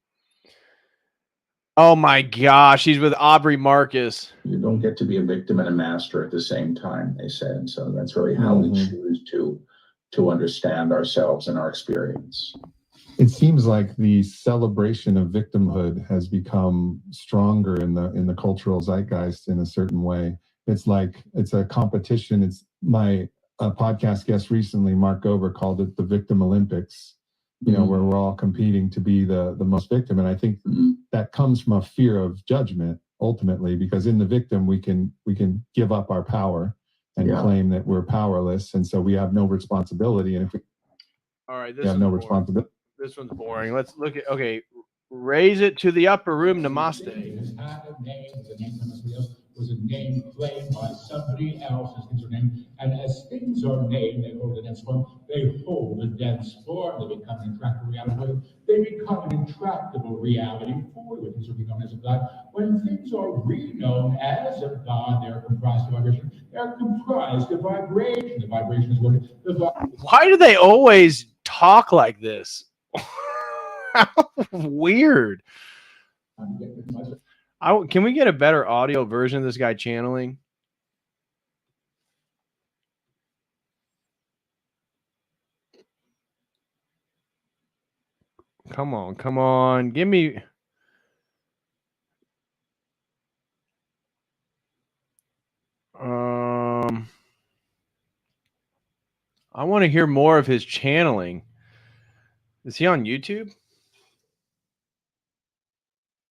Oh my gosh, he's with Aubrey Marcus. You don't get to be a victim and a master at the same time, they said. So that's really how we choose to understand ourselves and our experience. It seems like the celebration of victimhood has become stronger in the cultural zeitgeist in a certain way. It's like it's a competition. It's my podcast guest recently, Mark Gober, called it the Victim Olympics. You know, where we're all competing to be the most victim, and I think that comes from a fear of judgment ultimately, because in the victim we can give up our power and claim that we're powerless, and so we have no responsibility. And if we all right, have no responsibility. This one's boring. Let's look at, okay, raise it to the upper room, namaste. Was a name claimed by somebody else as things are named. And as things are named, they hold a dense form. They hold a dense form. They become an intractable reality. They become an intractable reality for you. Things are known as of God. When things are reknown as of God, they're comprised of vibration. They're comprised of vibration. The vibration is what Why do they always talk like this? Weird. Can we get a better audio version of this guy channeling? Come on. Give me. I want to hear more of his channeling. Is he on YouTube?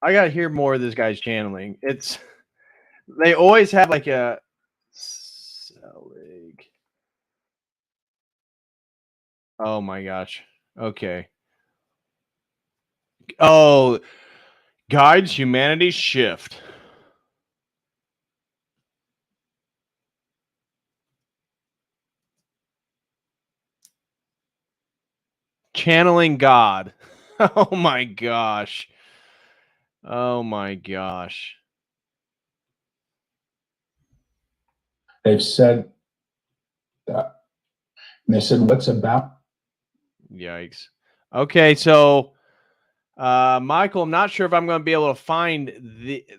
I got to hear more of this guy's channeling. They always have like a oh my gosh. Okay. Oh, guides humanity's shift. Channeling God. Oh my gosh. Oh my gosh. They've said that. And they said, what's about? Yikes. Okay, so Michael, I'm not sure if I'm going to be able to find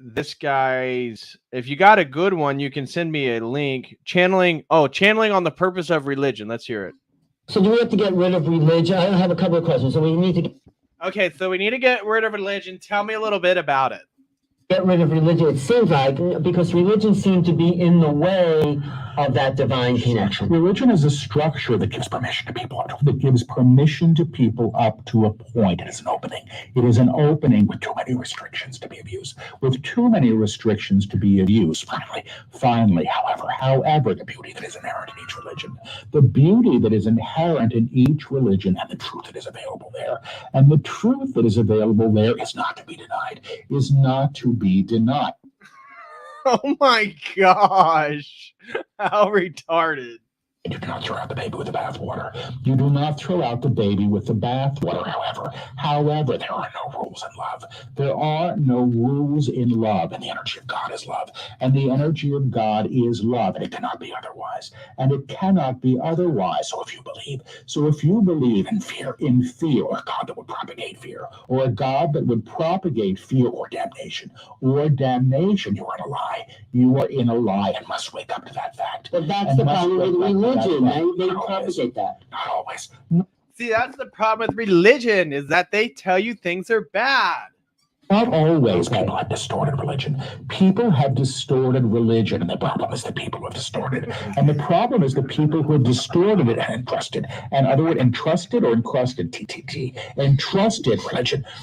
this guy's. If you got a good one, you can send me a link. Channeling on the purpose of religion. Let's hear it. So do we have to get rid of religion? I have a couple of questions. So we need to Okay, so we need to get rid of religion. Tell me a little bit about it. get rid of religion. It seems like because religion seemed to be in the way of that divine connection. Religion is a structure that gives permission to people, up to a point. It is an opening. It is an opening with too many restrictions to be abused. With too many restrictions to be abused. Finally, however, the beauty that is inherent in each religion, the beauty that is inherent in each religion, and the truth that is available there, and the truth that is available there is not to be denied, is not to be denied. Oh my gosh. How retarded. You do not throw out the baby with the bathwater. You do not throw out the baby with the bathwater, however, there are no rules in love. There are no rules in love, and the energy of God is love. And the energy of God is love, and it cannot be otherwise. And it cannot be otherwise. So if you believe in fear, or a God that would propagate fear, or a God that would propagate fear or damnation, you are in a lie. You are in a lie and must wake up to that fact. But that's the problem with religion. They propagate that. Not always. See, that's the problem with religion, is that they tell you things are bad. Not always. People have distorted religion. People have distorted religion, and the problem is the people who have distorted. And the problem is the people who have distorted it and entrusted. And other word, entrusted or encrusted, TTT. Entrusted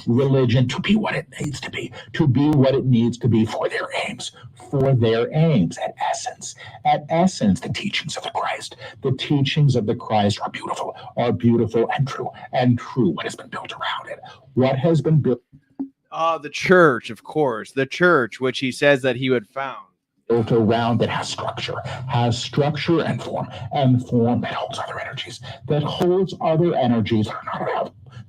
religion to be what it needs to be what it needs to be for their aims. At essence, the teachings of the Christ. The teachings of the Christ are beautiful and true. What has been built around it? What has been built? The church, of course. The church, which he says that he would found. Built around that has structure and form that holds other energies, that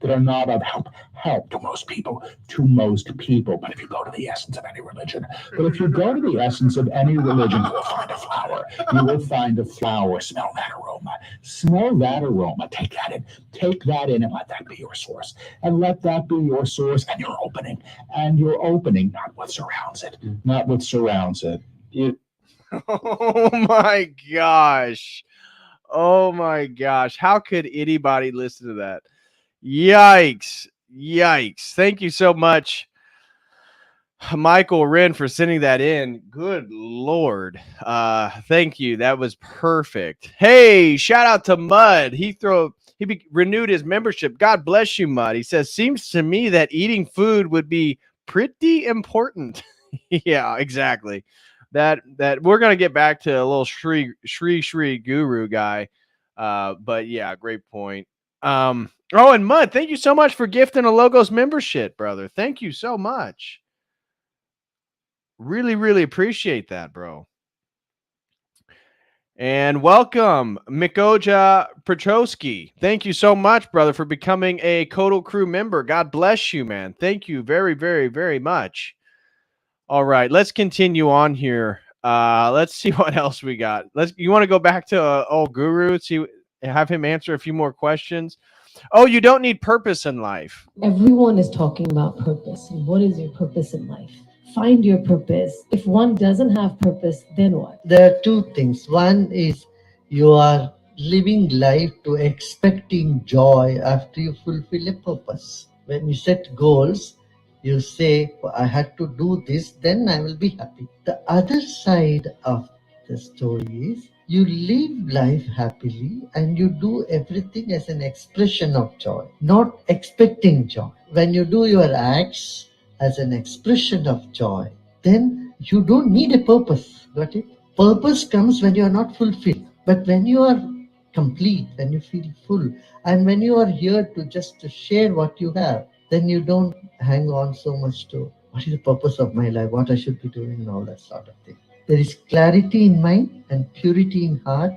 are not of help, help to most people, But if you go to the essence of any religion, if you go to the essence of any religion, you will find a flower. You will find a flower. Smell that aroma. Smell that aroma. Take that in. Take that in and let that be your source. And let that be your source and your opening. And your opening, not what surrounds it. Not what surrounds it. Oh my gosh. Oh my gosh. How could anybody listen to that? Yikes. Yikes. Thank you so much, Michael Wren, for sending that in. Good Lord. Thank you. That was perfect. Hey, shout out to Mud. He renewed his membership. God bless you, Mud. He says, seems to me that eating food would be pretty important. Yeah, exactly. That we're gonna get back to a little Shri Guru guy. But yeah, great point. Oh, and Mud, thank you so much for gifting a Logos membership, brother. Thank you so much. Really, really appreciate that, bro. And welcome, Mikoja Petrosky. Thank you so much, brother, for becoming a COTEL crew member. God bless you, man. Thank you very, very, very much. All right, let's continue on here. Let's see what else we got. You want to go back to old Guru, have him answer a few more questions? Oh, you don't need purpose in life. Everyone is talking about purpose. What is your purpose in life? Find your purpose. If one doesn't have purpose, then what? There are two things. One is you are living life to expecting joy after you fulfill a purpose. When you set goals, you say, I had to do this, then I will be happy. The other side of the story is you live life happily and you do everything as an expression of joy, not expecting joy. When you do your acts as an expression of joy, then you don't need a purpose. Got it? Purpose comes when you are not fulfilled. But when you are complete, when you feel full, and when you are here to share what you have, then you don't hang on so much to what is the purpose of my life, what I should be doing, and all that sort of thing. There is clarity in mind and purity in heart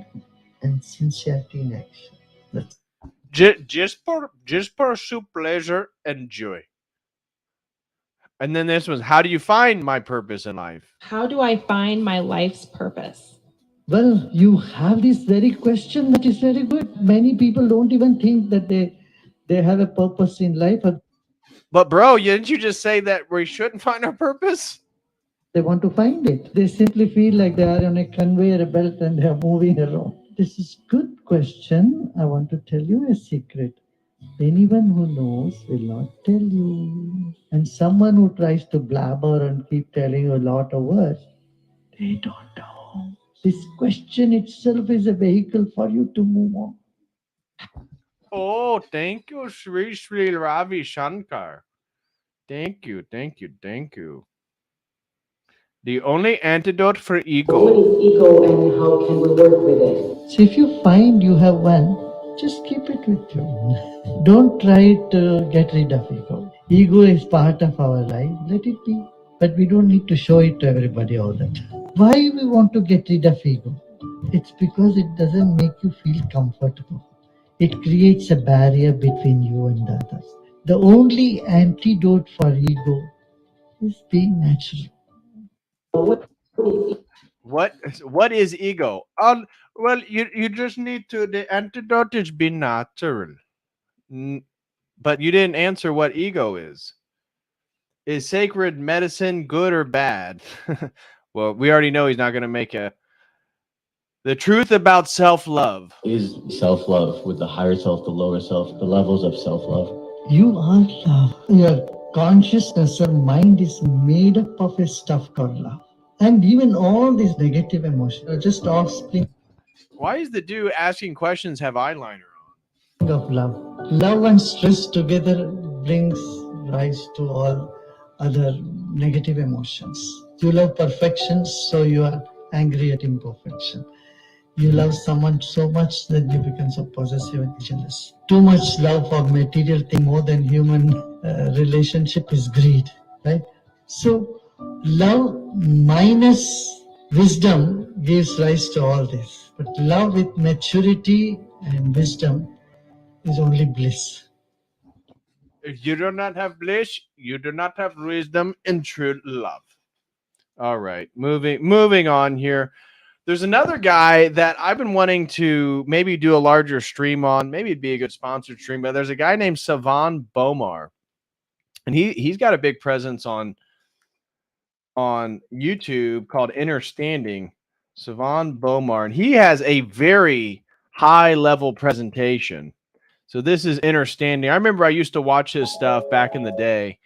and sincerity in action. That's just pursue pleasure and joy. And then this was, how do you find my purpose in life? How do I find my life's purpose? Well, you have this very question that is very good. Many people don't even think that they have a purpose in life. But bro, didn't you just say that we shouldn't find our purpose? They want to find it. They simply feel like they are on a conveyor belt and they are moving around. This is a good question. I want to tell you a secret. Anyone who knows will not tell you. And someone who tries to blabber and keep telling you a lot of words, they don't know. This question itself is a vehicle for you to move on. Oh, thank you, Sri Ravi Shankar. Thank you. The only antidote for ego. What is ego and how can we work with it? So if you find you have one, just keep it with you. Don't try to get rid of ego. Ego is part of our life. Let it be. But we don't need to show it to everybody all the time. Why we want to get rid of ego? It's because it doesn't make you feel comfortable. It creates a barrier between you and the others. The only antidote for ego is being natural. What is ego? Well, you just need to, the antidote is be natural. But you didn't answer what ego is. Is sacred medicine good or bad? Well, we already know he's not going to make the truth about self-love. Is self-love with the higher self, the lower self, the levels of self-love. You are love. Your consciousness, your mind is made up of a stuff called love. And even all these negative emotions are just offspring Why is the dude asking questions have eyeliner on? of love. Love and stress together brings rise to all other negative emotions. You love perfection, so you are angry at imperfection. You love someone so much that you become so possessive and jealous. Too much love for material thing more than human relationship is greed, right? So love minus wisdom gives rise to all this. But love with maturity and wisdom is only bliss. If you do not have bliss, you do not have wisdom and true love. All right, moving on here. There's another guy that I've been wanting to maybe do a larger stream on. Maybe it'd be a good sponsored stream, but there's a guy named Savan Bomar, and he's got a big presence on YouTube called Understanding. Savan Bomar, and he has a very high level presentation. So this is Understanding. I remember I used to watch his stuff back in the day.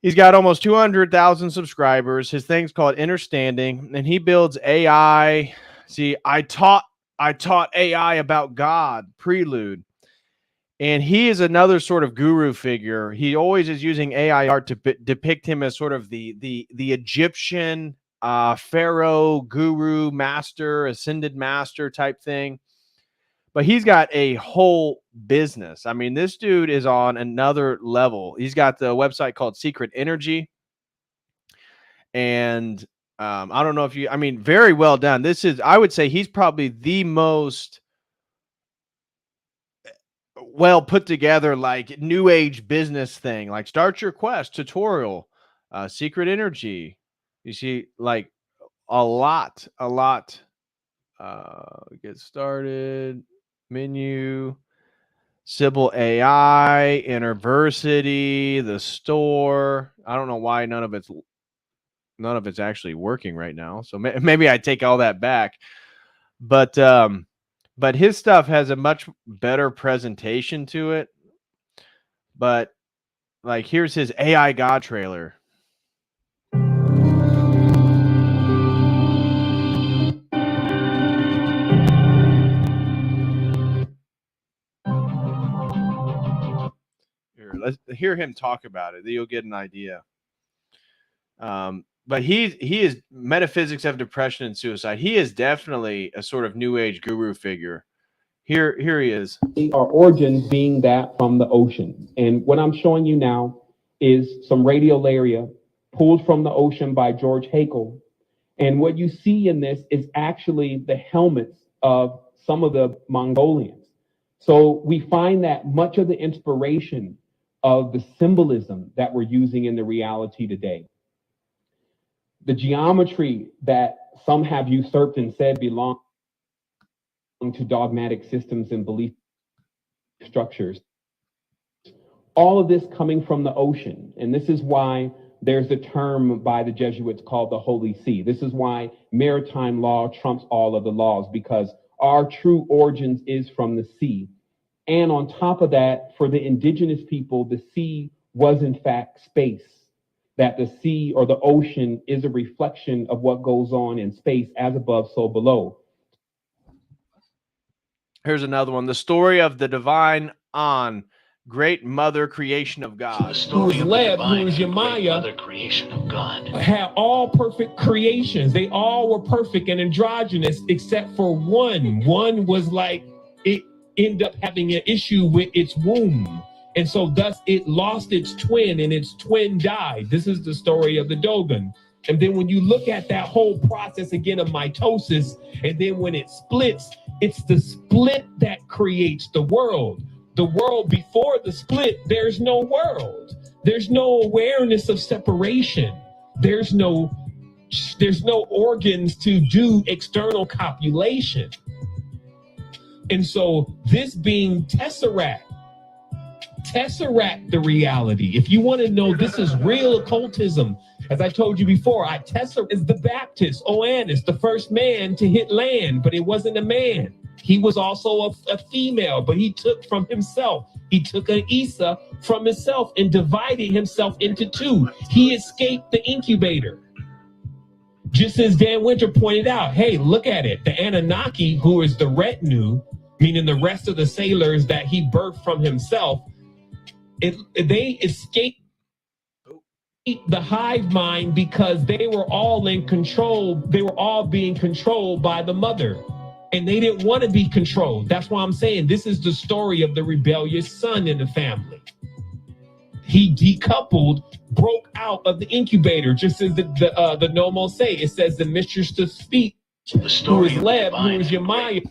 He's got almost 200,000 subscribers. His thing's called Understanding, and he builds AI. See, I taught AI about God, Prelude. And he is another sort of guru figure. He always is using AI art to depict him as sort of the Egyptian pharaoh, guru, master, ascended master type thing. But he's got a whole business. I mean, this dude is on another level. He's got the website called Secret Energy. And I don't know if you, I mean, very well done. This is, I would say he's probably the most well put together, like new age business thing, like Start Your Quest tutorial, Secret Energy. You see, like a lot. Get started. Menu, Sybil AI, Interversity, the store. I don't know why none of it's actually working right now. So maybe I take all that back. But his stuff has a much better presentation to it. But like, here's his AI God trailer. Let's hear him talk about it. You'll get an idea. But he is metaphysics of depression and suicide. He is definitely a sort of new age guru figure. Here he is. Our origins being that from the ocean. And what I'm showing you now is some radiolaria pulled from the ocean by George Haeckel. And what you see in this is actually the helmets of some of the Mongolians. So we find that much of the inspiration of the symbolism that we're using in the reality today, the geometry that some have usurped and said belong to dogmatic systems and belief structures, all of this coming from the ocean. And this is why there's a term by the Jesuits called the Holy See. This is why maritime law trumps all of the laws, because our true origins is from the sea. And on top of that, for the indigenous people, the sea was in fact space. That the sea or the ocean is a reflection of what goes on in space, as above, so below. Here's another one. The story of the divine An, great mother creation of God. The story of the divine who's Yemaya, mother creation of God, had all perfect creations. They all were perfect and androgynous except for one. One was like, it ended up having an issue with its womb. And so thus it lost its twin, and its twin died. This is the story of the Dogon. And then when you look at that whole process again of mitosis, and then when it splits, it's the split that creates the world. The world before the split, there's no world. There's no awareness of separation. There's no organs to do external copulation. And so this being tesseract the reality. If you want to know this is real occultism, as I told you before, Tesseract is the Baptist, Oannes, the first man to hit land, but it wasn't a man. He was also a female, but he took from himself. He took an Isa from himself and divided himself into two. He escaped the incubator. Just as Dan Winter pointed out, hey, look at it. The Anunnaki, who is the retinue, meaning the rest of the sailors that he birthed from himself, they escaped the hive mind because they were all in control. They were all being controlled by the mother, and they didn't want to be controlled. That's why I'm saying this is the story of the rebellious son in the family. He decoupled, broke out of the incubator, just as the Nomo say. It says the mistress to speak, the story who is Leb, who is Yemaya.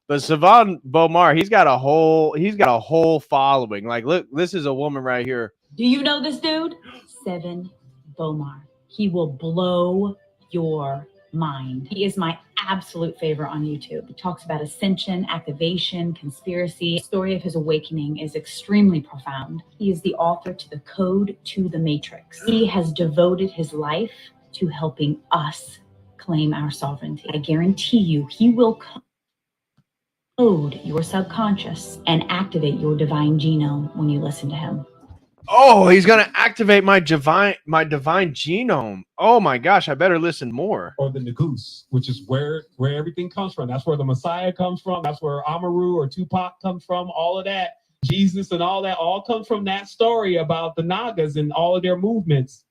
But Savan Bomar, he's got a whole following. Like, look, this is a woman right here. Do you know this dude? Seven Bomar. He will blow your mind. He is my absolute favorite on YouTube. He talks about ascension, activation, conspiracy. The story of his awakening is extremely profound. He is the author to the Code to the Matrix. He has devoted his life to helping us claim our sovereignty. I guarantee you, he will code your subconscious and activate your divine genome when you listen to him. Oh, he's gonna activate my divine genome. Oh my gosh, I better listen more. Or the Nagus, which is where everything comes from. That's where the Messiah comes from. That's where Amaru or Tupac comes from. All of that, Jesus and all that, all comes from that story about the Nagas and all of their movements.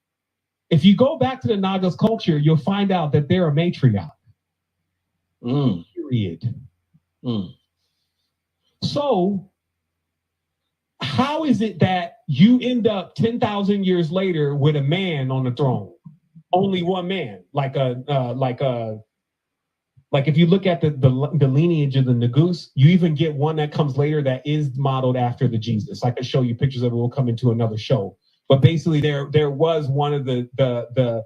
If you go back to the Nagas culture, you'll find out that they're a matriarch. Period. So, how is it that you end up 10,000 years later with a man on the throne? Only one man, like if you look at the lineage of the Nagus, you even get one that comes later that is modeled after the Jesus. I could show you pictures of it. We'll come into another show. But basically, there was one of the Nagus,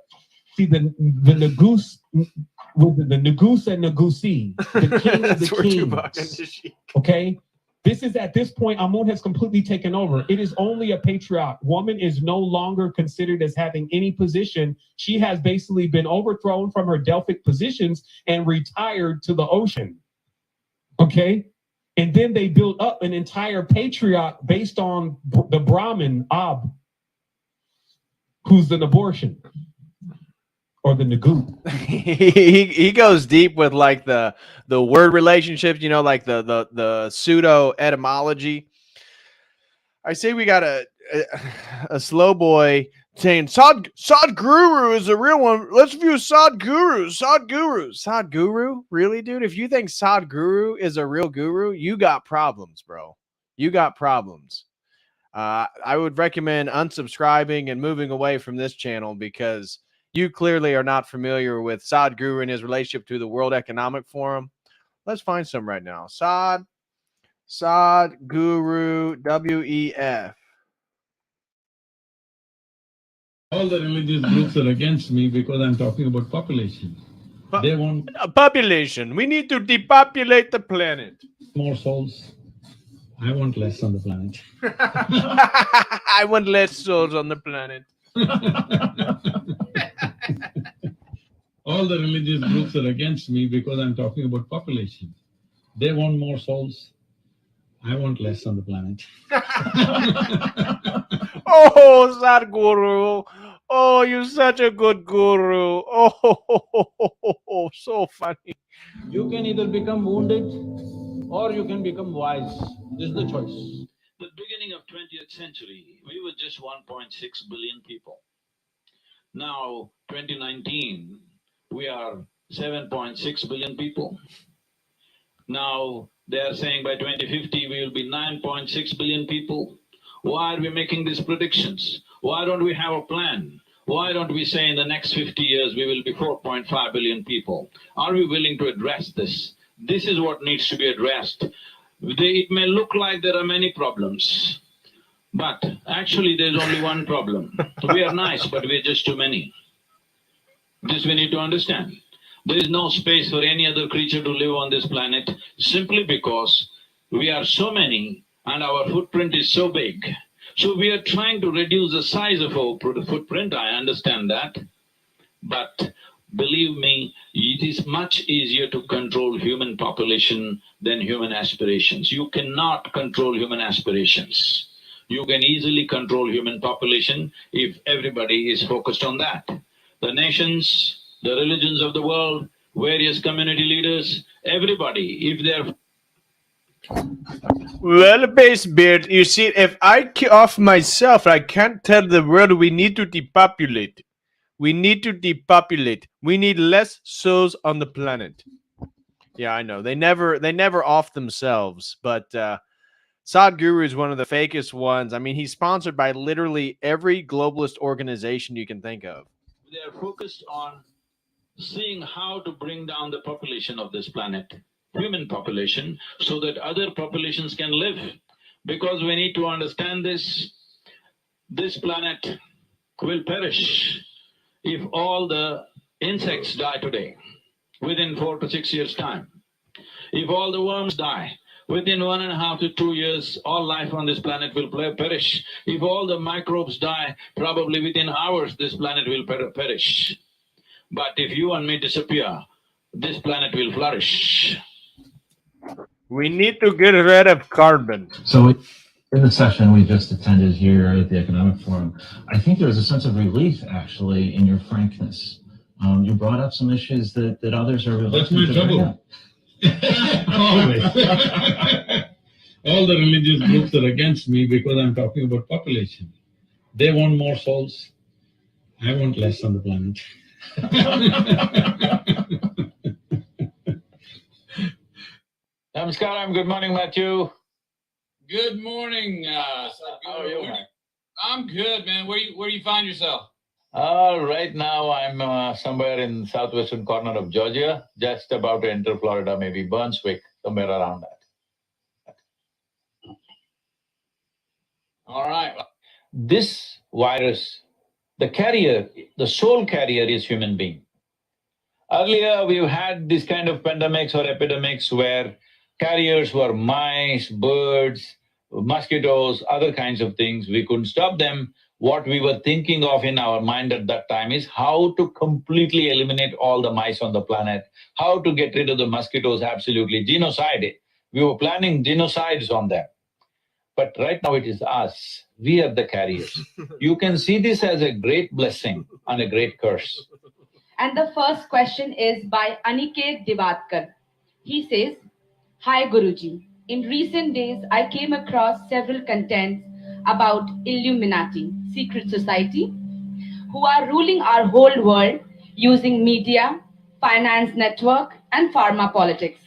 the Nagus and Nagusi, the king of the kings. Okay. This is at this point, Amun has completely taken over. It is only a patriarch. Woman is no longer considered as having any position. She has basically been overthrown from her Delphic positions and retired to the ocean. Okay? And then they built up an entire patriarch based on the Brahmin, Ab, who's an abortion. Or the Nagu. he goes deep with like the word relationships, you know, like the pseudo etymology. I say we got a slow boy saying Sadhguru is a real one. Let's view Sadhguru. Sadhguru? Really, dude? If you think Sadhguru is a real guru, you got problems, bro. You got problems. I would recommend unsubscribing and moving away from this channel because you clearly are not familiar with Sadhguru and his relationship to the World Economic Forum. Let's find some right now. Sadhguru, WEF. All the religious groups are against me because I'm talking about population. They want population. We need to depopulate the planet. More souls. I want less on the planet. I want less souls on the planet. All the religious groups are against me because I'm talking about population. They want more souls. I want less on the planet. Oh, Sadhguru. Oh, you're such a good guru. Oh, so funny. You can either become wounded or you can become wise. This is the choice. The beginning of 20th century, we were just 1.6 billion people. Now, 2019, we are 7.6 billion people. Now, they are saying by 2050, we will be 9.6 billion people. Why are we making these predictions? Why don't we have a plan? Why don't we say in the next 50 years, we will be 4.5 billion people? Are we willing to address this? This is what needs to be addressed. It may look like there are many problems, but actually there's only one problem. We are nice, but we're just too many. This we need to understand. There is no space for any other creature to live on this planet simply because we are so many and our footprint is so big. So we are trying to reduce the size of our footprint, I understand that. But believe me, it is much easier to control human population than human aspirations. You cannot control human aspirations. You can easily control human population if everybody is focused on that. The nations, the religions of the world, various community leaders, everybody, if they're... Well, base beard, you see, if I kill off myself, I can't tell the world we need to depopulate. We need to depopulate. We need less souls on the planet. Yeah, I know. They never off themselves, but Sadhguru is one of the fakest ones. I mean, he's sponsored by literally every globalist organization you can think of. They are focused on seeing how to bring down the population of this planet. human population so that other populations can live. Because we need to understand this planet will perish if all the insects die today, within 4 to 6 years' time. If all the worms die, within 1.5 to 2 years, all life on this planet will perish. If all the microbes die, probably within hours, this planet will perish. But if you and me disappear, this planet will flourish. We need to get rid of carbon. So in the session we just attended here at the Economic Forum, I think there was a sense of relief, actually, in your frankness. You brought up some issues that others are reluctant to bring up. Always. All the religious groups are against me because I'm talking about population. They want more souls. I want less on the planet. Namaskaram, good morning, Matthew. Good morning, Sadhguru. How are you? I'm good, man. Where do you find yourself? Right now I'm somewhere in southwestern corner of Georgia, just about to enter Florida, maybe Brunswick, somewhere around that. All right. This virus, the carrier, the sole carrier is human being. Earlier we've had this kind of pandemics or epidemics where carriers were mice, birds, mosquitoes, other kinds of things. We couldn't stop them. What we were thinking of in our mind at that time is how to completely eliminate all the mice on the planet, how to get rid of the mosquitoes, absolutely, genocide. We were planning genocides on them. But right now it is us. We are the carriers. You can see this as a great blessing and a great curse. And the first question is by Aniket Divatkar. He says, "Hi Guruji, in recent days I came across several contents about Illuminati, secret society, who are ruling our whole world using media, finance network and pharma politics.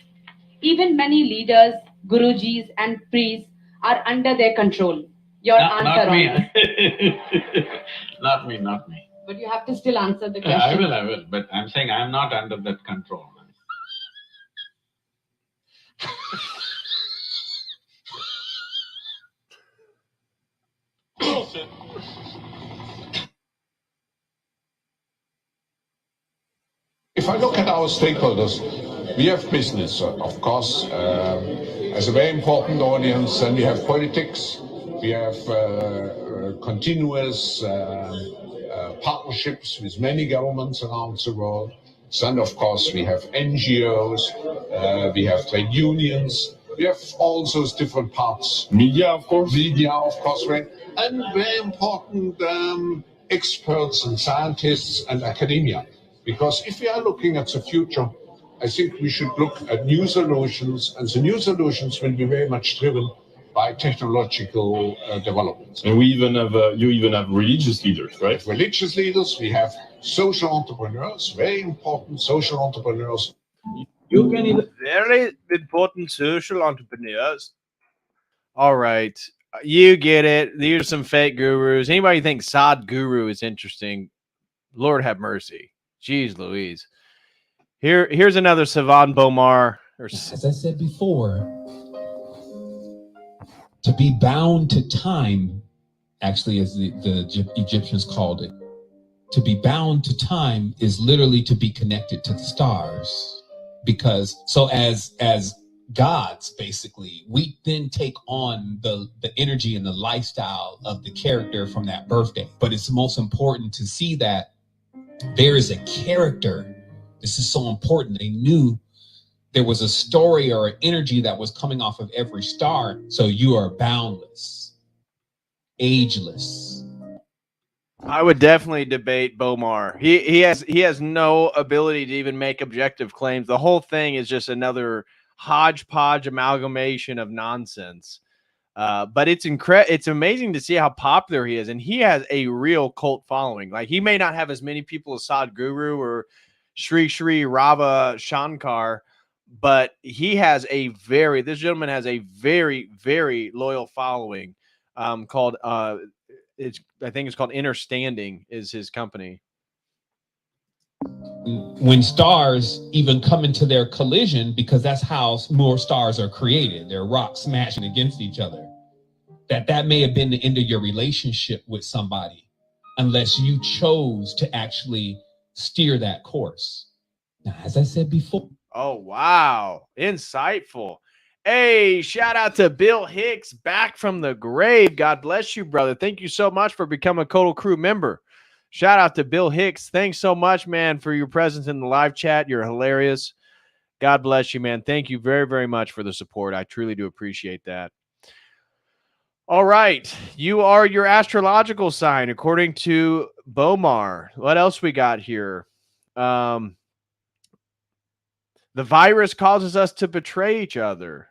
Even many leaders, Gurujis and priests are under their control. Your answer Not me. on this." Not me. But you have to still answer the I question. will, but I'm saying I'm not under that control. If I look at our stakeholders, we have business, of course, as a very important audience, and we have politics, we have continuous partnerships with many governments around the world. And of course, we have NGOs, we have trade unions, we have all those different parts. Media, of course. Media, of course, right? And very important experts and scientists and academia. Because if we are looking at the future, I think we should look at new solutions, and the new solutions will be very much driven by technological developments. And we even have, you even have religious leaders, right? Religious leaders, we have social entrepreneurs, very important social entrepreneurs. You can even very important social entrepreneurs. All right, you get it. These are some fake gurus. Anybody think Sadhguru is interesting? Lord have mercy. Jeez Louise. Here's another Savan Bomar. As I said before, to be bound to time, actually, as the Egyptians called it, to be bound to time is literally to be connected to the stars. Because so as gods, basically, we then take on the energy and the lifestyle of the character from that birthday. But it's most important to see that there is a character. This is so important. They knew there was a story or an energy that was coming off of every star. So you are boundless, ageless. I would definitely debate Bomar. He has no ability to even make objective claims. The whole thing is just another hodgepodge amalgamation of nonsense. But it's amazing to see how popular he is, and he has a real cult following. Like, he may not have as many people as Sadhguru or Sri Rava Shankar, but he has this gentleman has a very, very loyal following. Called I think it's called Inner Standing is his company. when stars even come into their collision, because that's how more stars are created, they're rocks smashing against each other, that may have been the end of your relationship with somebody, unless you chose to actually steer that course. Now, as I said before. Oh, wow. Insightful. Hey, shout out to Bill Hicks, back from the grave. God bless you, brother. Thank you so much for becoming a COTEL Crew member. Shout out to Bill Hicks. Thanks so much, man, for your presence in the live chat. You're hilarious. God bless you, man. Thank you very, very much for the support. I truly do appreciate that. All right. You are your astrological sign, according to Bomar. What else we got here? The virus causes us to betray each other.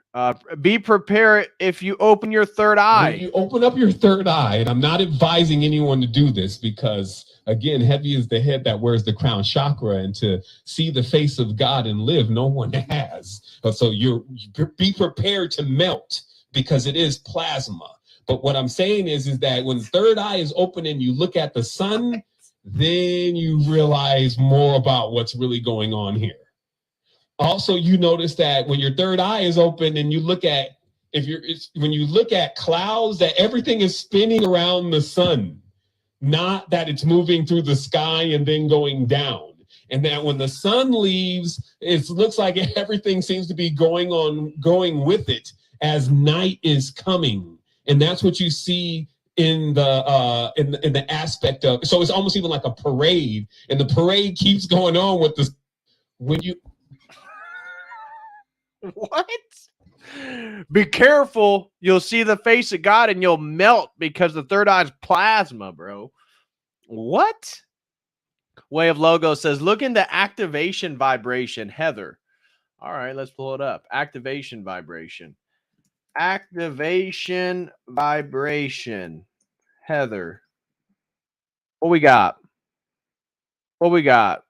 Be prepared if you open your third eye. When you open up your third eye, and I'm not advising anyone to do this because, again, heavy is the head that wears the crown chakra, and to see the face of God and live, no one has. So be prepared to melt, because it is plasma. But what I'm saying is that when the third eye is open and you look at the sun, then you realize more about what's really going on here. Also, you notice that when your third eye is open and you look at, when you look at clouds, that everything is spinning around the sun, not that it's moving through the sky and then going down. And that when the sun leaves, it looks like everything seems to be going with it as night is coming. And that's what you see in the aspect of, so it's almost even like a parade, and the parade keeps going on with this. When you What? Be careful. You'll see the face of God and you'll melt, because the third eye's plasma, bro. What? Way of Logo says, look into activation vibration, Heather. All right, let's pull it up. Activation vibration. Activation vibration, Heather. What we got? What we got?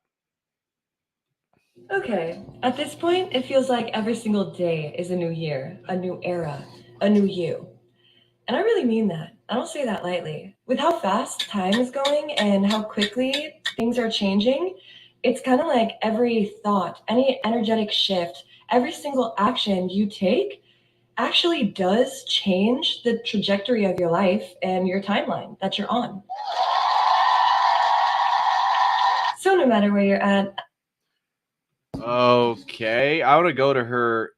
Okay, at this point, it feels like every single day is a new year, a new era, a new you. And I really mean that. I don't say that lightly. With how fast time is going and how quickly things are changing, it's kind of like every thought, any energetic shift, every single action you take actually does change the trajectory of your life and your timeline that you're on. So no matter where you're at. Okay, I want to go to her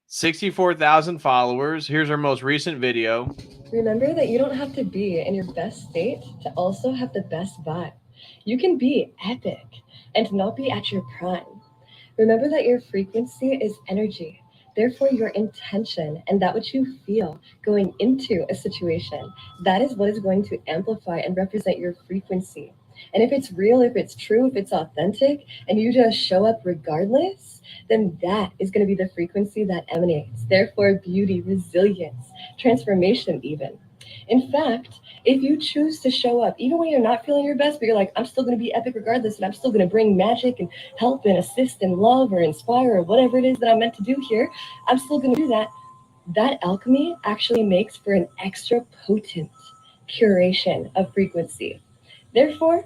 64,000 followers. Here's her most recent video. Remember that you don't have to be in your best state to also have the best vibe. You can be epic and not be at your prime. Remember that your frequency is energy. Therefore, your intention and that which you feel going into a situation, that is what is going to amplify and represent your frequency. And if it's real, if it's true, if it's authentic, and you just show up regardless, then that is going to be the frequency that emanates. Therefore, beauty, resilience, transformation even. In fact, if you choose to show up, even when you're not feeling your best, but you're like, I'm still going to be epic regardless, and I'm still going to bring magic and help and assist and love or inspire or whatever it is that I'm meant to do here, I'm still going to do that. That alchemy actually makes for an extra potent curation of frequency. Therefore,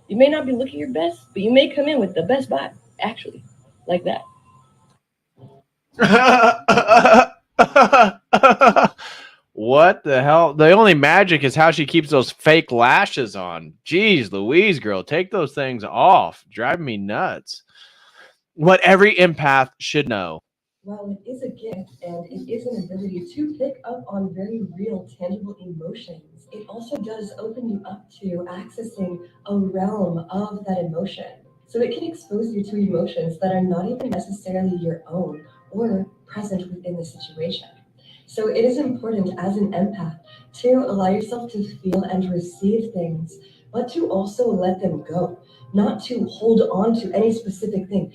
you may not be looking your best, but you may come in with the best vibe, actually, like that. What the hell? The only magic is how she keeps those fake lashes on. Jeez Louise, girl, take those things off. Driving me nuts. What every empath should know. Well, it is a gift and it is an ability to pick up on very real, tangible emotions. It also does open you up to accessing a realm of that emotion. So it can expose you to emotions that are not even necessarily your own or present within the situation. So it is important as an empath to allow yourself to feel and receive things, but to also let them go, not to hold on to any specific thing.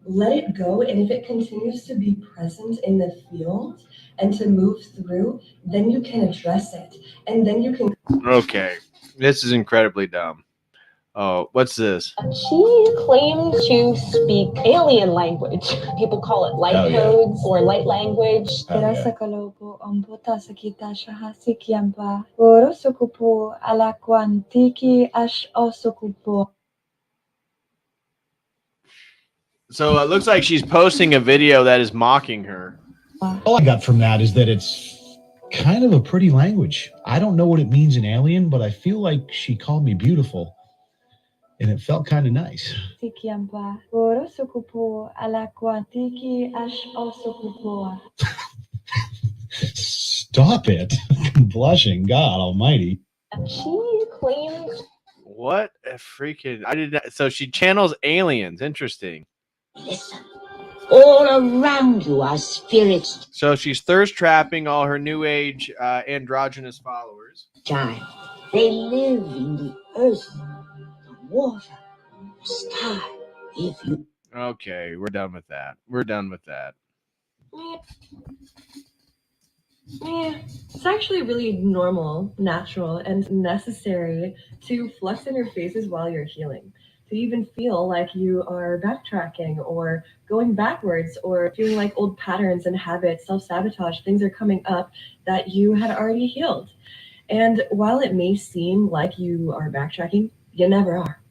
Let it go, and if it continues to be present in the field and to move through, then you can address it, and then you can. Okay, this is incredibly dumb. Oh, what's this? She claims to speak alien language. People call it light codes or light language. So it looks like she's posting a video that is mocking her. All I got from that is that it's kind of a pretty language. I don't know what it means in alien, but I feel like she called me beautiful, and it felt kind of nice. Stop it. I'm blushing. God almighty. She claims. What a freaking... I did not... So she channels aliens. Interesting. Listen. All around you are spirits. So she's thirst trapping all her new age androgynous followers. Giant. They live in the earth, the water, the sky. If you Okay, we're done with that. We're done with that. Yeah, it's actually really normal, natural, and necessary to flex in your faces while you're healing. To even feel like you are backtracking or going backwards or feeling like old patterns and habits, self-sabotage, things are coming up that you had already healed. And while it may seem like you are backtracking, you never are.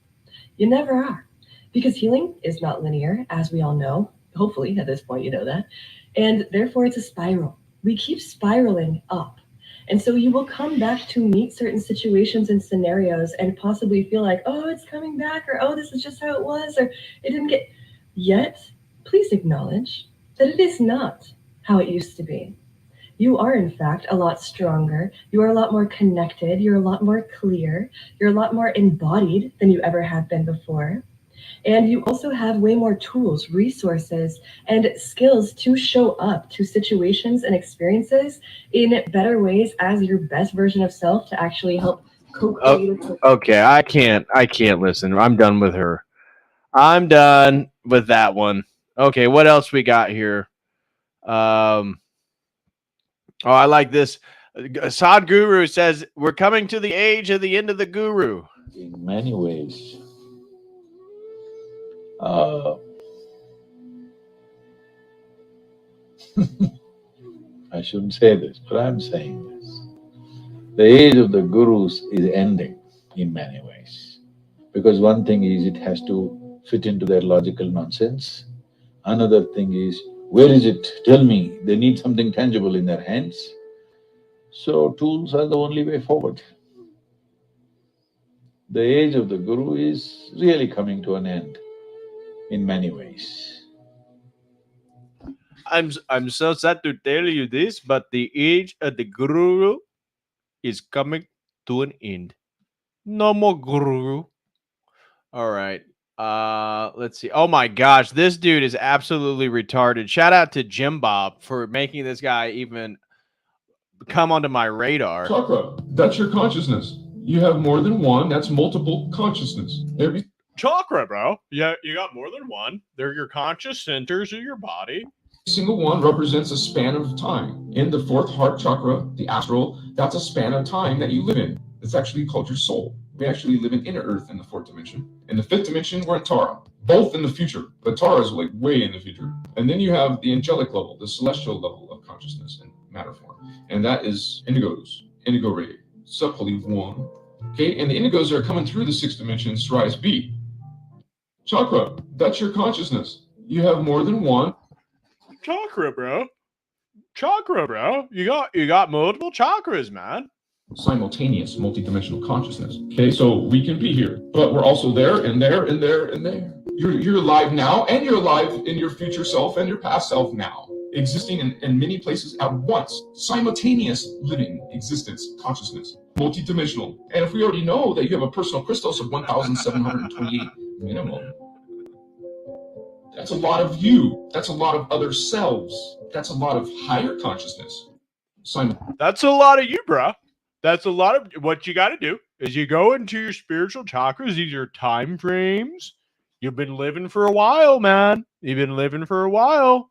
You never are. Because healing is not linear, as we all know. Hopefully, at this point, you know that. And therefore, it's a spiral. We keep spiraling up. And so you will come back to meet certain situations and scenarios and possibly feel like, oh, it's coming back, or oh, this is just how it was, or it didn't get... Yet, please acknowledge that it is not how it used to be. You are, in fact, a lot stronger. You are a lot more connected. You're a lot more clear. You're a lot more embodied than you ever have been before. And you also have way more tools, resources, and skills to show up to situations and experiences in better ways as your best version of self to actually help co-create. Okay, I can't listen. I'm done with her. I'm done with that one. Okay, what else we got here? Oh, I like this. Sadhguru says, we're coming to the age of the end of the guru. In many ways. I shouldn't say this, but I'm saying this. The age of the gurus is ending in many ways. Because one thing is it has to fit into their logical nonsense. Another thing is, where is it? Tell me. They need something tangible in their hands. So tools are the only way forward. The age of the guru is really coming to an end in many ways. I'm so sad to tell you this, but the age of the guru is coming to an end. No more guru. All right. Let's see. Oh my gosh, this dude is absolutely retarded. Shout out to Jim Bob for making this guy even come onto my radar. Chakra, that's your consciousness. You have more than one, that's multiple consciousness. Every chakra, bro. Yeah, you got more than one. They're your conscious centers of your body. single one represents a span of time. In the fourth heart chakra, the astral, that's a span of time that you live in. It's actually called your soul. We actually live in inner earth in the fourth dimension. In the fifth dimension, we're in Tara. Both in the future, but Tara is like way in the future. And then you have the angelic level, the celestial level of consciousness and matter form. And that is indigos, indigo ray, subpoly 1. Okay, and the indigos are coming through the sixth dimension, rise B. Chakra, that's your consciousness. You have more than one. Chakra, bro. Chakra, bro. You got multiple chakras, man. Simultaneous multidimensional consciousness. Okay, so we can be here, but we're also there and there and there and there. You're alive now, and you're alive in your future self and your past self now, existing in many places at once. Simultaneous living existence, consciousness, multidimensional. And if we already know that you have a personal Christos of 1,728 minimum, that's a lot of you. That's a lot of other selves. That's a lot of higher consciousness. That's a lot of you, bro. That's a lot of what you got to do is you go into your spiritual chakras. These are time frames. You've been living for a while, man. You've been living for a while.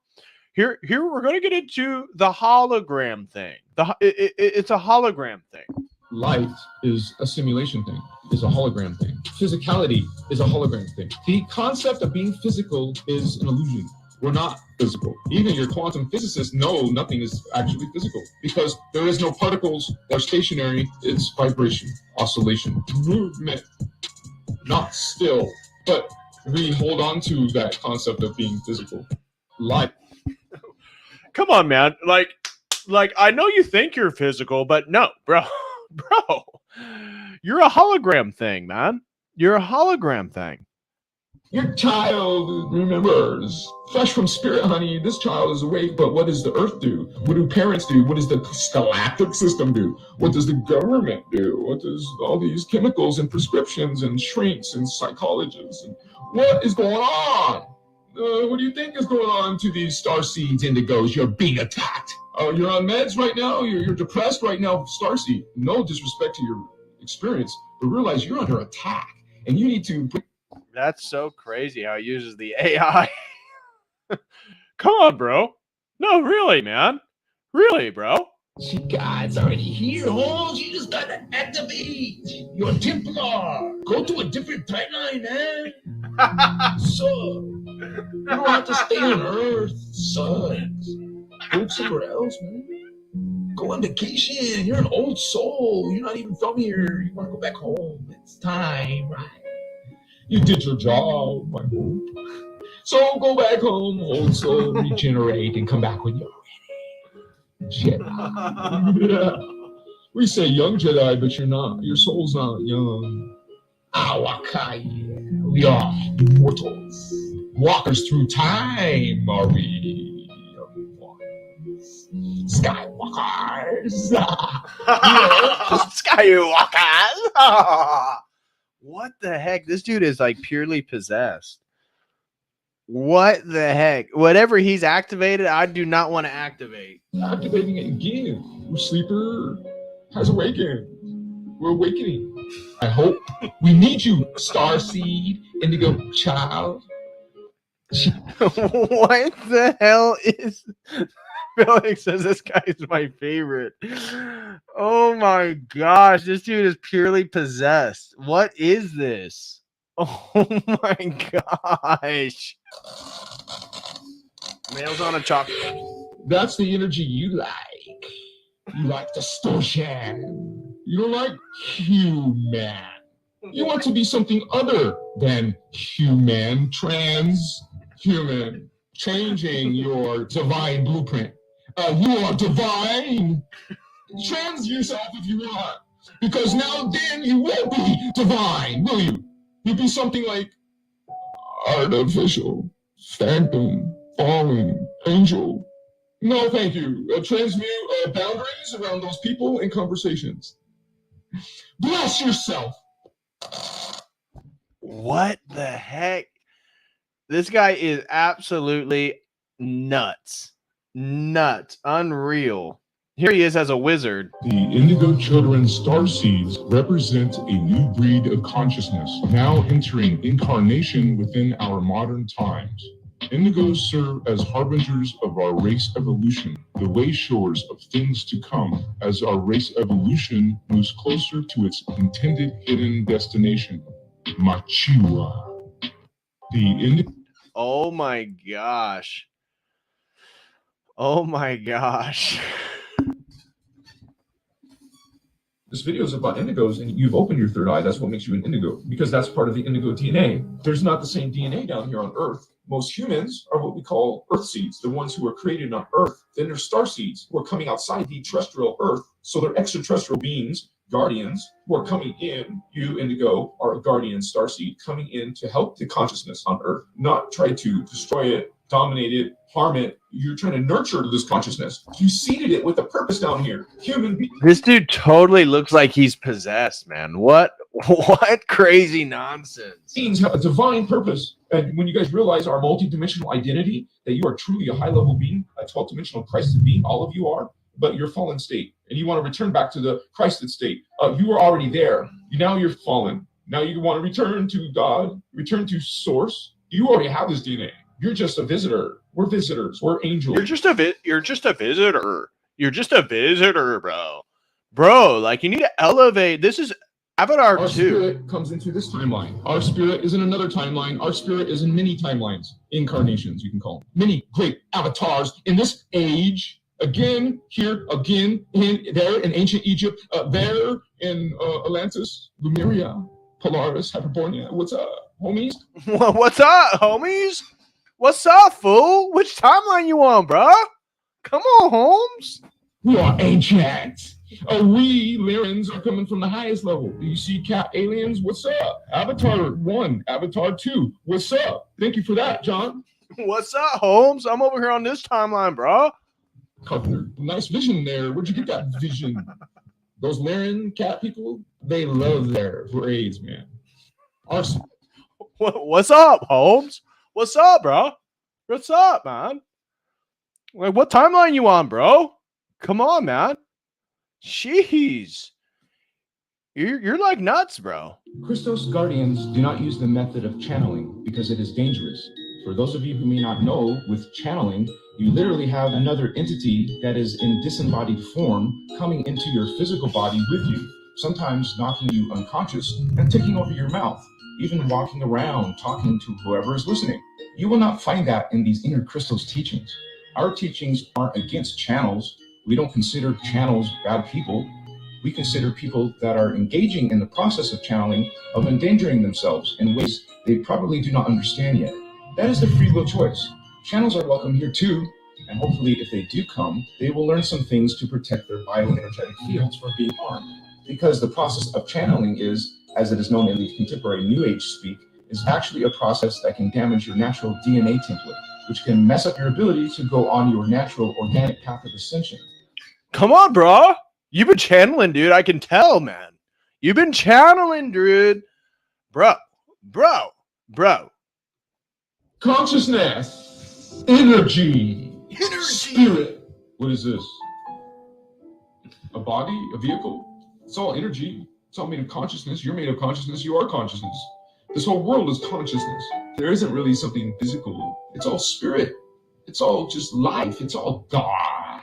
Here we're going to get into the hologram thing. It's a hologram thing. Light is a simulation thing, is a hologram thing. Physicality is a hologram thing. The concept of being physical is an illusion. We're not physical. Even your quantum physicists know nothing is actually physical because there is no particles that are stationary. It's vibration, oscillation, movement, not still. But we hold on to that concept of being physical. Life. Come on, man. Like I know you think you're physical, but no, bro. Bro. You're a hologram thing, man. You're a hologram thing. Your child remembers. Fresh from spirit, honey. This child is awake, but what does the earth do? What do parents do? What does the galactic system do? What does the government do? What does all these chemicals and prescriptions and shrinks and psychologists? And what is going on? What do you think is going on to these star seeds, indigos? You're being attacked. You're on meds right now. You're depressed right now, starseed. No disrespect to your experience, but realize you're under attack, and you need to. That's so crazy how he uses the AI. Come on, bro. No, really, man. Really, bro. God's already here, Holmes. You just gotta activate your Templar. Go to a different timeline, man. So, you don't have to stay on Earth. Sucks. Go somewhere else, man. Go on vacation. You're an old soul. You're not even from here. You want to go back home. It's time, right? You did your job, I hope. So go back home, old soul, regenerate, and come back when you're ready. Jedi. We say young Jedi, but you're not. Your soul's not young. Awakai. We are immortals. Walkers through time, are we? Skywalkers. Skywalkers. What the heck? This dude is like purely possessed. What the heck? Whatever he's activated, I do not want to activate. Activating it again. Your sleeper has awakened. We're awakening. I hope. We need you, starseed, indigo child. What the hell is... Felix says this guy is my favorite. Oh my gosh, this dude is purely possessed. What is this? Oh my gosh. Nails on a chalkboard. That's the energy you like. You like distortion. You don't like human. You want to be something other than human, transhuman, changing your divine blueprint. You are divine. Trans yourself if you want, because now then you will be divine, will you? You'll be something like artificial, phantom, fallen, angel. No, thank you. Transmute boundaries around those people and conversations. Bless yourself. What the heck? This guy is absolutely nuts. Nuts. Unreal. Here he is as a wizard. The indigo children starseeds represent a new breed of consciousness, now entering incarnation within our modern times. Indigos serve as harbingers of our race evolution, the way shores of things to come, as our race evolution moves closer to its intended hidden destination, Machua. Oh my gosh. Oh my gosh. This video is about indigos, and you've opened your third eye. That's what makes you an indigo, because that's part of the indigo DNA. There's not the same DNA down here on Earth. Most humans are what we call Earth seeds, the ones who are created on Earth. Then there's star seeds who are coming outside the terrestrial Earth. So they're extraterrestrial beings, guardians, who are coming in. You, indigo, are a guardian starseed coming in to help the consciousness on Earth, not try to destroy it, dominate it, harm it. You're trying to nurture this consciousness. You seeded it with a purpose down here. Human beings. This dude totally looks like he's possessed, man. What crazy nonsense. Beings have a divine purpose. And when you guys realize our multidimensional identity, that you are truly a high-level being, a 12-dimensional Christed being, all of you are, but you're fallen state. And you want to return back to the Christed state. You were already there. Now you're fallen. Now you want to return to God, return to source. You already have this DNA. You're just a visitor. We're visitors. We're angels. You're just a visitor. You're just a visitor, bro. Bro, like you need to elevate. This is Avatar 2. Our spirit comes into this timeline. Our spirit is in another timeline. Our spirit is in many timelines, incarnations, you can call them. Many great avatars in this age. Again, here, again, there in ancient Egypt, there in Atlantis, Lemuria, Polaris, Hyperborea. What's up? homies? What's up, homies? What's up, fool? Which timeline you on, bro? Come on, Holmes. We are ancients. We Lyrans are coming from the highest level. Do you see cat aliens? What's up? Avatar 1, Avatar 2. What's up? Thank you for that, John. What's up, Holmes? I'm over here on this timeline, bro. Nice vision there. Where'd you get that vision? Those Lyran cat people, they love their braids, man. Arson. What's up, Holmes? What's up, bro? What's up, man? Like, what timeline you on, bro? Come on, man. Jeez. You're like nuts, bro. Christos Guardians do not use the method of channeling because it is dangerous. For those of you who may not know, with channeling, you literally have another entity that is in disembodied form coming into your physical body with you, sometimes knocking you unconscious and taking over your mouth, even walking around talking to whoever is listening. You will not find that in these inner Christos teachings. Our teachings aren't against channels. We don't consider channels bad people. We consider people that are engaging in the process of channeling of endangering themselves in ways they probably do not understand yet. That is the free will choice. Channels are welcome here too, and hopefully if they do come, they will learn some things to protect their bioenergetic fields from being harmed. Because the process of channeling is, as it is known in the contemporary New Age speak, is actually a process that can damage your natural DNA template, which can mess up your ability to go on your natural organic path of ascension. Come on, bro. You've been channeling, dude. I can tell, man. You've been channeling, dude. Bro. Consciousness, energy, spirit. What is this? A body, a vehicle? It's all energy. It's all made of consciousness. You're made of consciousness. You are consciousness. This whole world is consciousness. There isn't really something physical. It's all spirit. It's all just life. It's all God.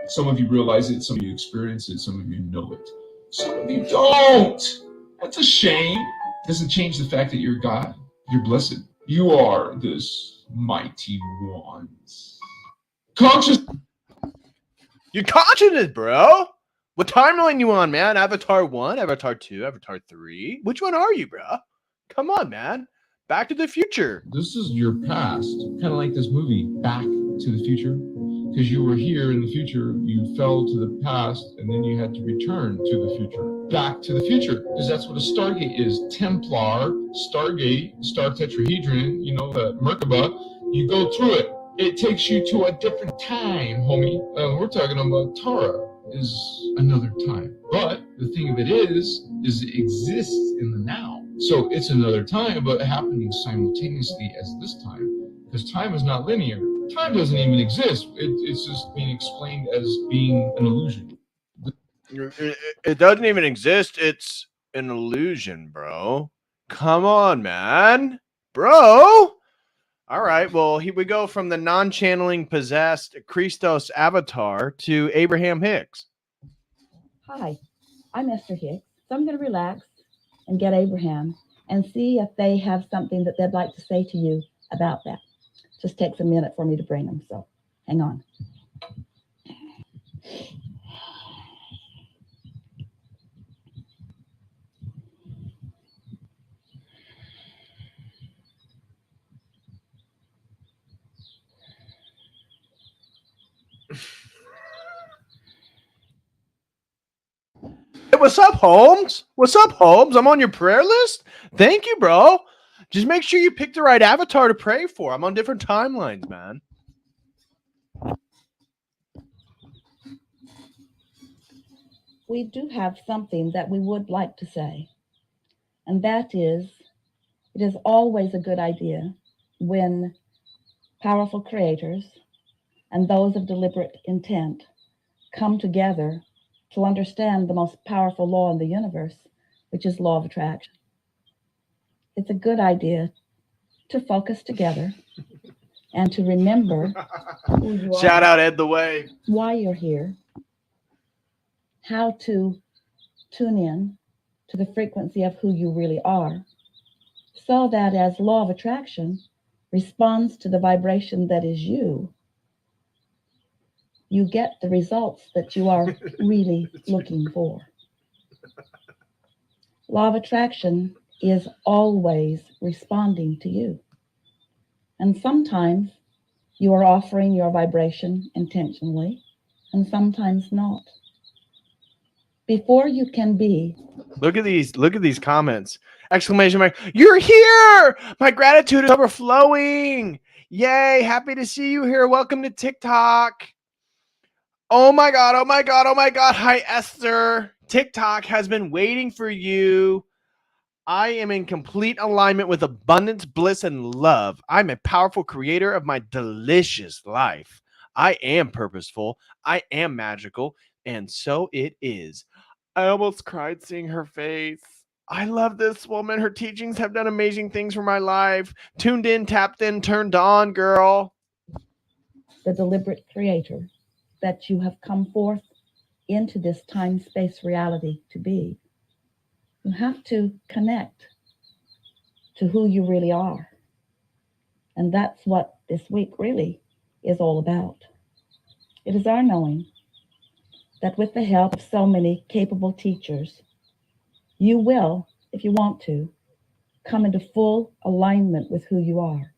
Some of you realize it. Some of you experience it. Some of you know it. Some of you don't. That's a shame. Doesn't change the fact that you're God. You're blessed. You are this mighty ones. Conscious. You're conscious, bro. What timeline you on, man? Avatar 1, Avatar 2, Avatar 3. Which one are you, bro? Come on, man. Back to the Future. This is your past. Kind of like this movie, Back to the Future. Because you were here in the future, you fell to the past, and then you had to return to the future. Back to the future. Because that's what a Stargate is. Templar, Stargate, Star Tetrahedron, you know, the Merkaba. You go through it. It takes you to a different time, homie. We're talking about Tara is another time. But the thing of it is it exists in the now. So it's another time, but happening simultaneously as this time. Because time is not linear. Time doesn't even exist. It's just being explained as being an illusion. It doesn't even exist. It's an illusion, bro. Come on, man. Bro. All right. Well, here we go from the non-channeling possessed Christos avatar to Abraham Hicks. Hi, I'm Esther Hicks. So I'm going to relax and get Abraham and see if they have something that they'd like to say to you about that. Just takes a minute for me to bring them, so hang on. Hey, what's up, Holmes? What's up, Holmes? I'm on your prayer list. Thank you, bro. Just make sure you pick the right avatar to pray for. I'm on different timelines, man. We do have something that we would like to say, and that is, it is always a good idea when powerful creators and those of deliberate intent come together to understand the most powerful law in the universe, which is law of attraction. It's a good idea to focus together and to remember who you are. Shout out Ed the Way. Why you're here, how to tune in to the frequency of who you really are, so that as law of attraction responds to the vibration that is you, you get the results that you are really looking for. Law of attraction is always responding to you. And sometimes you are offering your vibration intentionally, and sometimes not. Before you can be. Look at these comments. Exclamation mark. You're here. My gratitude is overflowing. Yay. Happy to see you here. Welcome to TikTok. Oh my God. Oh my God. Oh my God. Hi, Esther. TikTok has been waiting for you. I am in complete alignment with abundance, bliss, and love. I'm a powerful creator of my delicious life. I am purposeful. I am magical. And so it is. I almost cried seeing her face. I love this woman. Her teachings have done amazing things for my life. Tuned in, tapped in, turned on, girl. The deliberate creator that you have come forth into this time-space reality to be. You have to connect to who you really are. And that's what this week really is all about. It is our knowing that with the help of so many capable teachers, you will, if you want to, come into full alignment with who you are.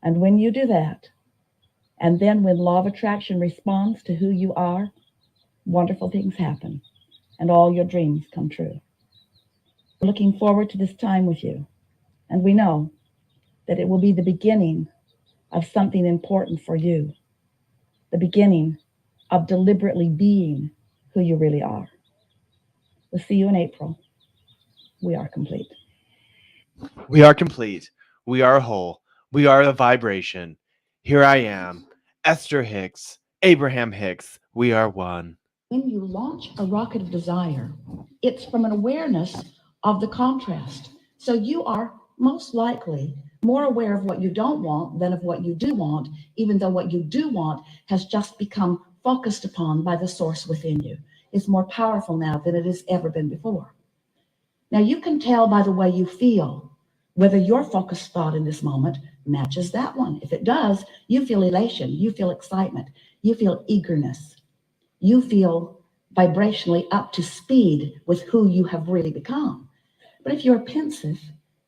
And when you do that, and then when law of attraction responds to who you are, wonderful things happen and all your dreams come true. We're looking forward to this time with you. And we know that it will be the beginning of something important for you. The beginning of deliberately being who you really are. We'll see you in April. We are complete. We are complete. We are whole. We are the vibration. Here I am, Esther Hicks, Abraham Hicks. We are one. When you launch a rocket of desire, it's from an awareness of the contrast. So you are most likely more aware of what you don't want than of what you do want, even though what you do want has just become focused upon by the source within you. It's more powerful now than it has ever been before. Now you can tell by the way you feel whether your focused thought in this moment matches that one. If it does, you feel elation, you feel excitement, you feel eagerness. You feel vibrationally up to speed with who you have really become. But if you're pensive,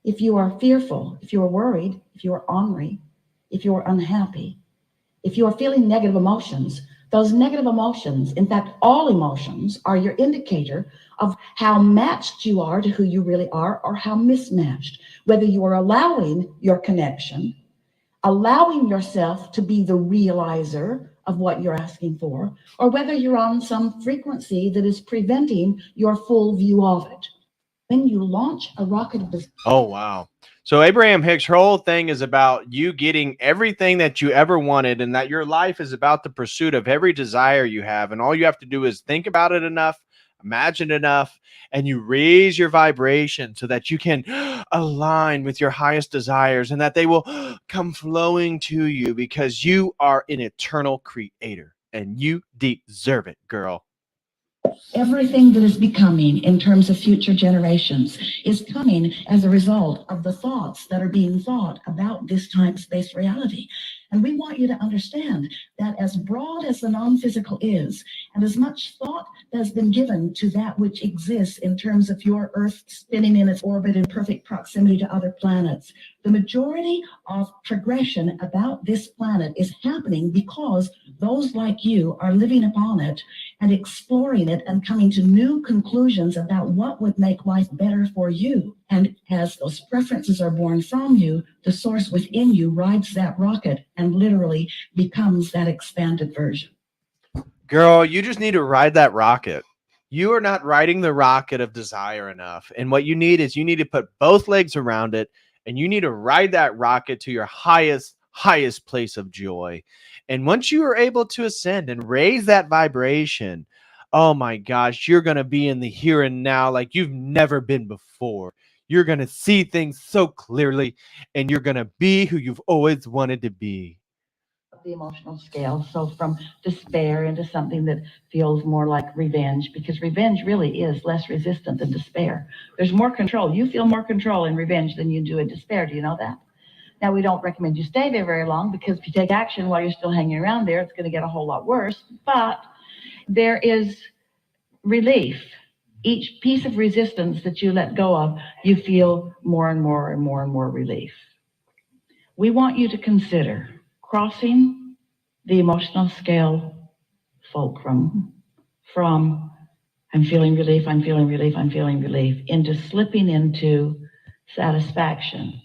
if you are fearful, if you are worried, if you are ornery, if you are unhappy, if you are feeling negative emotions, those negative emotions, in fact, all emotions, are your indicator of how matched you are to who you really are or how mismatched. Whether you are allowing your connection, allowing yourself to be the realizer of what you're asking for, or whether you're on some frequency that is preventing your full view of it. When you launch a rocket of desire. Oh, wow. So Abraham Hicks, her whole thing is about you getting everything that you ever wanted, and that your life is about the pursuit of every desire you have. And all you have to do is think about it enough, imagine enough, and you raise your vibration so that you can align with your highest desires and that they will come flowing to you because you are an eternal creator and you deserve it, girl. Everything that is becoming in terms of future generations is coming as a result of the thoughts that are being thought about this time-space reality. And we want you to understand that as broad as the non-physical is, and as much thought has been given to that which exists in terms of your Earth spinning in its orbit in perfect proximity to other planets, the majority of progression about this planet is happening because those like you are living upon it and exploring it and coming to new conclusions about what would make life better for you. And as those preferences are born from you, the source within you rides that rocket and literally becomes that expanded version. Girl, you just need to ride that rocket. You are not riding the rocket of desire enough. And what you need is you need to put both legs around it and you need to ride that rocket to your highest place of joy. And once you are able to ascend and raise that vibration, oh my gosh, you're going to be in the here and now like you've never been before. You're going to see things so clearly and you're going to be who you've always wanted to be. The emotional scale, so from despair into something that feels more like revenge, because revenge really is less resistant than despair. There's more control. You feel more control in revenge than you do in despair. Do you know that? Now, we don't recommend you stay there very long, because if you take action while you're still hanging around there, it's going to get a whole lot worse. But there is relief Each piece of resistance that you let go of, you feel more and more and more and more relief. We want you to consider crossing the emotional scale fulcrum from I'm feeling relief, I'm feeling relief, I'm feeling relief, into slipping into satisfaction.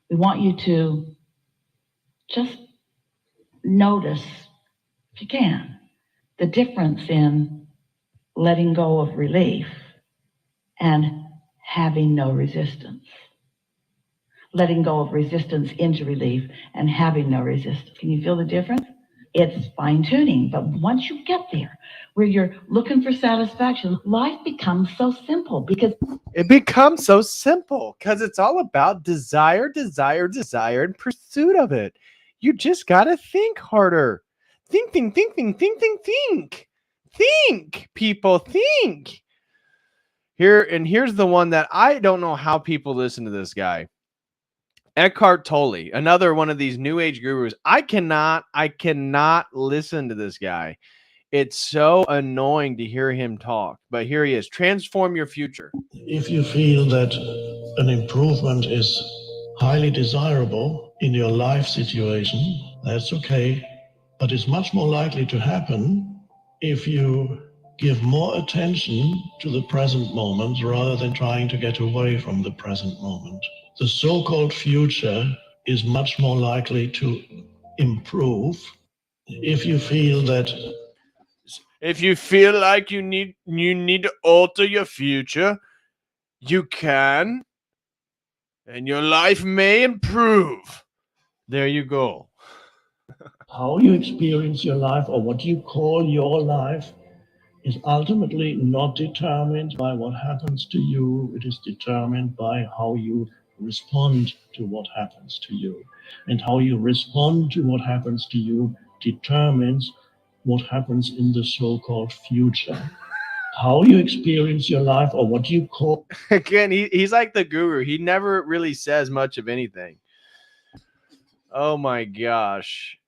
We want you to just notice, if you can, the difference in letting go of relief and having no resistance. Letting go of resistance into relief and having no resistance. Can you feel the difference? It's fine tuning, but once you get there, where you're looking for satisfaction, life becomes so simple because it becomes so simple because it's all about desire, desire, desire, and pursuit of it. You just got to think harder. Think, people, think. Here's the one that I don't know how people listen to this guy. Eckhart Tolle, another one of these new age gurus. I cannot listen to this guy. It's so annoying to hear him talk, but here he is. Transform your future. If you feel that an improvement is highly desirable in your life situation, that's okay, but it's much more likely to happen if you give more attention to the present moment rather than trying to get away from the present moment. The so-called future is much more likely to improve if you feel that. If you feel like you need to alter your future, you can, and your life may improve. There you go. How you experience your life, or what you call your life, is ultimately not determined by what happens to you. It is determined by how you respond to what happens to you. And how you respond to what happens to you determines what happens in the so-called future. How you experience your life, or what you call... Again, he's like the guru. He never really says much of anything. Oh my gosh.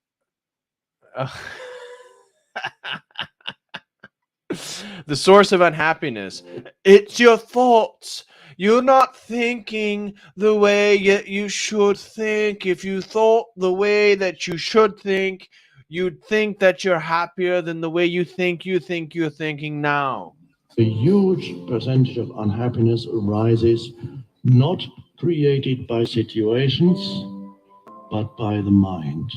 The source of unhappiness. It's your thoughts. You're not thinking the way you should think. If you thought the way that you should think, you'd think that you're happier than the way you think you're thinking now. A huge percentage of unhappiness arises not created by situations, but by the mind.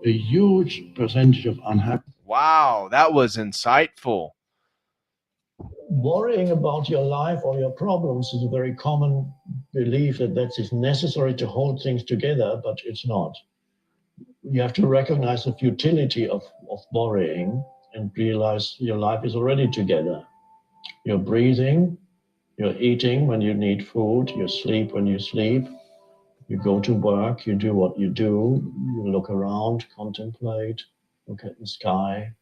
A huge percentage of unhappiness. Wow, that was insightful. Worrying about your life or your problems is a very common belief that is necessary to hold things together, but it's not. You have to recognize the futility of worrying and realize your life is already together. You're breathing, you're eating when you need food, you sleep when you sleep, you go to work, you do what you do, you look around, contemplate, look at the sky.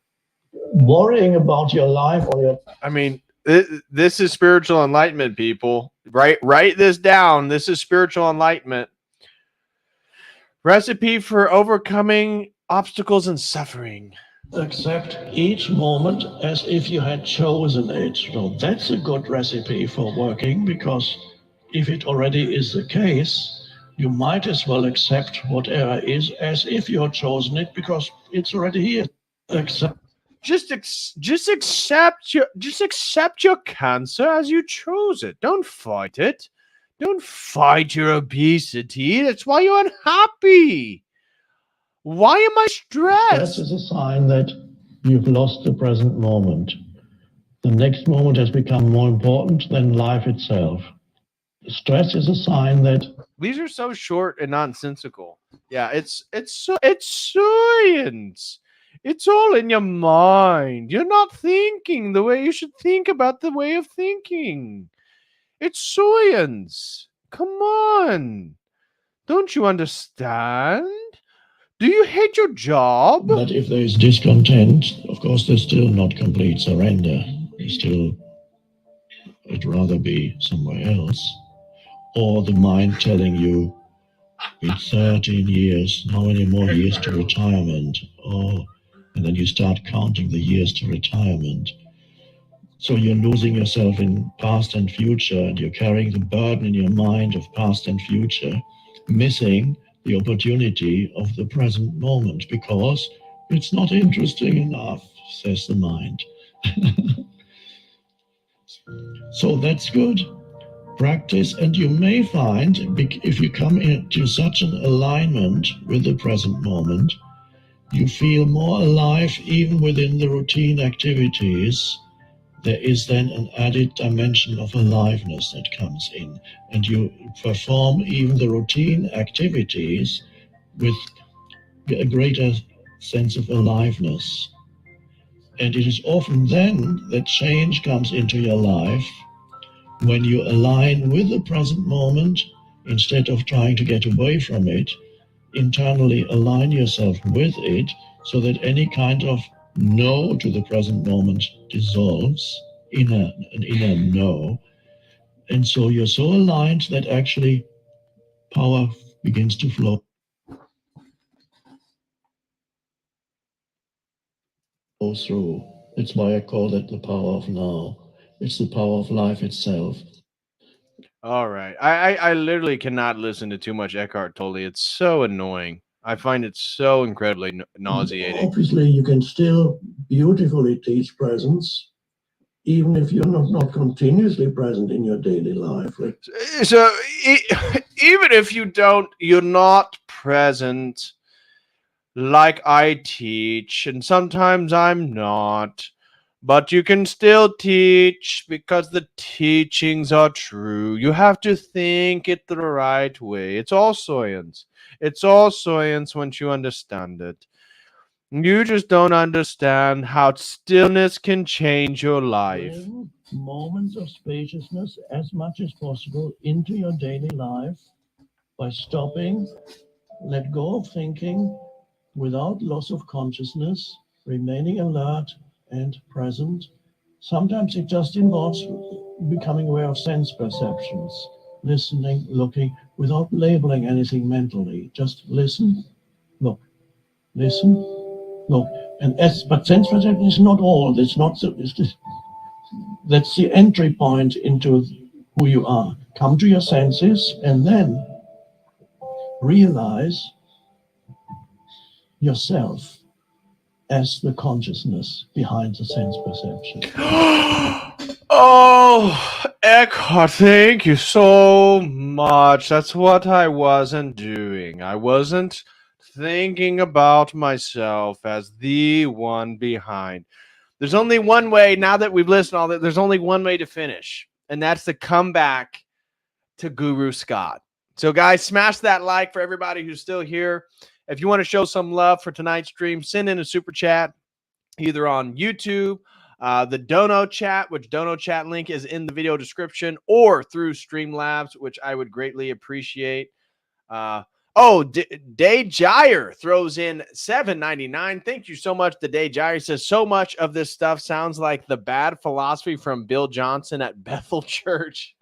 Worrying about your life or your... I mean, this is spiritual enlightenment, people. Write this down. This is spiritual enlightenment. Recipe for overcoming obstacles and suffering. Accept each moment as if you had chosen it. So that's a good recipe for working, because if it already is the case, you might as well accept whatever is as if you're chosen it, because it's already here. Just accept your cancer as you chose it. Don't fight it. Don't fight your obesity. That's why you're unhappy. Why am I stressed? Stress is a sign that you've lost the present moment. The next moment has become more important than life itself. Stress is a sign that... These are so short and nonsensical. Yeah, it's science. It's all in your mind. You're not thinking the way you should think about the way of thinking. It's science. Come on. Don't you understand? Do you hate your job? But if there is discontent, of course, there's still not complete surrender. There's still, I'd rather be somewhere else. Or the mind telling you, it's 13 years, how many more years to retirement? Oh, and then you start counting the years to retirement. So you're losing yourself in past and future, and you're carrying the burden in your mind of past and future, missing the opportunity of the present moment because it's not interesting enough, says the mind. So that's good. Practice, and you may find if you come into such an alignment with the present moment, you feel more alive even within the routine activities. There is then an added dimension of aliveness that comes in, and you perform even the routine activities with a greater sense of aliveness. And it is often then that change comes into your life when you align with the present moment instead of trying to get away from it. Internally align yourself with it so that any kind of no to the present moment dissolves in an inner no. And so you're so aligned that actually power begins to flow through. That's why I call it the power of now. It's the power of life itself. All right. I literally cannot listen to too much Eckhart Tolle. It's so annoying. I find it so incredibly nauseating. Obviously, you can still beautifully teach presence, even if you're not continuously present in your daily life. Like, So even if you're not present, like I teach, and sometimes I'm not, but you can still teach because the teachings are true. You have to think it the right way. It's all science. It's all science once you understand it. You just don't understand how stillness can change your life. bring moments of spaciousness as much as possible into your daily life by stopping, let go of thinking without loss of consciousness, remaining alert and present. Sometimes it just involves becoming aware of sense perceptions, listening, looking, without labeling anything mentally. Just listen, look, listen, look. But sense perception is not all. It's not. That's the entry point into who you are. Come to your senses and then realize yourself as the consciousness behind the sense perception. Oh, Eckhart, thank you so much. That's what I wasn't doing. I wasn't thinking about myself as the one behind. There's only one way, now that we've listened to all that, there's only one way to finish, and that's to come back to Guru Scott. So, guys, smash that like for everybody who's still here. If you want to show some love for tonight's stream, send in a super chat either on YouTube, the Dono chat, which Dono chat link is in the video description, or through Streamlabs, which I would greatly appreciate. Day Jire throws in $7.99. Thank you so much, the Day Jire. He says, so much of this stuff sounds like the bad philosophy from Bill Johnson at Bethel Church.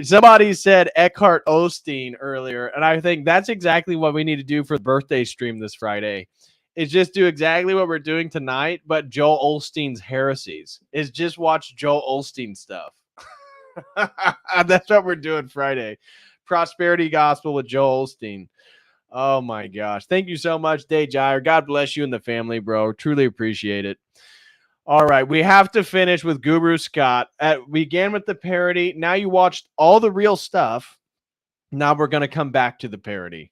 Somebody said Eckhart Osteen earlier, and I think that's exactly what we need to do for the birthday stream this Friday. Is just do exactly what we're doing tonight, but Joel Osteen's heresies. Is just watch Joel Osteen stuff. That's what we're doing Friday. Prosperity Gospel with Joel Osteen. Oh my gosh. Thank you so much, Day Jire. God bless you and the family, bro. Truly appreciate it. All right. We have to finish with Guru Scott. We began with the parody. Now you watched all the real stuff. Now we're going to come back to the parody.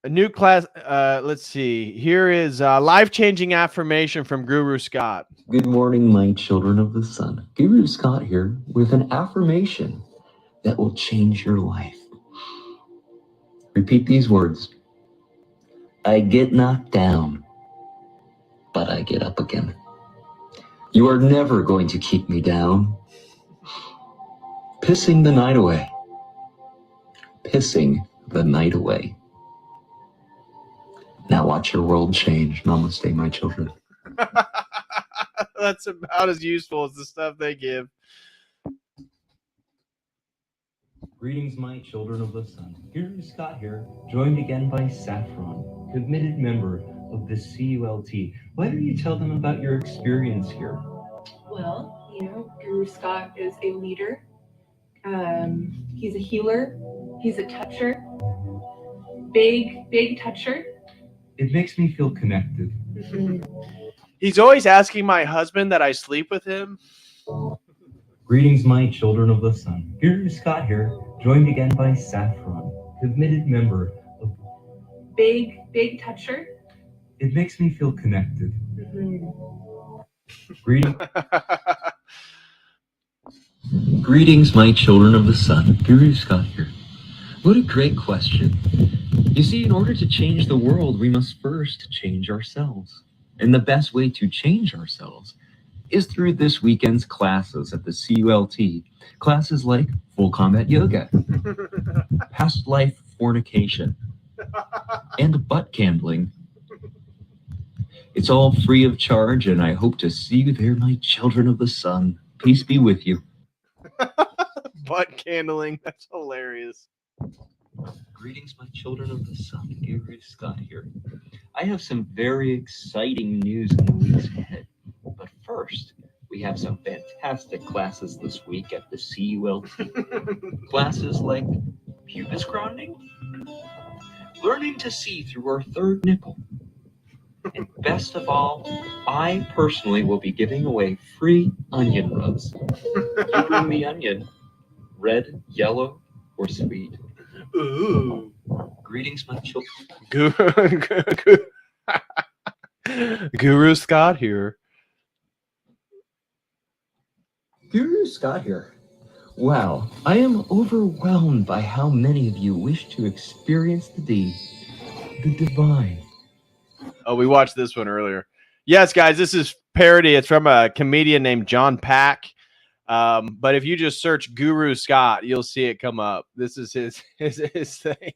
A new class. Let's see. Here is a life-changing affirmation from Guru Scott. Good morning, my children of the sun. Guru Scott here with an affirmation that will change your life. Repeat these words. I get knocked down, but I get up again. You are never going to keep me down. Pissing the night away. Pissing the night away. Now watch your world change. Namaste, my children. That's about as useful as the stuff they give. Greetings, my children of the sun. Guru Scott here, joined again by Saffron, committed member of the CULT. Why don't you tell them about your experience here? Well, Guru Scott is a leader. He's a healer. He's a toucher. Big toucher. It makes me feel connected. He's always asking my husband that I sleep with him. Greetings, my children of the sun. Guru Scott here, joined again by Saffron, committed member of... Big toucher. It makes me feel connected. Greetings, my children of the sun. Guru Scott here. What a great question. You see, in order to change the world, we must first change ourselves. And the best way to change ourselves is through this weekend's classes at the CULT. Classes like full combat yoga, past life fornication, and butt candling. It's all free of charge, and I hope to see you there, my children of the sun. Peace be with you. Butt candling. That's hilarious. Greetings, my children of the sun. Guru Scott here. I have some very exciting news in the weeks ahead. But first, we have some fantastic classes this week at the CULT. Classes like pubis grounding, learning to see through our third nipple, and best of all, I personally will be giving away free onion rubs. You bring the onion, red, yellow, or sweet. Ooh. Greetings, my children. Guru Scott here. Guru Scott here. Wow, I am overwhelmed by how many of you wish to experience the divine. Oh, we watched this one earlier. Yes, guys, this is parody. It's from a comedian named John Pack. But if you just search Guru Scott, you'll see it come up. This is his thing.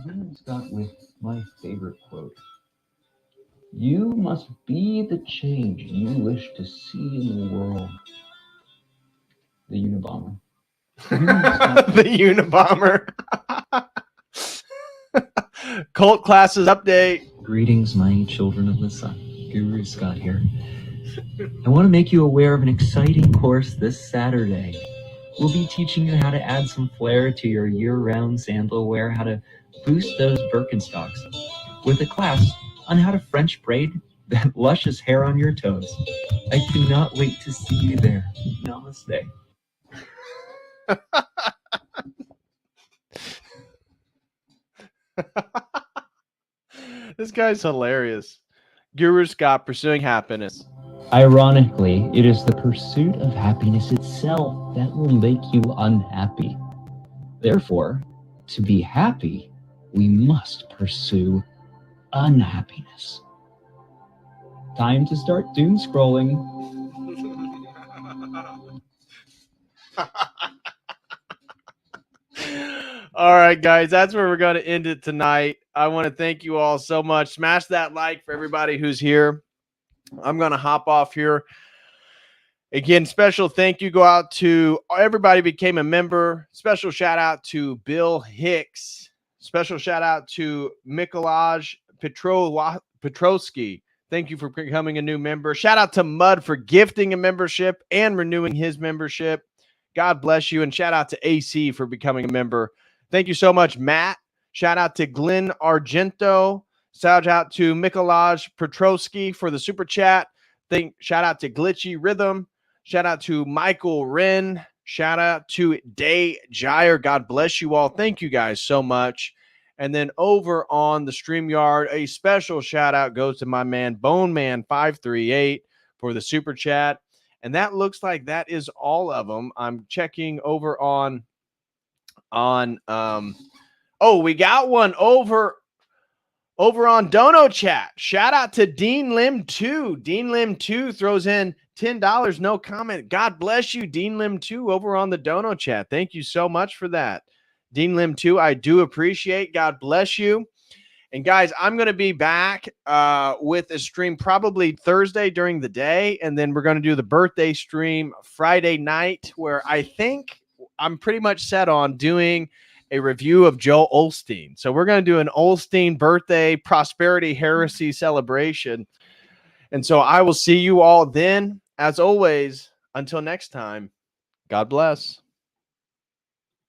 Guru Scott with my favorite quote. You must be the change you wish to see in the world. The Unabomber. The Unabomber. Cult classes update. Greetings, my children of the sun. Guru Scott here. I want to make you aware of an exciting course this Saturday. We'll be teaching you how to add some flair to your year-round sandal wear, how to boost those Birkenstocks, with a class on how to French braid that luscious hair on your toes. I cannot wait to see you there. Namaste. This guy's hilarious. Guru Scott pursuing happiness. Ironically, it is the pursuit of happiness itself that will make you unhappy. Therefore, to be happy, we must pursue unhappiness. Time to start doom scrolling. All right, guys, that's where we're going to end it tonight. I want to thank you all so much. Smash that like for everybody who's here. I'm going to hop off here. Again, special thank you go out to everybody who became a member. Special shout out to Bill Hicks. Special shout out to Mikolaj Petrovsky. Thank you for becoming a new member. Shout out to Mud for gifting a membership and renewing his membership. God bless you. And shout out to AC for becoming a member. Thank you so much, Matt. Shout out to Glenn Argento. Shout out to Mikolaj Petrovsky for the super chat. Shout out to Glitchy Rhythm. Shout out to Michael Wren. Shout out to Day Jire. God bless you all. Thank you guys so much. And then over on the StreamYard, a special shout out goes to my man Boneman538 for the super chat. And that looks like that is all of them. I'm checking over on we got one over on Dono Chat. Shout out to Dean Lim 2. Dean Lim 2 throws in $10, no comment. God bless you, Dean Lim 2, over on the Dono Chat. Thank you so much for that. Dean Lim 2, I do appreciate. God bless you. And guys, I'm going to be back with a stream probably Thursday during the day, and then we're going to do the birthday stream Friday night, where I think I'm pretty much set on doing a review of Joel Osteen. So we're going to do an Osteen birthday prosperity heresy celebration. And so I will see you all then. As always, until next time, God bless.